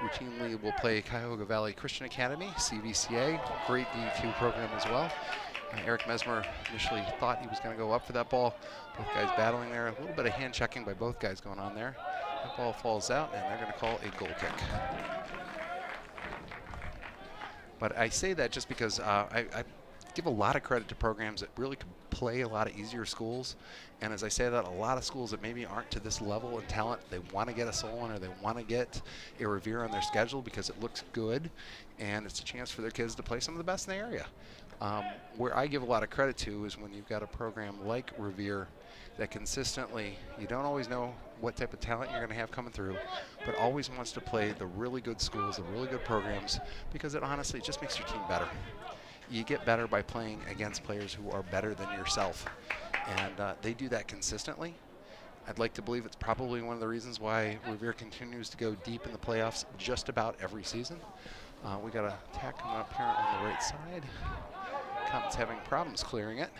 Routinely will play Cuyahoga Valley Christian Academy, CVCA, great D2 program as well. Eric Mesmer initially thought he was going to go up for that ball. Both guys battling there. A little bit of hand checking by both guys going on there. That ball falls out, and they're going to call a goal kick. But I say that just because I give a lot of credit to programs that really can play a lot of easier schools. And as I say that, a lot of schools that maybe aren't to this level in talent, they want to get a Solon or they want to get a Revere on their schedule because it looks good and it's a chance for their kids to play some of the best in the area. Where I give a lot of credit to is when you've got a program like Revere that consistently, you don't always know what type of talent you're going to have coming through, but always wants to play the really good schools, the really good programs, because it honestly just makes your team better. You get better by playing against players who are better than yourself, and they do that consistently. I'd like to believe it's probably one of the reasons why Revere continues to go deep in the playoffs just about every season. We got an attack coming up here on the right side. Comet's having problems clearing it.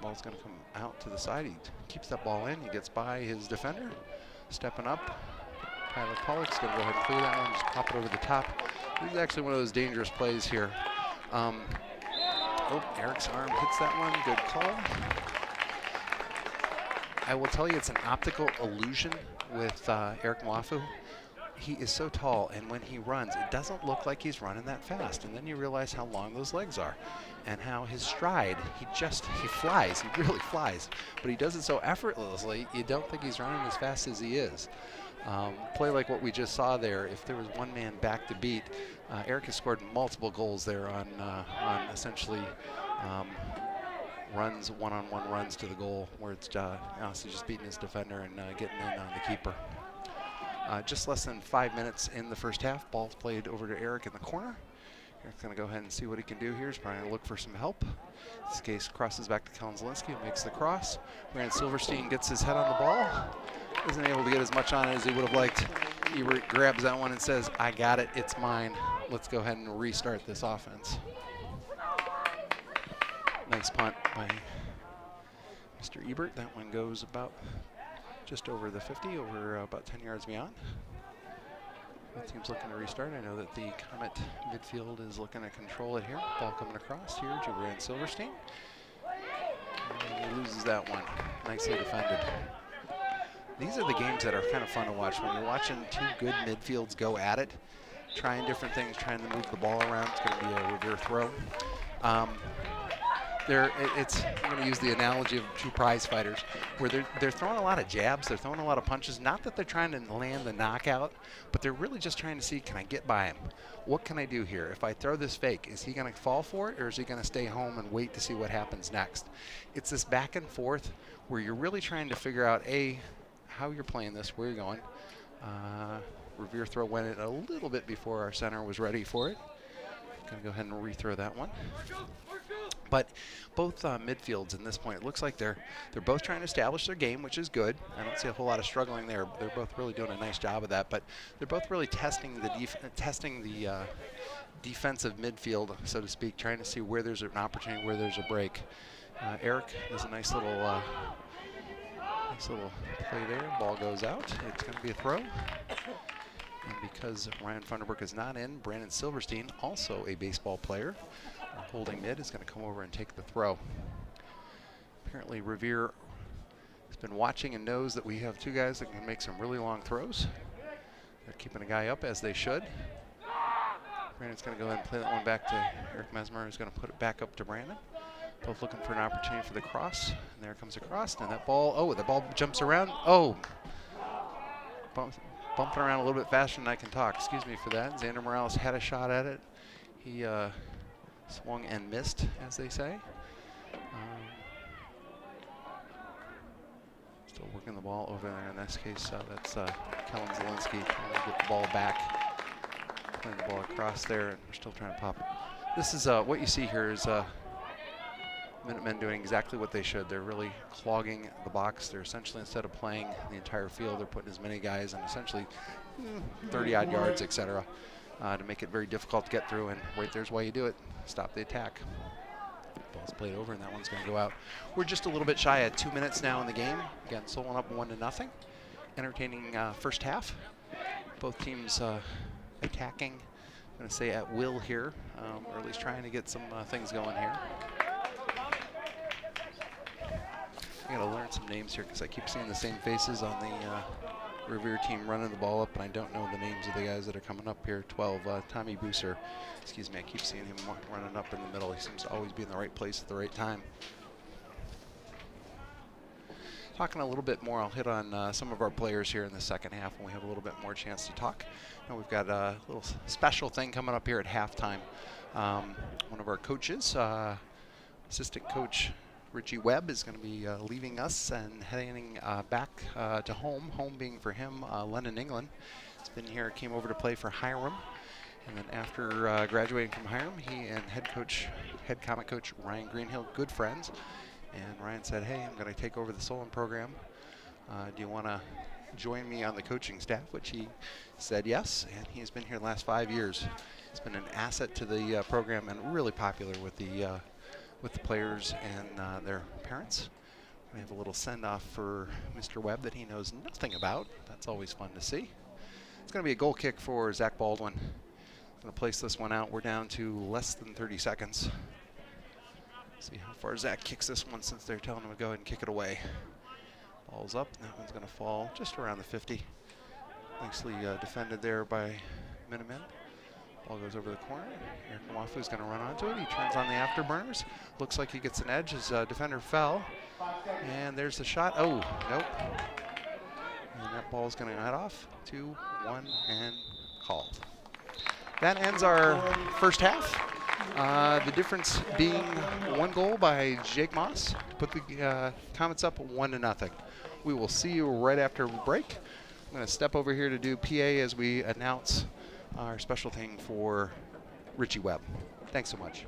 Ball's going to come out to the side. He keeps that ball in. He gets by his defender. Stepping up. Tyler Pollock's going to go ahead and clear that one. Just pop it over the top. This is actually one of those dangerous plays here. Eric's arm hits that one. Good call. I will tell you, it's an optical illusion with Eric Nwafu. He is so tall, and when he runs, it doesn't look like he's running that fast. And then you realize how long those legs are and how his stride, he flies. He really flies. But he does it so effortlessly, you don't think he's running as fast as he is. Play like what we just saw there, if there was one man back to beat, Eric has scored multiple goals there on essentially runs, one-on-one runs to the goal, where it's honestly just beating his defender and getting in on the keeper. Just less than 5 minutes in the first half. Ball's played over to Eric in the corner. Eric's going to go ahead and see what he can do here. He's probably going to look for some help. In this case, crosses back to Kellen Zielinski, who makes the cross. Brandon Silverstein gets his head on the ball. Isn't able to get as much on it as he would have liked. He grabs that one and says, I got it, it's mine. Let's go ahead and restart this offense. Nice punt by Mr. Ebert. That one goes about just over the 50, over about 10 yards beyond. Both teams looking to restart. I know that the Comet midfield is looking to control it here. Ball coming across here to Brandon Silverstein. And he loses that one. Nicely defended. These are the games that are kind of fun to watch. When you're watching two good midfields go at it, trying different things, trying to move the ball around. It's going to be a Revere throw. I'm going to use the analogy of two prize fighters, where they're throwing a lot of jabs, they're throwing a lot of punches. Not that they're trying to land the knockout, but they're really just trying to see, can I get by him? What can I do here? If I throw this fake, is he going to fall for it, or is he going to stay home and wait to see what happens next? It's this back and forth where you're really trying to figure out, A, how you're playing this, where you're going. Revere throw went in a little bit before our center was ready for it. Going to go ahead and rethrow that one. But both midfields in this point, it looks like they're both trying to establish their game, which is good. I don't see a whole lot of struggling there. They're both really doing a nice job of that. But they're both really testing the defensive midfield, so to speak, trying to see where there's an opportunity, where there's a break. Eric does a nice little play there. Ball goes out. It's going to be a throw. And because Ryan Funderburg is not in, Brandon Silverstein, also a baseball player, our holding mid, is going to come over and take the throw. Apparently Revere has been watching and knows that we have two guys that can make some really long throws. They're keeping a guy up, as they should. Brandon's going to go ahead and play that one back to Eric Mesmer, who's going to put it back up to Brandon. Both looking for an opportunity for the cross. And there comes a cross, and that ball, the ball jumps around. Oh! Bumping around a little bit faster than I can talk. Excuse me for that. Xander Morales had a shot at it. He swung and missed, as they say. Still working the ball over there. In this case, that's Kellen Zielinski trying to get the ball back. Playing the ball across there, and we're still trying to pop it. This is what you see here is Minutemen doing exactly what they should. They're really clogging the box. They're essentially, instead of playing the entire field, they're putting as many guys in essentially 30-odd yards, etc., to make it very difficult to get through. And right there's why you do it. Stop the attack. Ball's played over, and that one's going to go out. We're just a little bit shy at 2 minutes now in the game. Again, Solon up 1-0. Entertaining first half. Both teams attacking, I'm going to say at will here, or at least trying to get some things going here. I gotta learn some names here because I keep seeing the same faces on the Revere team running the ball up, and I don't know the names of the guys that are coming up here. 12, Tommy Booser. Excuse me, I keep seeing him running up in the middle. He seems to always be in the right place at the right time. Talking a little bit more, I'll hit on some of our players here in the second half when we have a little bit more chance to talk. And we've got a little special thing coming up here at halftime. One of our coaches, assistant coach Richie Webb, is going to be leaving us and heading back to home being for him London, England. He's been here, came over to play for Hiram, and then after graduating from Hiram, he and head comic coach Ryan Greenhill, good friends, and Ryan said, hey, I'm going to take over the Solon program. Do you want to join me on the coaching staff? Which he said yes, and he's been here the last 5 years. He's been an asset to the program and really popular with the players and their parents. We have a little send-off for Mr. Webb that he knows nothing about. That's always fun to see. It's going to be a goal kick for Zach Baldwin. Going to place this one out. We're down to less than 30 seconds. See how far Zach kicks this one, since they're telling him to go ahead and kick it away. Ball's up. That one's going to fall just around the 50. Nicely defended there by Minutemen. Ball goes over the corner. Eric Mwafu is going to run onto it. He turns on the afterburners. Looks like he gets an edge. His defender fell. And there's the shot. Oh, nope. And that ball is going to head off. 2-1 and called. That ends our first half. The difference being one goal by Jake Moss to put the Comets up 1-0. We will see you right after break. I'm going to step over here to do PA as we announce our special thing for Richie Webb. Thanks so much.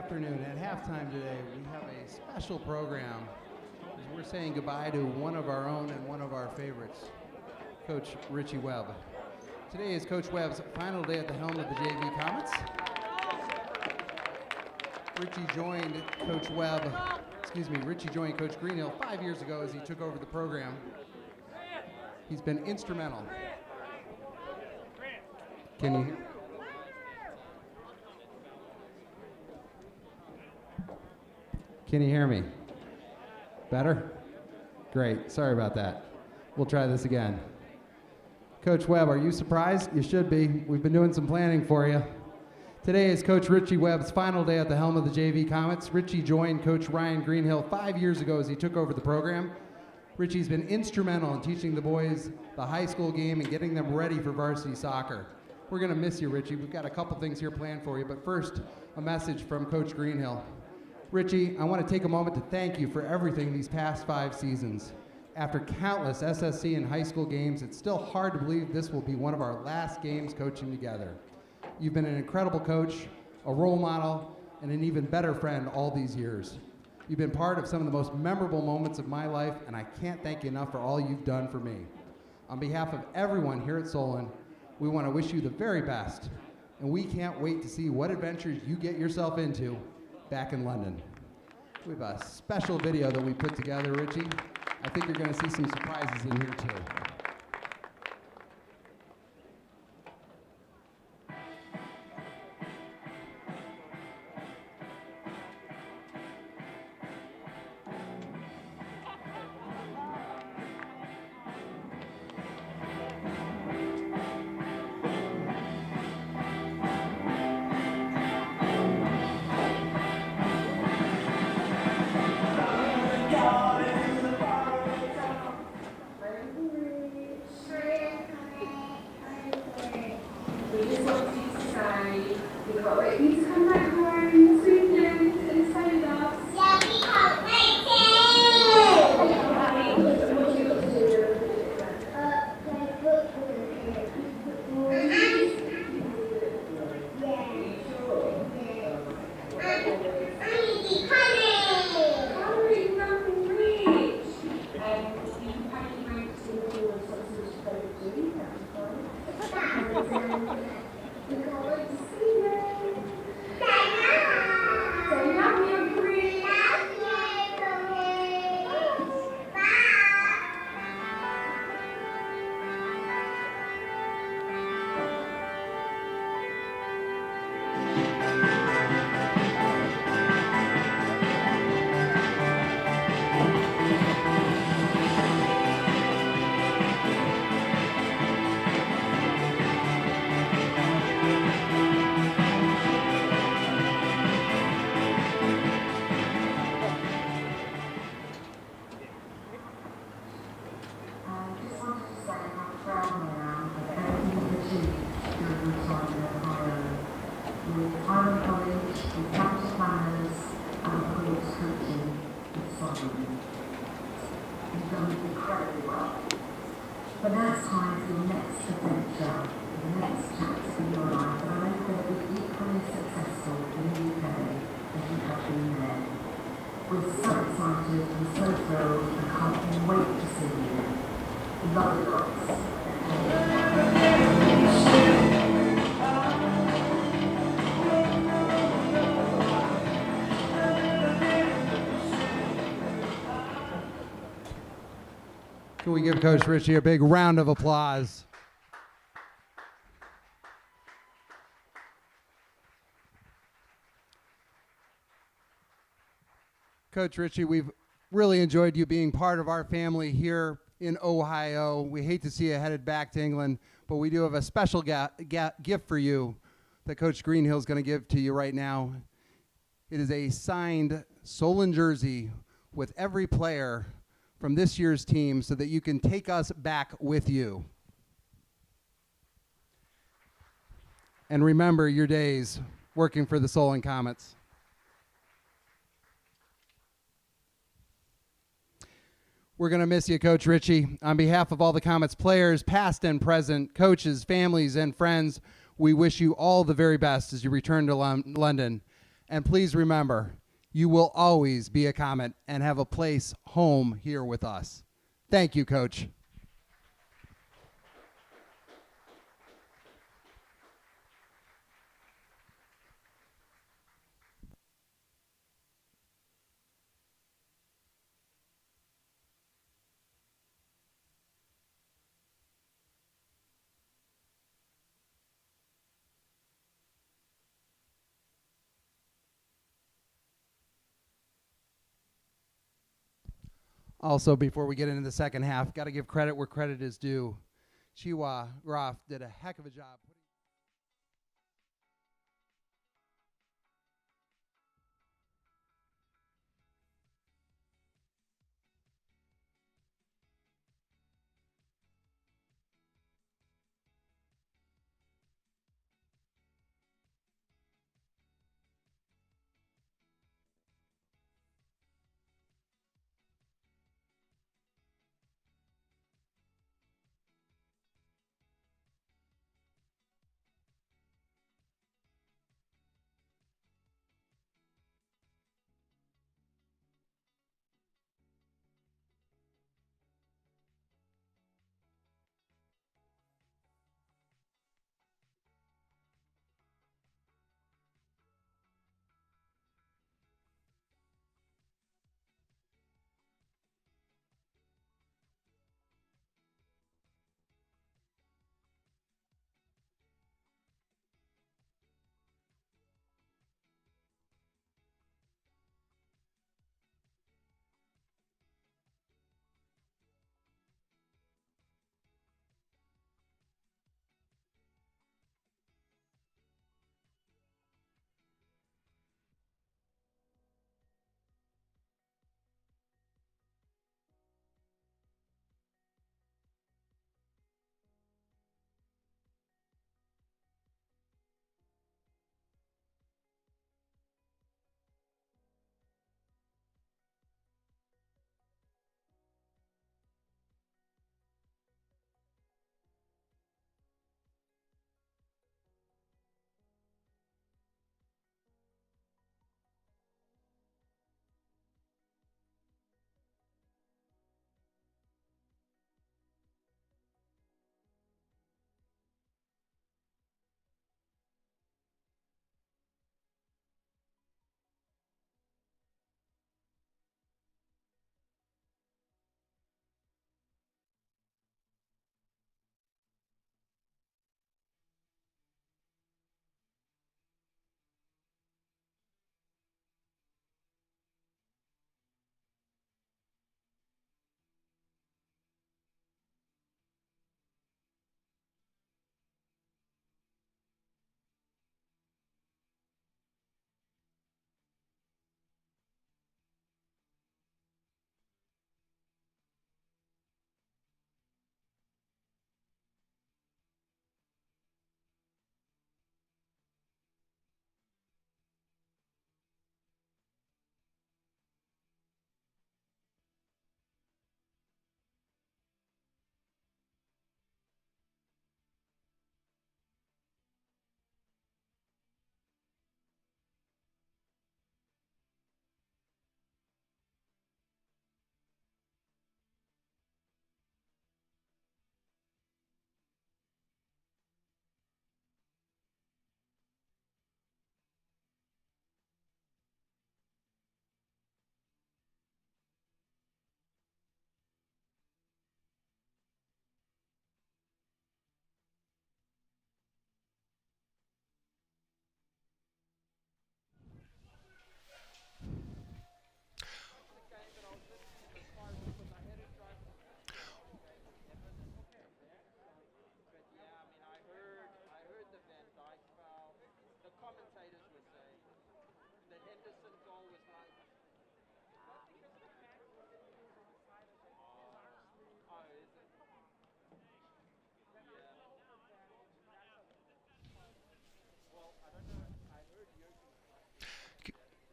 afternoon, at halftime today, we have a special program as we're saying goodbye to one of our own and one of our favorites, Coach Richie Webb. Today is Coach Webb's final day at the helm of the JV Comets. Richie joined Coach Greenhill 5 years ago as he took over the program. He's been instrumental. Can you hear? Can you hear me? Better? Great. Sorry about that. We'll try this again. Coach Webb, are you surprised? You should be. We've been doing some planning for you. Today is Coach Richie Webb's final day at the helm of the JV Comets. Richie joined Coach Ryan Greenhill 5 years ago as he took over the program. Richie's been instrumental in teaching the boys the high school game and getting them ready for varsity soccer. We're going to miss you, Richie. We've got a couple things here planned for you, but first, a message from Coach Greenhill. Richie, I want to take a moment to thank you for everything these past 5 seasons. After countless SSC and high school games, it's still hard to believe this will be one of our last games coaching together. You've been an incredible coach, a role model, and an even better friend all these years. You've been part of some of the most memorable moments of my life, and I can't thank you enough for all you've done for me. On behalf of everyone here at Solon, we want to wish you the very best, and we can't wait to see what adventures you get yourself into back in London. We have a special video that we put together, Richie. I think you're going to see some surprises in here too. But now it's time for the next adventure, the next chapter in your life, and I hope that it will be equally successful in the UK as you have been there. We're so excited and so thrilled and can't wait to see you. Love you lots. Can we give Coach Richie a big round of applause? Coach Richie, we've really enjoyed you being part of our family here in Ohio. We hate to see you headed back to England, but we do have a special gift for you that Coach Greenhill is going to give to you right now. It is a signed Solon jersey with every player from this year's team so that you can take us back with you. And remember your days working for the Solon Comets. We're going to miss you, Coach Richie. On behalf of all the Comets players, past and present, coaches, families, and friends, we wish you all the very best as you return to London. And please remember, you will always be a Comet and have a place home here with us. Thank you, Coach. Also, before we get into the second half, got to give credit where credit is due. Chiwa Groff did a heck of a job.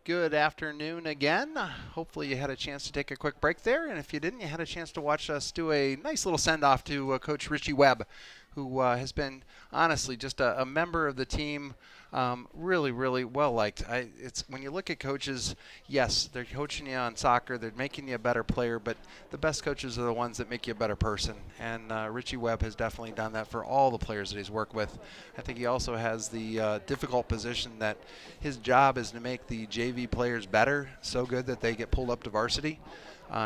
Good afternoon again. Hopefully you had a chance to take a quick break there, and if you didn't, you had a chance to watch us do a nice little send-off to Coach Richie Webb, who has been honestly just a member of the team Really, really well liked. It's when you look at coaches, yes, they're coaching you on soccer, they're making you a better player, but the best coaches are the ones that make you a better person. And Richie Webb has definitely done that for all the players that he's worked with. I think he also has the difficult position that his job is to make the JV players better, so good that they get pulled up to varsity.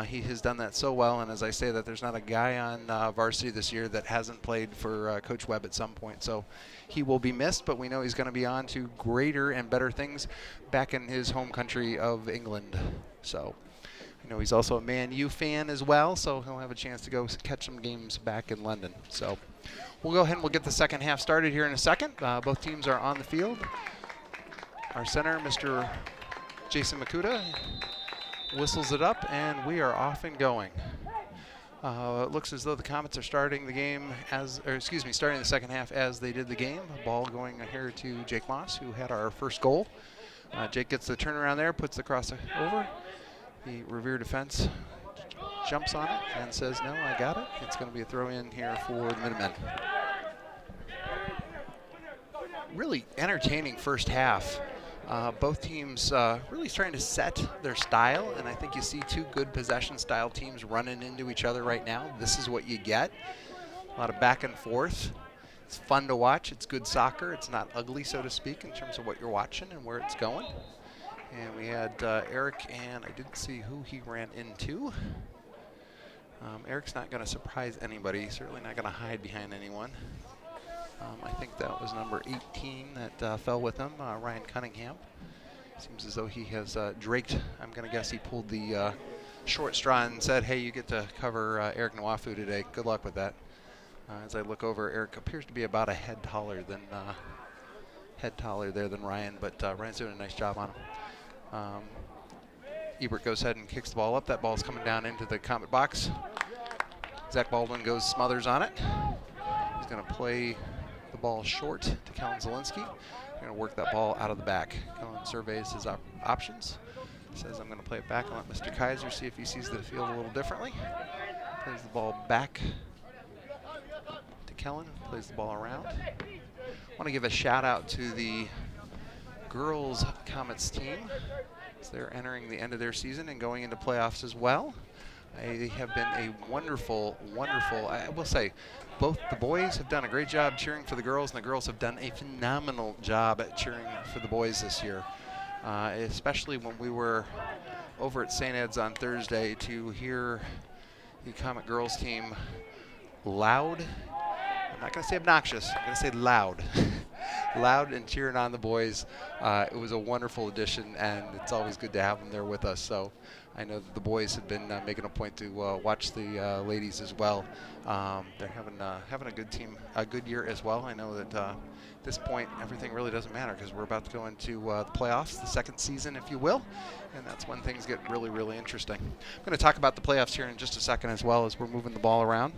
He has done that so well, and as I say that, there's not a guy on varsity this year that hasn't played for Coach Webb at some point. So he will be missed, but we know he's going to be on to greater and better things back in his home country of England. So I know he's also a Man U fan as well, so he'll have a chance to go catch some games back in London. So we'll go ahead and we'll get the second half started here in a second. Both teams are on the field. Our center, Mr. Jason Makuta, whistles it up, and we are off and going. It looks as though the Comets are starting the game starting the second half as they did the game. Ball going here to Jake Moss, who had our first goal. Jake gets the turnaround there, puts the cross over. The Revere defense jumps on it and says, no, I got it. It's going to be a throw in here for the Minutemen. Really entertaining first half. Both teams really trying to set their style, and I think you see two good possession style teams running into each other right now. This is what you get. A lot of back and forth. It's fun to watch. It's good soccer. It's not ugly, so to speak, in terms of what you're watching and where it's going. And we had Eric, and I didn't see who he ran into. Eric's not going to surprise anybody. He's certainly not going to hide behind anyone. I think that was number 18 that fell with him, Ryan Cunningham. Seems as though he has draped. I'm going to guess he pulled the short straw and said, hey, you get to cover Eric Nwafu today. Good luck with that. As I look over, Eric appears to be about a head taller than Ryan, but Ryan's doing a nice job on him. Ebert goes ahead and kicks the ball up. That ball's coming down into the Comet box. Zach Baldwin smothers on it. He's going to play the ball short to Kellen Zielinski. Going to work that ball out of the back. Kellen surveys his options. Says, I'm going to play it back and let Mr. Kaiser see if he sees the field a little differently. Plays the ball back to Kellen. Plays the ball around. I want to give a shout out to the girls Comets team. As they're entering the end of their season and going into playoffs as well. They have been a wonderful, I will say, both the boys have done a great job cheering for the girls, and the girls have done a phenomenal job at cheering for the boys this year. Especially when we were over at St. Ed's on Thursday to hear the Comet girls team loud. I'm not going to say obnoxious, I'm going to say loud. Loud and cheering on the boys. It was a wonderful addition, and it's always good to have them there with us. So I know that the boys have been making a point to watch the ladies as well. They're having a good team, a good year as well. I know that at this point everything really doesn't matter because we're about to go into the playoffs, the second season, if you will, and that's when things get really, really interesting. I'm going to talk about the playoffs here in just a second as well as we're moving the ball around.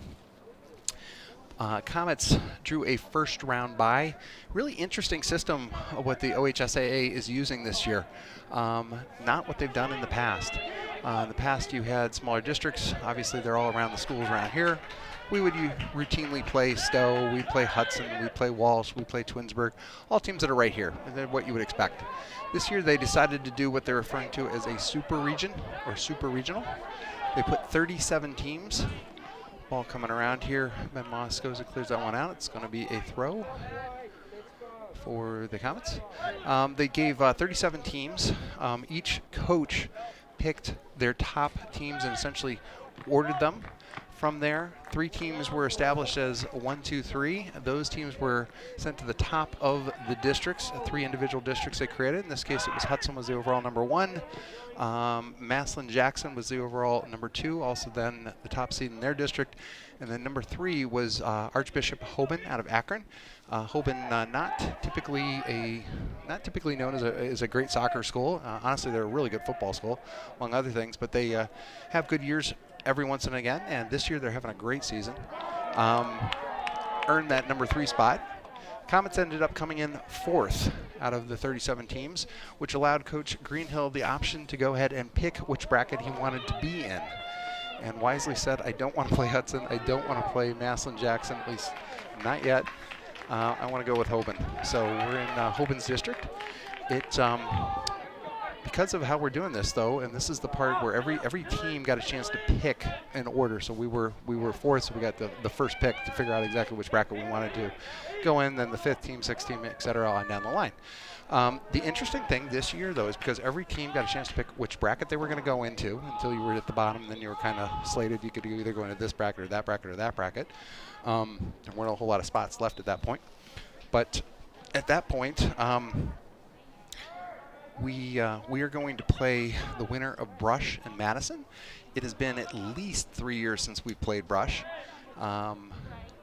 Comets drew a first round bye. Really interesting system of what the OHSAA is using this year. Not what they've done in the past. In the past you had smaller districts. Obviously they're all around the schools around here. We would routinely play Stowe, we'd play Hudson, we'd play Walsh, we'd play Twinsburg, all teams that are right here. They're what you would expect. This year they decided to do what they're referring to as a super region or super regional. They put 37 teams. Ball coming around here. Ben Moss goes and clears that one out. It's going to be a throw for the Comets. They gave 37 teams. Each coach picked their top teams and essentially ordered them. From there, 3 teams were established as 1, 2, 3. Those teams were sent to the top of the districts, 3 individual districts they created. In this case, it was Hudson was the overall number 1. Maslin Jackson was the overall number 2, also then the top seed in their district. And then number 3 was Archbishop Hoban out of Akron. Hoban, not typically known as a great soccer school. Honestly, they're a really good football school, among other things. But they have good years every once and again, and this year they're having a great season. Earned that number 3 spot. Comets ended up coming in 4th out of the 37 teams, which allowed Coach Greenhill the option to go ahead and pick which bracket he wanted to be in. And wisely said, I don't want to play Hudson. I don't want to play Maslin Jackson, at least not yet. I want to go with Hoban. So we're in Hoban's district. It because of how we're doing this, though, and this is the part where every team got a chance to pick an order. So we were fourth, so we got the first pick to figure out exactly which bracket we wanted to go in. Then the fifth team, sixth team, et cetera, on down the line. The interesting thing this year, though, is because every team got a chance to pick which bracket they were going to go into until you were at the bottom, and then you were kind of slated. You could either go into this bracket or that bracket or that bracket. There weren't a whole lot of spots left at that point. But at that point, we are going to play the winner of Brush and Madison. It has been at least 3 years since we played Brush.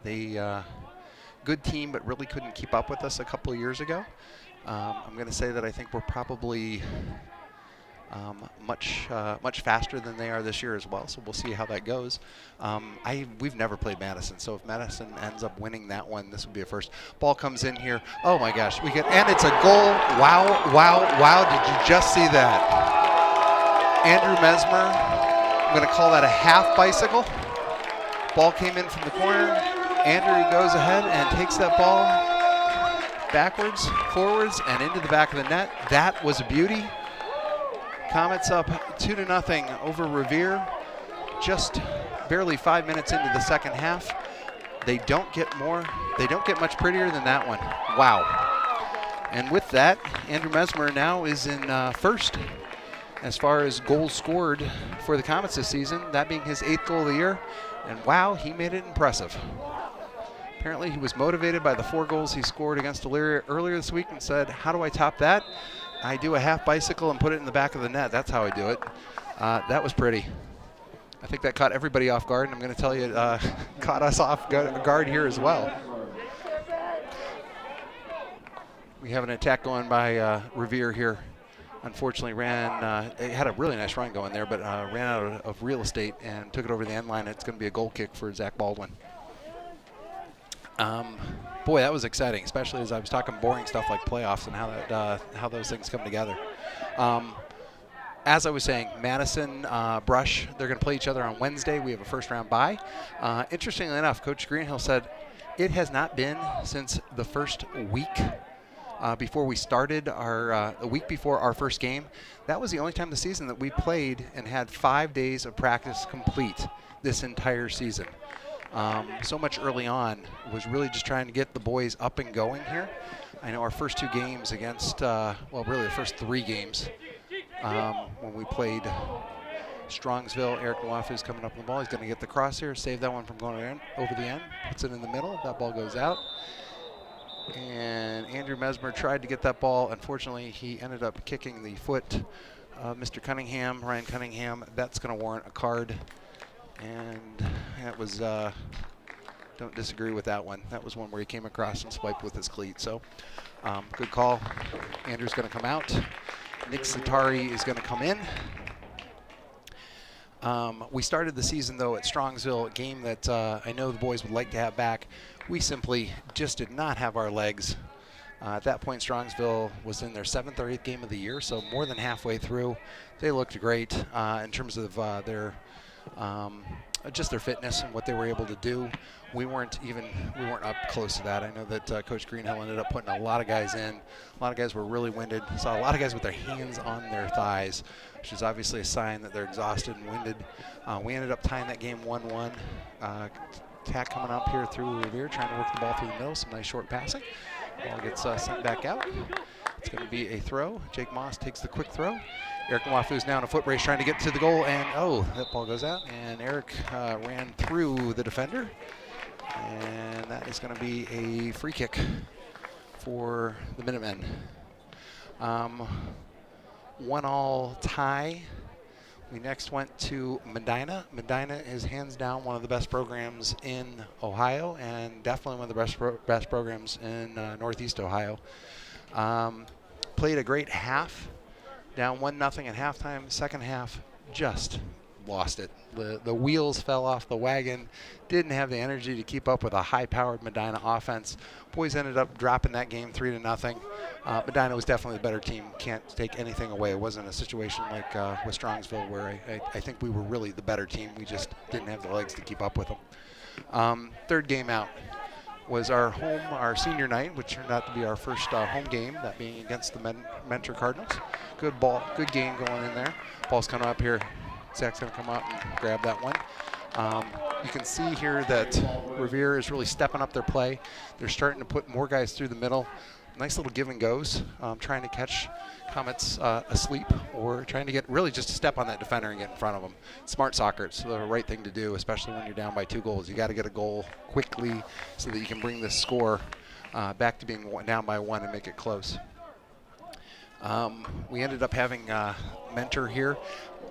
Good team, but really couldn't keep up with us a couple of years ago. I'm going to say that I think we're probably much faster than they are this year as well. So we'll see how that goes. We've never played Madison, so if Madison ends up winning that one, this would be a first. Ball comes in here. Oh my gosh, and it's a goal. Wow, wow, wow! Did you just see that? Andrew Mesmer. I'm going to call that a half bicycle. Ball came in from the corner. Andrew goes ahead and takes that ball backwards, forwards, and into the back of the net. That was a beauty. Comets up 2-0 over Revere. Just barely 5 minutes into the second half. They don't get much prettier than that one. Wow. And with that, Andrew Mesmer now is in first as far as goals scored for the Comets this season, that being his 8th goal of the year. And wow, he made it impressive. Apparently he was motivated by the 4 goals he scored against Elyria earlier this week and said, how do I top that? I do a half bicycle and put it in the back of the net. That's how I do it. That was pretty. I think that caught everybody off guard, and I'm going to tell you it caught us off guard here as well. We have an attack going by Revere here. Unfortunately it had a really nice run going there, but ran out of real estate and took it over the end line. It's going to be a goal kick for Zach Baldwin. Boy, that was exciting, especially as I was talking boring stuff like playoffs and how those things come together. As I was saying, Madison, Brush, they're going to play each other on Wednesday. We have a first-round bye. Interestingly enough, Coach Greenhill said it has not been since the first week before we started a week before our first game. That was the only time this season that we played and had 5 days of practice complete this entire season. So much early on was really just trying to get the boys up and going here. I know our first 2 games against, really the first 3 games when we played Strongsville. Eric Nwafu's coming up on the ball. He's going to get the cross here, save that one from going over the end, puts it in the middle. That ball goes out. And Andrew Mesmer tried to get that ball. Unfortunately, he ended up kicking the foot of Mr. Cunningham, Ryan Cunningham. That's going to warrant a card. And that was, don't disagree with that one. That was one where he came across and swiped with his cleat. So, good call. Andrew's going to come out. Nick Satari is going to come in. We started the season, though, at Strongsville, a game that I know the boys would like to have back. We simply just did not have our legs. At that point, Strongsville was in their 7th or 8th game of the year, so more than halfway through. They looked great in terms of their fitness and what they were able to do. We weren't up close to that. I know that Coach Greenhill ended up putting a lot of guys in. A lot of guys were really winded. Saw a lot of guys with their hands on their thighs, which is obviously a sign that they're exhausted and winded. We ended up tying that game 1-1. Attack coming up here through Revere, trying to work the ball through the middle. Some nice short passing. Ball gets sent back out. It's going to be a throw. Jake Moss takes the quick throw. Eric Nwafu's now in a foot race trying to get to the goal, and that ball goes out, and Eric ran through the defender, and that is going to be a free kick for the Minutemen. 1-1 tie. We next went to Medina. Medina is hands down one of the best programs in Ohio, and definitely one of the best programs in Northeast Ohio. Played a great half. Down 1-0 at halftime. Second half, just lost it. The wheels fell off the wagon. Didn't have the energy to keep up with a high-powered Medina offense. Boys ended up dropping that game 3-0. Medina was definitely the better team. Can't take anything away. It wasn't a situation like with Strongsville where I think we were really the better team. We just didn't have the legs to keep up with them. Third game out. was our senior night, which turned out to be our first home game, that being against the Mentor Cardinals. Good ball, good game going in there. Ball's coming up here. Zach's going to come out and grab that one. You can see here that Revere is really stepping up their play. They're starting to put more guys through the middle. Nice little give and goes, trying to catch Comets asleep or trying to get really just a step on that defender and get in front of them. Smart soccer, it's the right thing to do, especially when you're down by 2 goals. You got to get a goal quickly so that you can bring this score back to being down by 1 and make it close. We ended up having Mentor here.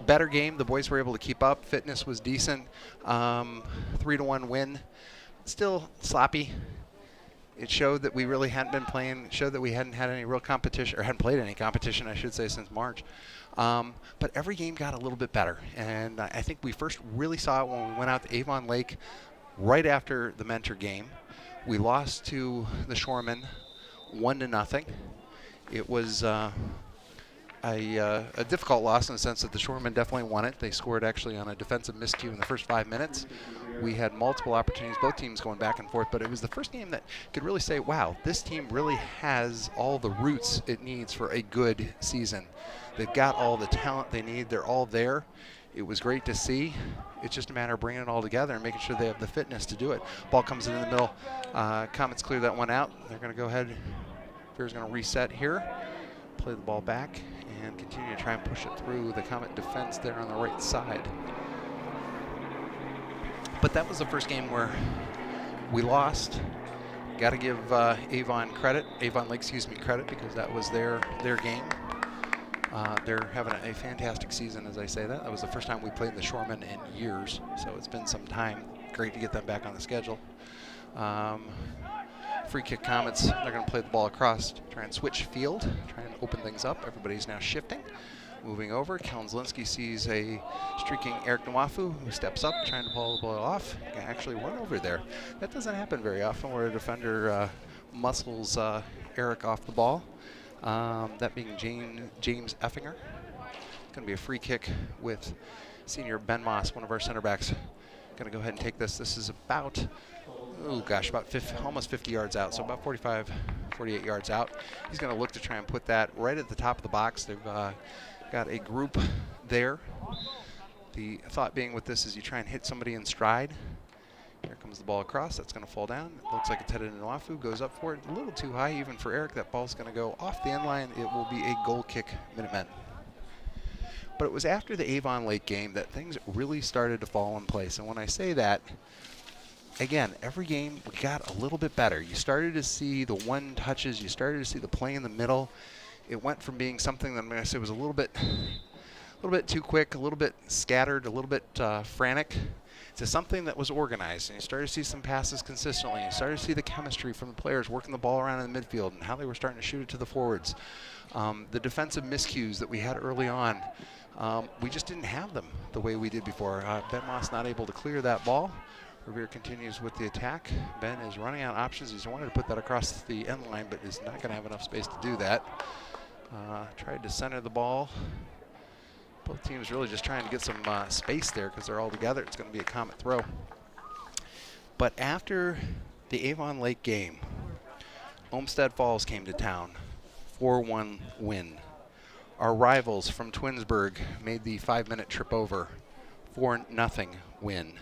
Better game. The boys were able to keep up. Fitness was decent. 3-1 win. Still sloppy. It showed that we really hadn't been playing. It showed that we hadn't had any real competition, or hadn't played any competition, I should say, since March. But every game got a little bit better. And I think we first really saw it when we went out to Avon Lake right after the Mentor game. We lost to the Shoremen 1-0. It was a difficult loss in the sense that the Shoremen definitely won it. They scored actually on a defensive miscue in the first 5 minutes. We had multiple opportunities, both teams going back and forth, but it was the first game that could really say, wow, this team really has all the roots it needs for a good season. They've got all the talent they need. They're all there. It was great to see. It's just a matter of bringing it all together and making sure they have the fitness to do it. Ball comes in the middle. Comets clear that one out. They're going to go ahead. Veer's going to reset here, play the ball back, and continue to try and push it through the Comet defense there on the right side. But that was the first game where we lost. Got to give Avon Lake, credit, because that was their game. They're having a fantastic season, as I say that. That was the first time we played the Shoremen in years, so it's been some time. Great to get them back on the schedule. Free kick Comets. They're going to play the ball across, try and switch field, try and open things up. Everybody's now shifting. Moving over, Kellen Zielinski sees a streaking Eric Nwafu, who steps up, trying to pull the ball off. Can actually run over there. That doesn't happen very often, where a defender muscles Eric off the ball. That being James Effinger. Going to be a free kick with senior Ben Moss, one of our center backs. Going to go ahead and take this. This is about, almost 50 yards out, so about 45, 48 yards out. He's going to look to try and put that right at the top of the box. They've got a group there. The thought being with this is you try and hit somebody in stride. Here comes the ball across. That's going to fall down. It looks like it's headed to Nwafu. Goes up for it. A little too high even for Eric. That ball's going to go off the end line. It will be a goal kick, Minutemen. But it was after the Avon Lake game that things really started to fall in place. And when I say that, again, every game we got a little bit better. You started to see the one touches. You started to see the play in the middle. It went from being something that I'm going to say was a little bit too quick, a little bit scattered, a little bit frantic, to something that was organized. And you started to see some passes consistently. You started to see the chemistry from the players working the ball around in the midfield and how they were starting to shoot it to the forwards. The defensive miscues that we had early on, we just didn't have them the way we did before. Ben Moss not able to clear that ball. Revere continues with the attack. Ben is running out of options. He's wanted to put that across the end line, but is not going to have enough space to do that. Tried to center the ball. Both teams really just trying to get some space there because they're all together. It's going to be a Comet throw. But after the Avon Lake game, Olmsted Falls came to town. 4-1 win. Our rivals from Twinsburg made the 5-minute trip over. 4-0 win.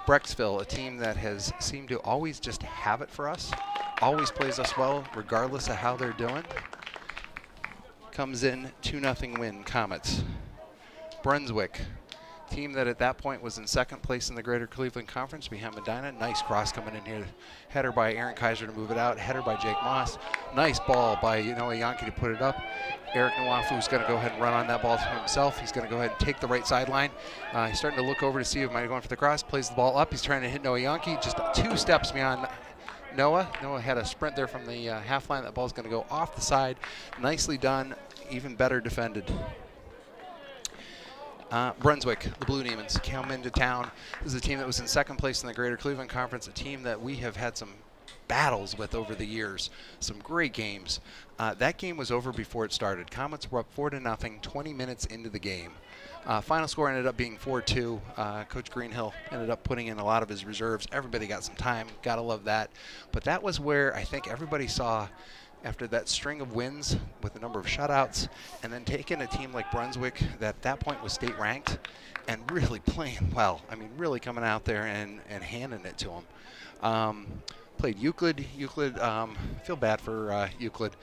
Brecksville, a team that has seemed to always just have it for us, always plays us well regardless of how they're doing, comes in 2-0 win, Comets. Brunswick, team that at that point was in second place in the Greater Cleveland Conference behind Medina. Nice cross coming in here. Header by Aaron Kaiser to move it out. Header by Jake Moss. Nice ball by Noah Yankee to put it up. Eric Nwafu is going to go ahead and run on that ball to himself. He's going to go ahead and take the right sideline. He's starting to look over to see if he might be going for the cross. Plays the ball up. He's trying to hit Noah Yankee. Just 2 steps beyond Noah. Noah had a sprint there from the half line. That ball's going to go off the side. Nicely done. Even better defended. Brunswick, the Blue Demons, come into town. This is a team that was in second place in the Greater Cleveland Conference, a team that we have had some battles with over the years. Some great games. That game was over before it started. Comets were up 4-0, 20 minutes into the game. Final score ended up being 4-2. Coach Greenhill ended up putting in a lot of his reserves. Everybody got some time. Gotta love that. But that was where I think everybody saw, after that string of wins with a number of shutouts, and then taking a team like Brunswick that at that point was state ranked and really playing well. I mean, really coming out there and handing it to them. Played Euclid. Euclid, feel bad for Euclid.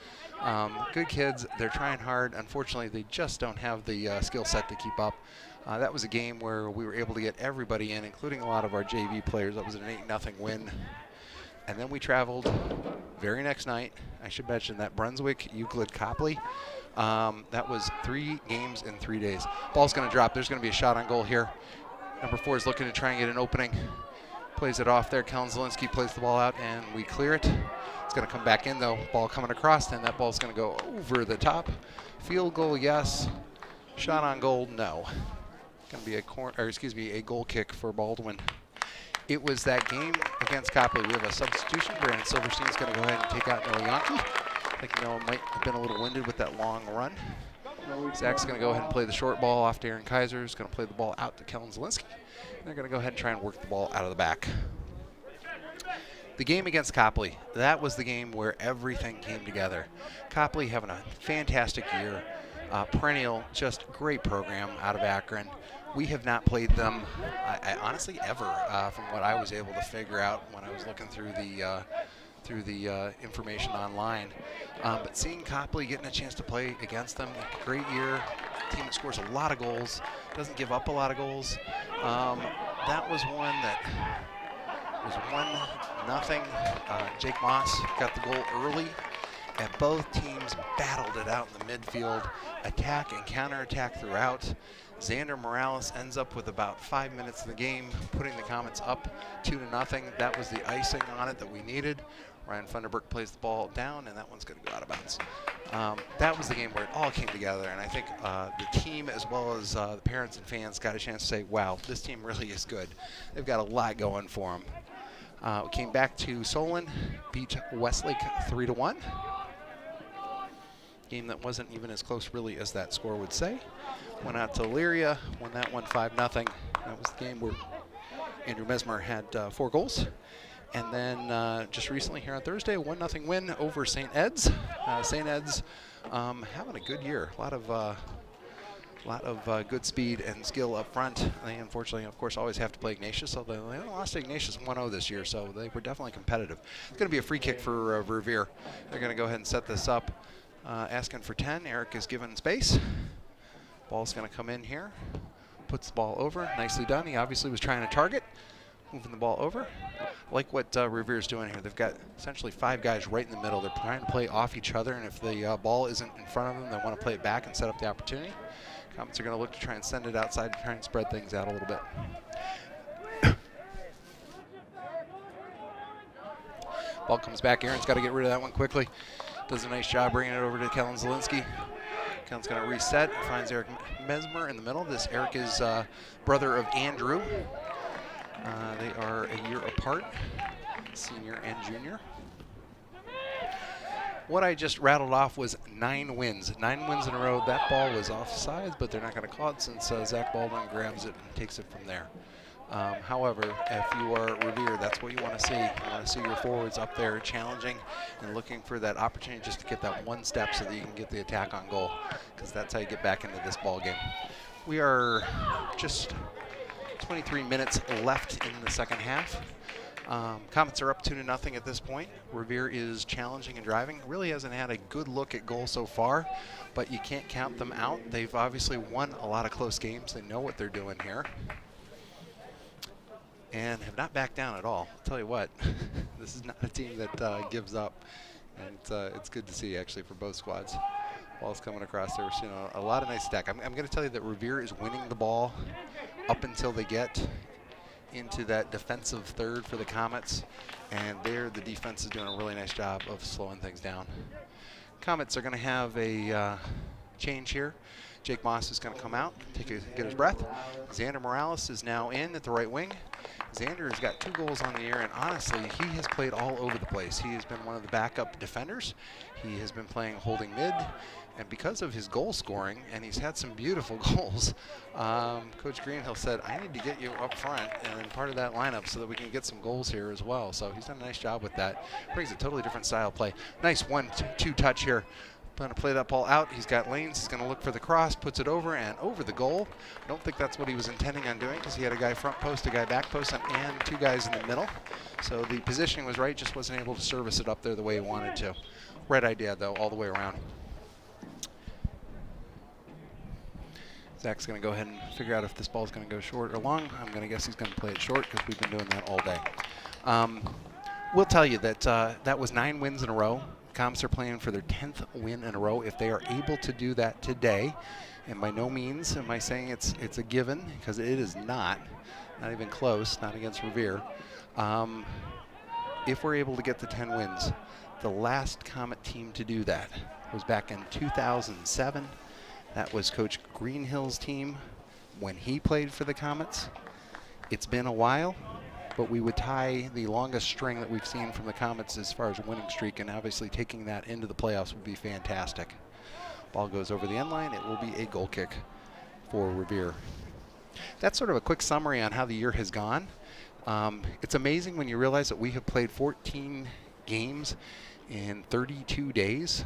Good kids. They're trying hard. Unfortunately, they just don't have the skill set to keep up. That was a game where we were able to get everybody in, including a lot of our JV players. That was an 8-0 win. And then we traveled very next night. I should mention that Brunswick, Euclid, Copley. That was 3 games in 3 days. Ball's going to drop. There's going to be a shot on goal here. Number 4 is looking to try and get an opening. Plays it off there. Kellen Zielinski plays the ball out, and we clear it. It's going to come back in, though. Ball coming across, and that ball's going to go over the top. Field goal, yes. Shot on goal, no. Going to be a goal kick for Baldwin. It was that game against Copley. We have a substitution. Brandon Silverstein's going to go ahead and take out Noah Yonke. I think Noah might have been a little winded with that long run. Zach's going to go ahead and play the short ball off to Aaron Kaiser. He's going to play the ball out to Kellen Zielinski. They're going to go ahead and try and work the ball out of the back. The game against Copley, that was the game where everything came together. Copley having a fantastic year, perennial, just great program out of Akron. We have not played them, I honestly, ever, from what I was able to figure out when I was looking through the information online. But seeing Copley getting a chance to play against them, great year. Team that scores a lot of goals, doesn't give up a lot of goals. That was one that was 1-0. Jake Moss got the goal early, and both teams battled it out in the midfield, attack and counterattack throughout. Xander Morales ends up with about 5 minutes of the game, putting the Comets up 2-0. That was the icing on it that we needed. Ryan Funderburk plays the ball down, and that one's going to go out of bounds. That was the game where it all came together, and I think the team, as well as the parents and fans, got a chance to say, wow, this team really is good. They've got a lot going for them. We came back to Solon, beat Westlake 3-1. Game that wasn't even as close, really, as that score would say. Went out to Elyria, won that one 5-0. That was the game where Andrew Mesmer had 4 goals. And then just recently here on Thursday, a 1-0 win over St. Ed's. St. Ed's having a good year. A lot of good speed and skill up front. They unfortunately, of course, always have to play Ignatius. So they lost to Ignatius 1-0 this year, so they were definitely competitive. It's going to be a free kick for Revere. They're going to go ahead and set this up. Asking for 10. Eric is given space. Ball's going to come in here. Puts the ball over. Nicely done. He obviously was trying to target. Moving the ball over. I like what Revere's doing here. They've got essentially 5 guys right in the middle. They're trying to play off each other, and if the ball isn't in front of them, they want to play it back and set up the opportunity. Comets are going to look to try and send it outside to try and spread things out a little bit. Ball comes back. Aaron's got to get rid of that one quickly. Does a nice job bringing it over to Kellen Zielinski. Kellen's going to reset. Finds Eric Mesmer in the middle. This Eric is brother of Andrew. They are a year apart, senior and junior. What I just rattled off was 9 wins. 9 wins in a row. That ball was offsides, but they're not going to call it since Zach Baldwin grabs it and takes it from there. However, if you are Revere, that's what you want to see. You want to see your forwards up there challenging and looking for that opportunity just to get that one step so that you can get the attack on goal, because that's how you get back into this ball game. We are just 23 minutes left in the second half. Comets are up 2-0 at this point. Revere is challenging and driving. Really hasn't had a good look at goal so far, but you can't count them out. They've obviously won a lot of close games. They know what they're doing here and have not backed down at all. I'll tell you what, this is not a team that gives up, and it's good to see actually for both squads. Ball's coming across there. We're seeing a lot of nice stack. I'm going to tell you that Revere is winning the ball up until they get into that defensive third for the Comets, and there the defense is doing a really nice job of slowing things down. Comets are going to have a change here. Jake Moss is going to come out, get his breath. Xander Morales is now in at the right wing. Xander has got 2 goals on the year, and honestly, he has played all over the place. He has been one of the backup defenders. He has been playing holding mid, and because of his goal scoring, and he's had some beautiful goals, Coach Greenhill said, I need to get you up front and part of that lineup so that we can get some goals here as well. So he's done a nice job with that. Brings a totally different style of play. Nice 1-2 touch here. Going to play that ball out. He's got lanes. He's going to look for the cross, puts it over and over the goal. I don't think that's what he was intending on doing because he had a guy front post, a guy back post, and 2 guys in the middle. So the positioning was right, just wasn't able to service it up there the way he wanted to. Right idea, though, all the way around. Zach's going to go ahead and figure out if this ball's going to go short or long. I'm going to guess he's going to play it short because we've been doing that all day. We'll tell you that that was 9 wins in a row. Comets are playing for their 10th win in a row. If they are able to do that today, and by no means am I saying it's a given, because it is not even close, not against Revere. If we're able to get the 10 wins, the last Comet team to do that was back in 2007. That was Coach Greenhill's team when he played for the Comets. It's been a while, but we would tie the longest string that we've seen from the Comets as far as a winning streak, and obviously taking that into the playoffs would be fantastic. Ball goes over the end line. It will be a goal kick for Revere. That's sort of a quick summary on how the year has gone. It's amazing when you realize that we have played 14 games in 32 days.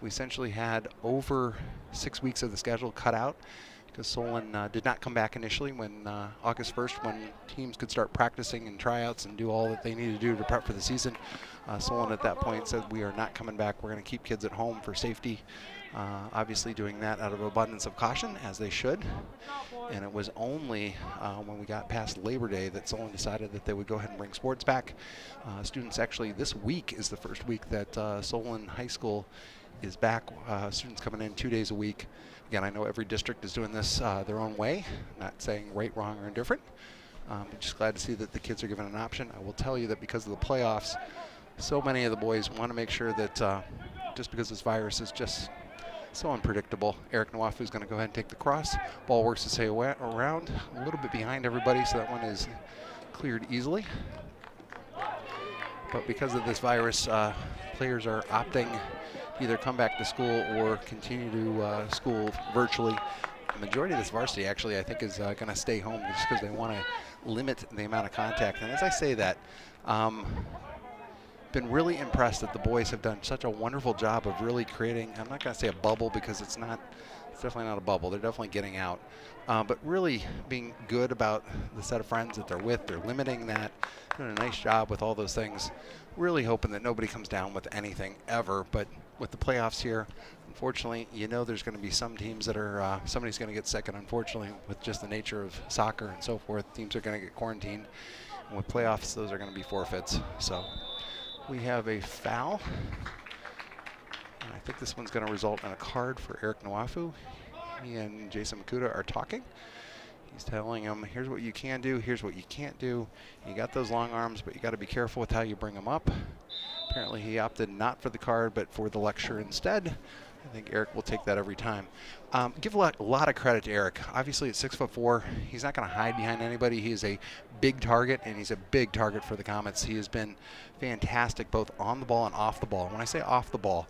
We essentially had over 6 weeks of the schedule cut out because Solon did not come back initially when August 1st, when teams could start practicing and tryouts and do all that they needed to do to prep for the season. Solon at that point said, we are not coming back. We're going to keep kids at home for safety. Obviously doing that out of abundance of caution, as they should. And it was only when we got past Labor Day that Solon decided that they would go ahead and bring sports back. Students actually, this week is the first week that Solon High School is back. Students coming in 2 days a week. Again, I know every district is doing this their own way. I'm not saying right, wrong, or indifferent. But just glad to see that the kids are given an option. I will tell you that because of the playoffs, so many of the boys want to make sure that just because this virus is just so unpredictable, Eric Nwafu is going to go ahead and take the cross. Ball works its way around, a little bit behind everybody, so that one is cleared easily. But because of this virus, players are opting to either come back to school or continue to school virtually. The majority of this varsity actually, I think, is going to stay home just because they want to limit the amount of contact. And as I say that, been really impressed that the boys have done such a wonderful job of really creating, I'm not going to say a bubble because it's definitely not a bubble. They're definitely getting out. But really being good about the set of friends that they're with. They're limiting that, doing a nice job with all those things. Really hoping that nobody comes down with anything ever. But with the playoffs here, unfortunately, you know there's going to be some teams that are, somebody's going to get sick. And unfortunately, with just the nature of soccer and so forth, teams are going to get quarantined. And with playoffs, those are going to be forfeits. So we have a foul. And I think this one's going to result in a card for Eric Nwafu. He and Jason Makuta are talking. He's telling him, here's what you can do, here's what you can't do. You got those long arms, but you got to be careful with how you bring them up. Apparently he opted not for the card, but for the lecture instead. I think Eric will take that every time. Give a lot of credit to Eric. Obviously at 6'4", he's not going to hide behind anybody. He is a big target, and he's a big target for the Comets. He has been fantastic both on the ball and off the ball. When I say off the ball,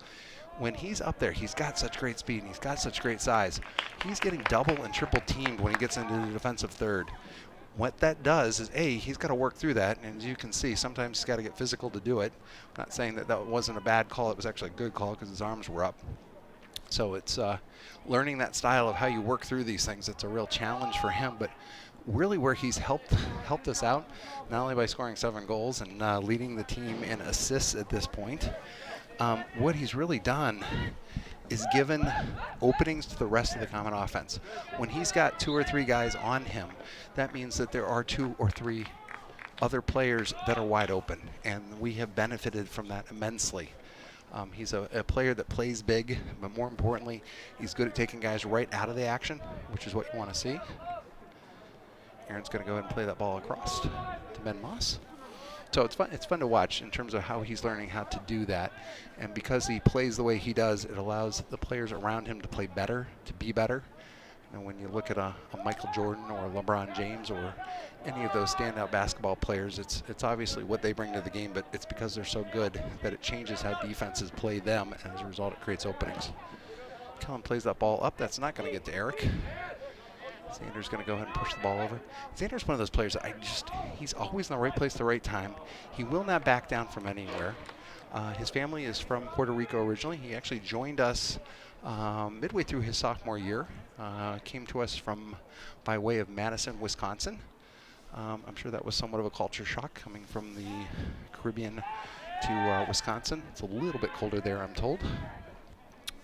when he's up there, he's got such great speed and he's got such great size. He's getting double and triple teamed when he gets into the defensive third. What that does is, he's got to work through that, and as you can see, sometimes he's got to get physical to do it. I'm not saying that that wasn't a bad call. It was actually a good call because his arms were up. So it's learning that style of how you work through these things. It's a real challenge for him, but really where he's helped us out, not only by scoring 7 goals and leading the team in assists at this point, what he's really done is given openings to the rest of the Comet offense. When he's got 2 or 3 guys on him, that means that there are 2 or 3 other players that are wide open, and we have benefited from that immensely. He's a player that plays big, but more importantly, he's good at taking guys right out of the action, which is what you want to see. Aaron's going to go ahead and play that ball across to Ben Moss. So it's fun. It's fun to watch in terms of how he's learning how to do that, and because he plays the way he does, it allows the players around him to play better, to be better. And when you look at a Michael Jordan or a LeBron James or any of those standout basketball players, it's obviously what they bring to the game, but it's because they're so good that it changes how defenses play them, and as a result, it creates openings. Kellen plays that ball up. That's not going to get to Eric. Xander's going to go ahead and push the ball over. Xander's one of those players that he's always in the right place at the right time. He will not back down from anywhere. His family is from Puerto Rico originally. He actually joined us midway through his sophomore year. Came to us by way of Madison, Wisconsin. I'm sure that was somewhat of a culture shock coming from the Caribbean to Wisconsin. It's a little bit colder there, I'm told.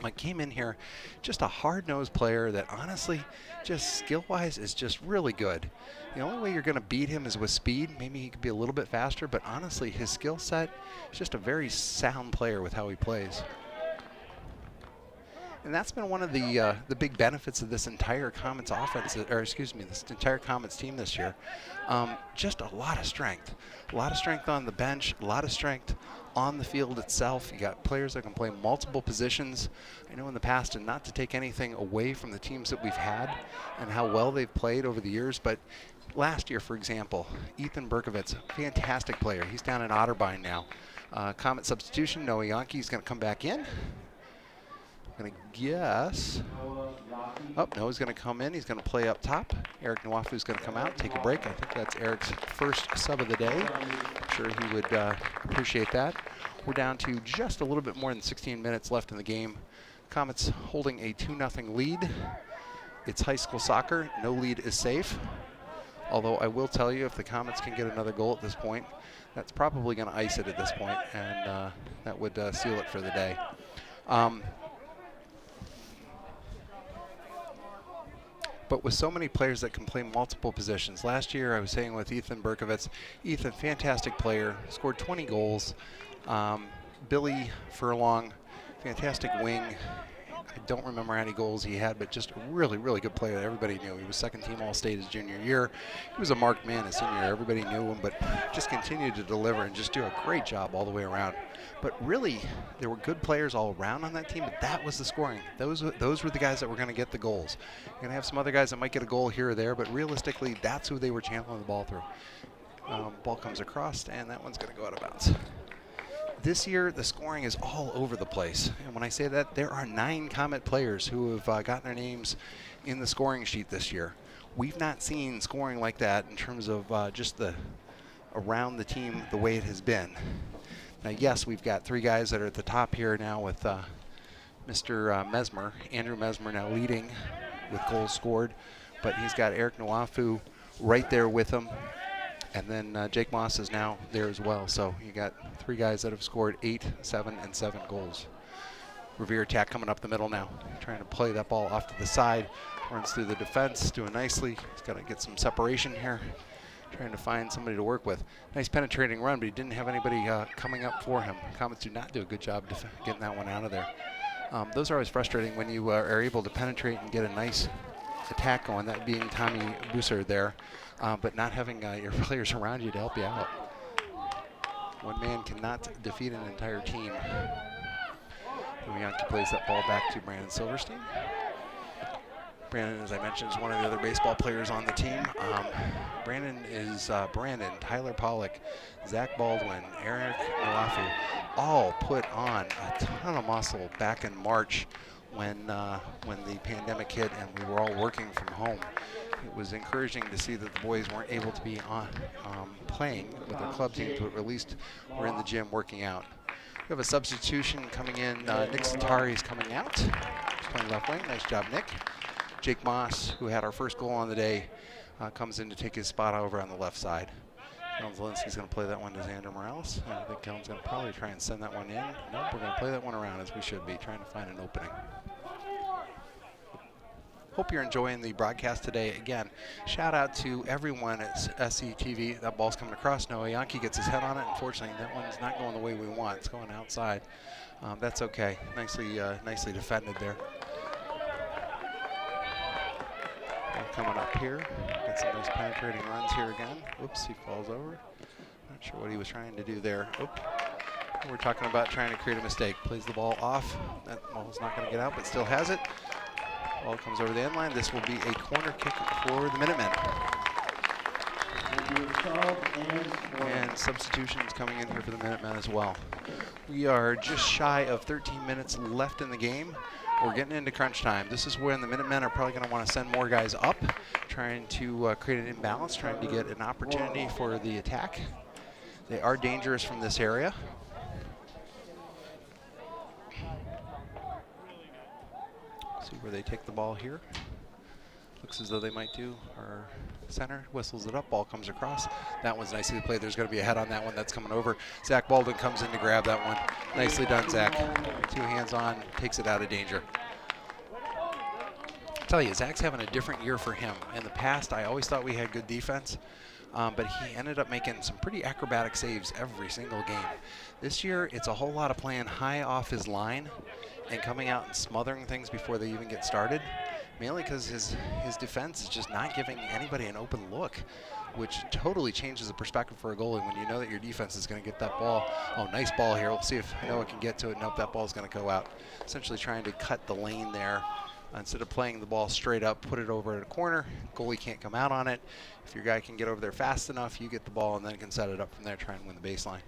Mike came in here, just a hard-nosed player that honestly, just skill-wise, is just really good. The only way you're going to beat him is with speed. Maybe he could be a little bit faster, but honestly, his skill set is just a very sound player with how he plays. And that's been one of the big benefits of this entire Comets offense, or excuse me, this entire Comets team this year. Just a lot of strength. A lot of strength on the bench, a lot of strength on the field itself. You got players that can play multiple positions. I know in the past, and not to take anything away from the teams that we've had and how well they've played over the years, but last year, for example, Ethan Berkovitz, fantastic player. He's down in Otterbein now. Comet substitution, Noah Yankee's going to come back in. I'm going to guess. Oh, Noah's going to come in. He's going to play up top. Eric Nwafu's going to come out, take a break. I think that's Eric's first sub of the day. I'm sure he would appreciate that. We're down to just a little bit more than 16 minutes left in the game. Comets holding a 2-0 lead. It's high school soccer. No lead is safe. Although I will tell you, if the Comets can get another goal at this point, that's probably going to ice it at this point, and that would seal it for the day. But with so many players that can play multiple positions. Last year, I was saying with Ethan Berkovitz, Ethan, fantastic player, scored 20 goals. Billy Furlong, fantastic wing. I don't remember how many goals he had, but just a really, really good player that everybody knew. He was second team All-State his junior year. He was a marked man his senior year. Everybody knew him, but just continued to deliver and just do a great job all the way around. But really, there were good players all around on that team, but that was the scoring. Those were the guys that were going to get the goals. You're going to have some other guys that might get a goal here or there, but realistically, that's who they were channeling the ball through. Ball comes across, and that one's going to go out of bounds. This year, the scoring is all over the place. And when I say that, there are 9 Comet players who have gotten their names in the scoring sheet this year. We've not seen scoring like that in terms of just around the team the way it has been. Now, yes, we've got 3 guys that are at the top here now with Mr. Mesmer, Andrew Mesmer now leading with goals scored, but he's got Eric Nwafu right there with him. And then Jake Moss is now there as well. So you got 3 guys that have scored 8, 7, and 7 goals. Revere attack coming up the middle now. Trying to play that ball off to the side. Runs through the defense, doing nicely. He's got to get some separation here. Trying to find somebody to work with. Nice penetrating run, but he didn't have anybody coming up for him. Comets do not do a good job getting that one out of there. Those are always frustrating when you are able to penetrate and get a nice attack going, that being Tommy Bussard there. But not having your players around you to help you out. One man cannot defeat an entire team. Yankee plays that ball back to Brandon Silverstein. Brandon, as I mentioned, is one of the other baseball players on the team. Brandon is Brandon, Tyler Pollock, Zach Baldwin, Eric Nwafu, all put on a ton of muscle back in March when the pandemic hit and we were all working from home. It was encouraging to see that the boys weren't able to be on playing with their club teams, but at least were in the gym working out. We have a substitution coming in. Nick Satari is coming out. He's playing left wing. Nice job, Nick. Jake Moss, who had our first goal on the day, comes in to take his spot over on the left side. Kellen Zielinski's going to play that one to Xander Morales. I think Kellen's going to probably try and send that one in. Nope, we're going to play that one around as we should be, trying to find an opening. Hope you're enjoying the broadcast today. Again, shout out to everyone at SCTV. That ball's coming across. Noah Yankee gets his head on it. Unfortunately, that one's not going the way we want. It's going outside. That's okay. Nicely defended there. Coming up here. Got some nice penetrating runs here again. Whoops, he falls over. Not sure what he was trying to do there. Oop. We're talking about trying to create a mistake. Plays the ball off. That ball's not going to get out, but still has it. Ball comes over the end line. This will be a corner kick for the Minutemen. And substitutions coming in here for the Minutemen as well. We are just shy of 13 minutes left in the game. We're getting into crunch time. This is when the Minutemen are probably going to want to send more guys up, trying to create an imbalance, trying to get an opportunity for the attack. They are dangerous from this area. See where they take the ball here. Looks as though they might do. Our center whistles it up. Ball comes across. That one's nicely played. There's going to be a head on that one. That's coming over. Zach Baldwin comes in to grab that one. Nicely done, Zach. 2 hands on. Takes it out of danger. I'll tell you, Zach's having a different year for him. In the past, I always thought we had good defense. But he ended up making some pretty acrobatic saves every single game. This year, it's a whole lot of playing high off his line and coming out and smothering things before they even get started, mainly because his defense is just not giving anybody an open look, which totally changes the perspective for a goalie when you know that your defense is going to get that ball. Oh, nice ball here. We'll see if Noah can get to it. Nope, that ball is going to go out. Essentially trying to cut the lane there. Instead of playing the ball straight up, put it over at a corner. Goalie can't come out on it. If your guy can get over there fast enough, you get the ball and then can set it up from there, try and win the baseline.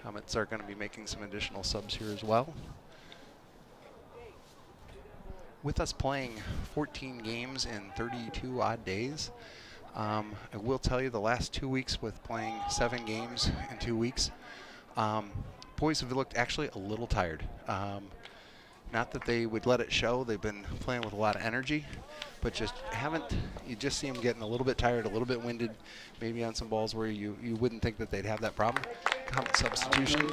Comets are going to be making some additional subs here as well. With us playing 14 games in 32 odd days, I will tell you the last 2 weeks with playing 7 games in 2 weeks, boys have looked actually a little tired. Not that they would let it show. They've been playing with a lot of energy, but you just see them getting a little bit tired, a little bit winded, maybe on some balls where you wouldn't think that they'd have that problem. Comet substitution.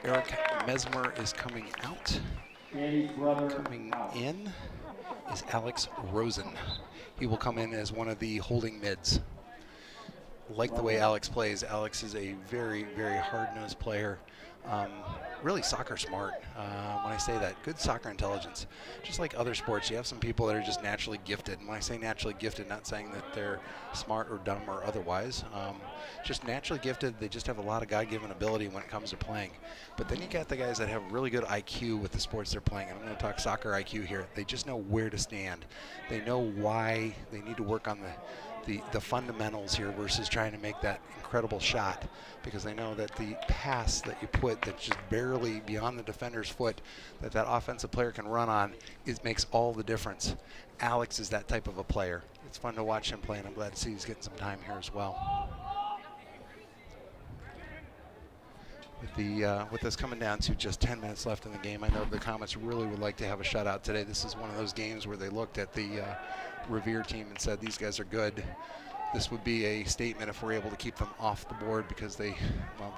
Eric Mesmer is coming out. Coming in is Alex Rosen. He will come in as one of the holding mids. Like the way Alex plays. Alex is a very, very hard-nosed player. Really soccer smart. When I say that, good soccer intelligence. Just like other sports, you have some people that are just naturally gifted. And when I say naturally gifted, not saying that they're smart or dumb or otherwise. Just naturally gifted, they just have a lot of God-given ability when it comes to playing. But then you got the guys that have really good IQ with the sports they're playing. And I'm going to talk soccer IQ here. They just know where to stand. They know why they need to work on the fundamentals here versus trying to make that incredible shot, because they know that the pass that you put that's just barely beyond the defender's foot that offensive player can run on, it makes all the difference. Alex is that type of a player. It's fun to watch him play, and I'm glad to see he's getting some time here as well. With us coming down to just 10 minutes left in the game, I know the Comets really would like to have a shutout today. This is one of those games where they looked at the Revere team and said, these guys are good. This would be a statement if we're able to keep them off the board, because they've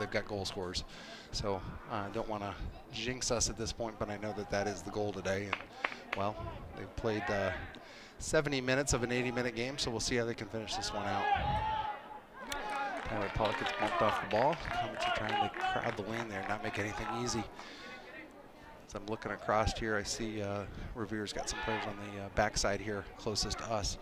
got goal scorers. So I don't want to jinx us at this point, but I know that is the goal today. And, well, they've played 70 minutes of an 80-minute game, so we'll see how they can finish this one out. Tyler Pollock gets bumped off the ball. Comets are trying to crowd the lane there, not make anything easy. As I'm looking across here, I see Revere's got some players on the backside here, closest to us,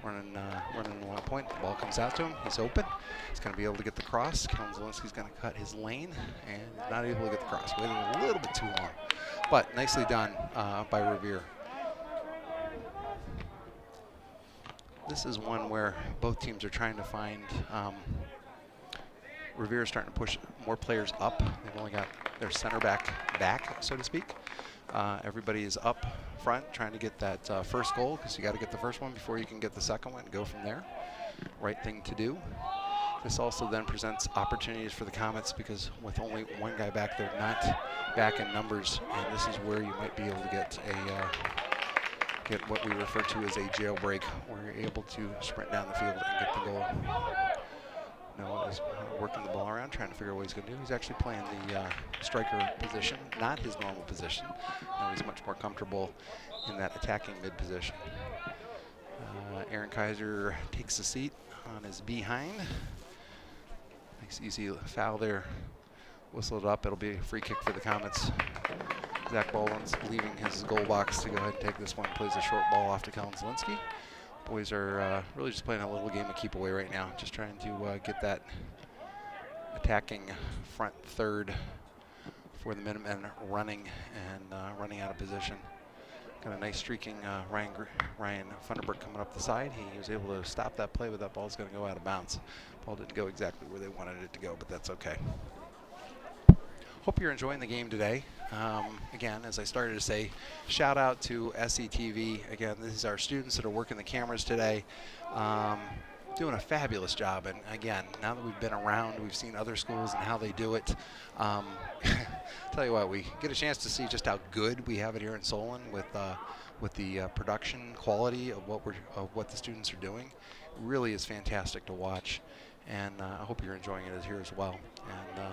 running the one point. The ball comes out to him. He's open. He's going to be able to get the cross. Kellen Zielinski's going to cut his lane, and he's not able to get the cross. Waited a little bit too long, but nicely done by Revere. This is one where both teams are trying to find. Revere is starting to push more players up. They've only got their center back, so to speak. Everybody is up front trying to get that first goal, because you got to get the first one before you can get the second one and go from there. Right thing to do. This also then presents opportunities for the Comets, because with only one guy back, they're not back in numbers, and this is where you might be able to get what we refer to as a jailbreak, where you're able to sprint down the field and get the goal. Noah is working the ball around, trying to figure out what he's going to do. He's actually playing the striker position, not his normal position. Now he's much more comfortable in that attacking mid position. Aaron Kaiser takes a seat on his behind. Nice easy foul there. Whistle it up. It'll be a free kick for the Comets. Zach Baldwin's leaving his goal box to go ahead and take this one. Plays a short ball off to Kellen Zielinski. Boys are really just playing a little game of keep away right now, just trying to get that attacking front third for the Minutemen running and running out of position. Got a nice streaking Ryan Funderburk coming up the side. He was able to stop that play, but that ball's going to go out of bounds. Ball didn't go exactly where they wanted it to go, but that's okay. Hope you're enjoying the game today. Again, as I started to say, shout out to SETV. Again, these are our students that are working the cameras today. Doing a fabulous job. And again, now that we've been around, we've seen other schools and how they do it. Tell you what, we get a chance to see just how good we have it here in Solon with the production quality of what the students are doing. It really is fantastic to watch, and I hope you're enjoying it here as well. And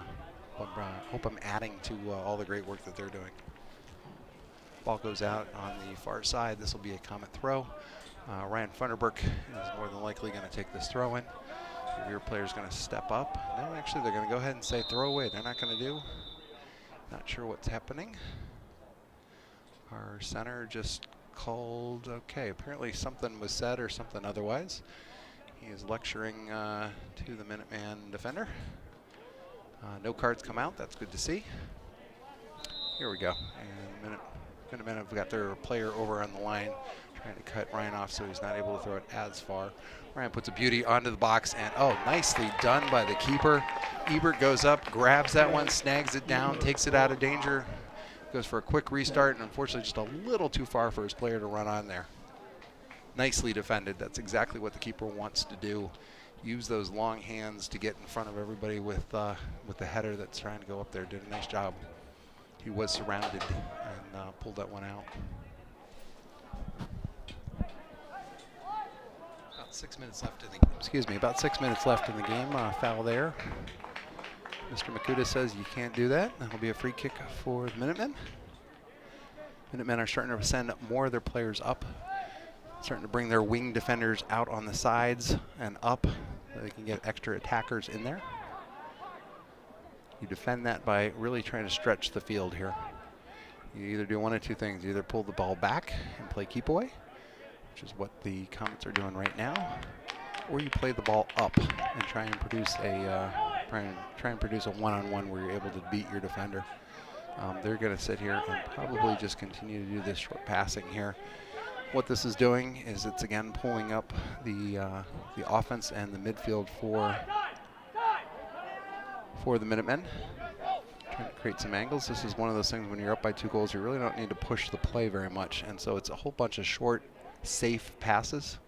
hope I'm adding to all the great work that they're doing. Ball goes out on the far side. This will be a Comet throw. Ryan Funderburk is more than likely going to take this throw in. Your player is going to step up. No, actually, they're going to go ahead and say throw away. They're not going to do. Not sure what's happening. Our center just called, okay, apparently something was said or something otherwise. He is lecturing to the Minuteman defender. No cards come out. That's good to see. Here we go. And Minutemen have got their player over on the line, trying to cut Ryan off so he's not able to throw it as far. Ryan puts a beauty onto the box, and oh, nicely done by the keeper. Ebert goes up, grabs that one, snags it down, takes it out of danger, goes for a quick restart, and unfortunately just a little too far for his player to run on there. Nicely defended. That's exactly what the keeper wants to do. Use those long hands to get in front of everybody with the header that's trying to go up there. Did a nice job. He was surrounded and pulled that one out. About 6 minutes left in the about 6 minutes left in the game. Foul there. Mr. Makuta says you can't do that. That'll be a free kick for the Minutemen. Minutemen are starting to send more of their players up, starting to bring their wing defenders out on the sides and up so they can get extra attackers in there. You defend that by really trying to stretch the field here. You either do one of two things. You either pull the ball back and play keep away, which is what the Comets are doing right now, or you play the ball up and try and produce a one-on-one where you're able to beat your defender. They're going to sit here and probably just continue to do this short passing here. What this is doing is it's again pulling up the offense and the midfield for the Minutemen. Trying to create some angles. This is one of those things when you're up by 2 goals, you really don't need to push the play very much, and so it's a whole bunch of short, safe passes.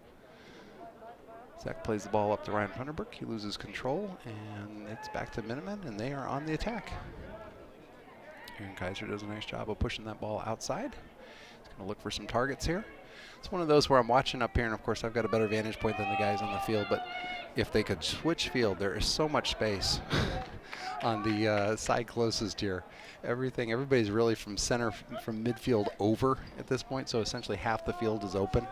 Zach plays the ball up to Ryan Funderburk. He loses control, and it's back to Minutemen, and they are on the attack. Aaron Kaiser does a nice job of pushing that ball outside. He's going to look for some targets here. It's one of those where I'm watching up here, and of course I've got a better vantage point than the guys on the field, but if they could switch field, there is so much space on the side closest here. Everybody's really from midfield over at this point, so essentially half the field is open.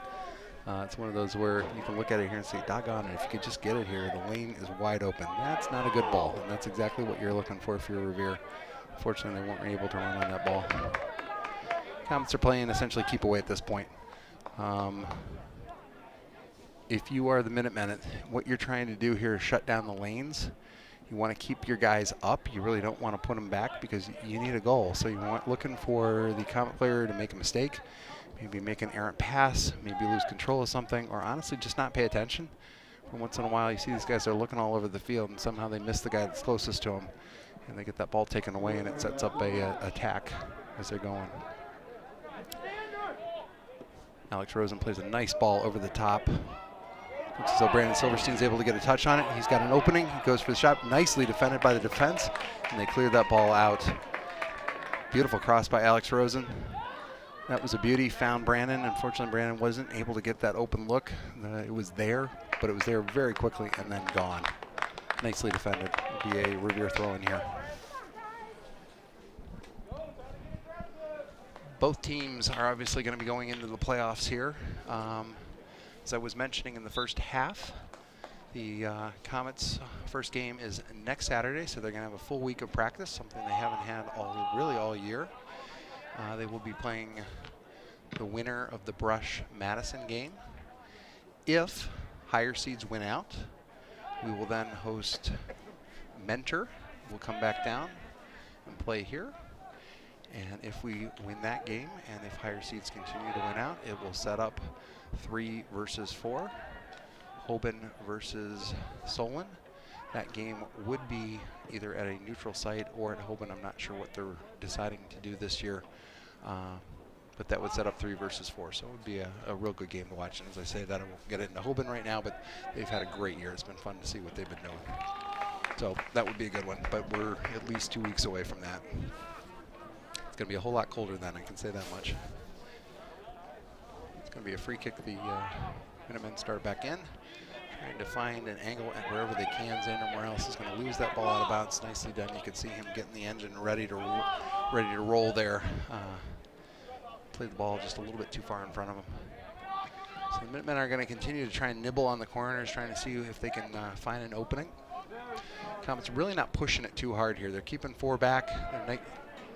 It's one of those where you can look at it here and say, doggone it, if you could just get it here, the lane is wide open. That's not a good ball, and that's exactly what you're looking for if you're Revere. Unfortunately, they weren't able to run on that ball. Comets are playing essentially keep away at this point. If you are the Minutemen, what you're trying to do here is shut down the lanes. You want to keep your guys up. You really don't want to put them back because you need a goal. So you want looking for the Comet player to make a mistake, maybe make an errant pass, maybe lose control of something, or honestly just not pay attention. From once in a while, you see these guys are looking all over the field, and somehow they miss the guy that's closest to them, and they get that ball taken away, and it sets up a attack as they're going. Alex Rosen plays a nice ball over the top. Looks as though Brandon Silverstein's able to get a touch on it. He's got an opening. He goes for the shot. Nicely defended by the defense, and they cleared that ball out. Beautiful cross by Alex Rosen. That was a beauty. Found Brandon. Unfortunately, Brandon wasn't able to get that open look. It was there, but it was there very quickly and then gone. Nicely defended. It'll be a Revere throw in here. Both teams are obviously going to be going into the playoffs here. As I was mentioning in the first half, the Comets' first game is next Saturday, so they're going to have a full week of practice, something they haven't had all year. They will be playing the winner of the Brush-Madison game. If higher seeds win out, we will then host Mentor. We'll come back down and play here. And if we win that game, and if higher seeds continue to win out, it will set up 3 versus 4. Hoban versus Solon. That game would be either at a neutral site or at Hoban. I'm not sure what they're deciding to do this year. But that would set up 3 versus 4. So it would be a real good game to watch. And as I say that, I won't get into Hoban right now, but they've had a great year. It's been fun to see what they've been doing. So that would be a good one, but we're at least 2 weeks away from that. It's going to be a whole lot colder then, I can say that much. It's going to be a free kick. The Minutemen start back in, trying to find an angle and wherever they can. Xander Morales is going to lose that ball out of bounds. Nicely done. You can see him getting the engine ready to roll there. Played the ball just a little bit too far in front of him. So the Minutemen are going to continue to try and nibble on the corners, trying to see if they can find an opening. Comets really not pushing it too hard here. They're keeping 4 back. They're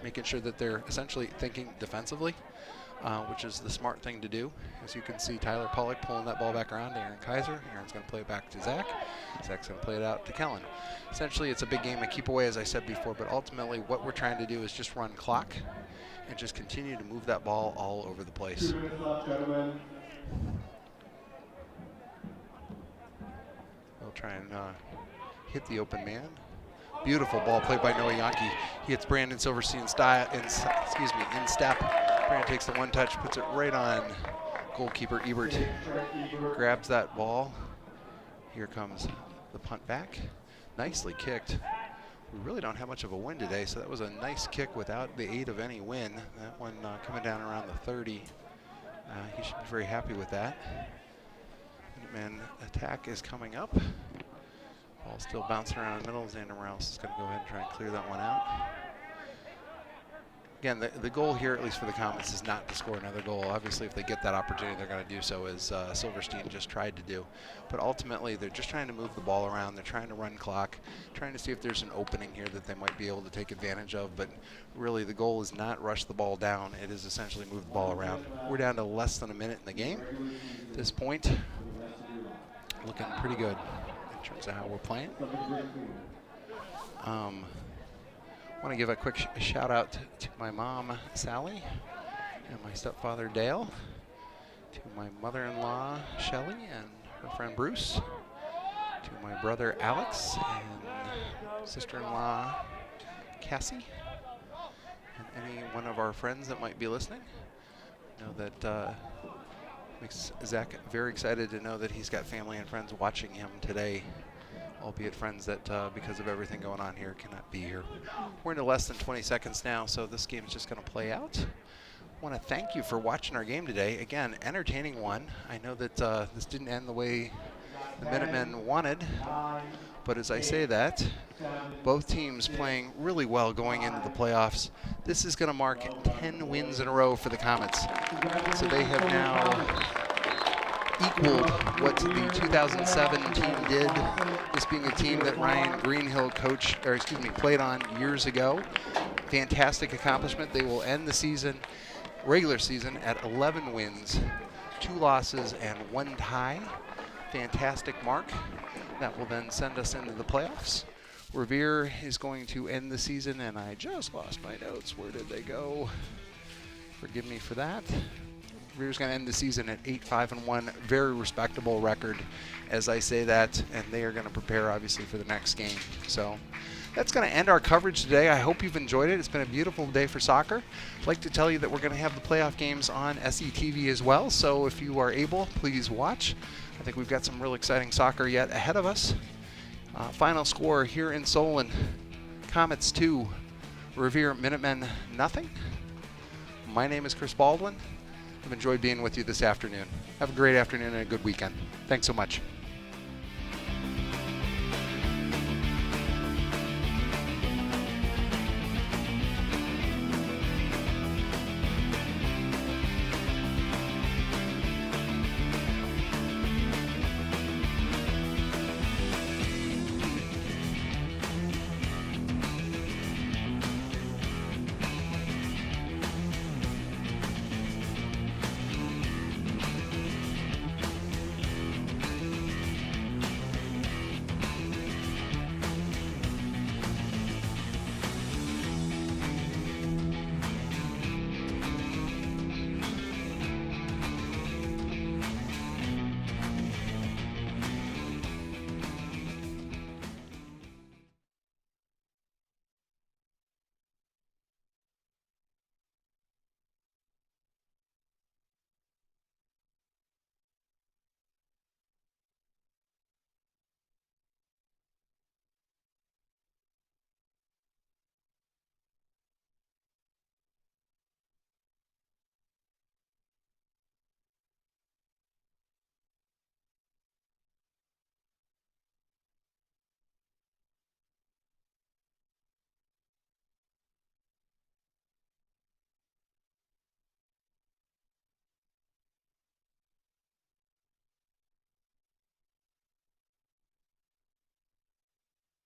making sure that they're essentially thinking defensively, which is the smart thing to do. As you can see, Tyler Pollock pulling that ball back around to Aaron Kaiser. Aaron's going to play it back to Zach. Zach's going to play it out to Kellen. Essentially, it's a big game of keep away, as I said before, but ultimately what we're trying to do is just run clock and just continue to move that ball all over the place. 2 minutes left, gentlemen. They'll try and hit the open man. Beautiful ball played by Noah Yankee. He hits Brandon Silverstein in step. Brandon takes the one touch, puts it right on goalkeeper Ebert. Grabs that ball. Here comes the punt back. Nicely kicked. We really don't have much of a wind today, so that was a nice kick without the aid of any wind. That one coming down around the 30. He should be very happy with that. Minuteman attack is coming up. Ball still bouncing around the middle. Xander Morales is going to go ahead and try and clear that one out. Again, the goal here, at least for the Comets, is not to score another goal. Obviously, if they get that opportunity, they're going to do so, as Silverstein just tried to do. But ultimately, they're just trying to move the ball around. They're trying to run clock, trying to see if there's an opening here that they might be able to take advantage of. But really, the goal is not rush the ball down. It is essentially move the ball around. We're down to less than a minute in the game at this point. Looking pretty good in terms of how we're playing. I want to give a quick shout out to my mom, Sally, and my stepfather, Dale, to my mother-in-law, Shelly, and her friend, Bruce, to my brother, Alex, and sister-in-law, Cassie, and any one of our friends that might be listening. I know that makes Zach very excited to know that he's got family and friends watching him today, albeit friends that, because of everything going on here, cannot be here. We're into less than 20 seconds now, so this game is just going to play out. I want to thank you for watching our game today. Again, entertaining one. I know that this didn't end the way the Minutemen wanted, but as I say that, both teams playing really well going into the playoffs. This is going to mark 10 wins in a row for the Comets. So they have now equaled what the 2007 team did, this being a team that Ryan Greenhill played on years ago. Fantastic accomplishment. They will end the season, regular season, at 11 wins, 2 losses, and 1 tie. Fantastic mark. That will then send us into the playoffs. Revere is going to end the season, and I just lost my notes. Where did they go? Forgive me for that. Revere's going to end the season at 8-5-1, very respectable record as I say that, and they are going to prepare obviously for the next game. So that's going to end our coverage today. I hope you've enjoyed it. It's been a beautiful day for soccer. I'd like to tell you that we're going to have the playoff games on SETV as well, so if you are able, please watch. I think we've got some real exciting soccer yet ahead of us. Final score here in Solon, Comets 2, Revere Minutemen nothing. My name is Chris Baldwin. I've enjoyed being with you this afternoon. Have a great afternoon and a good weekend. Thanks so much.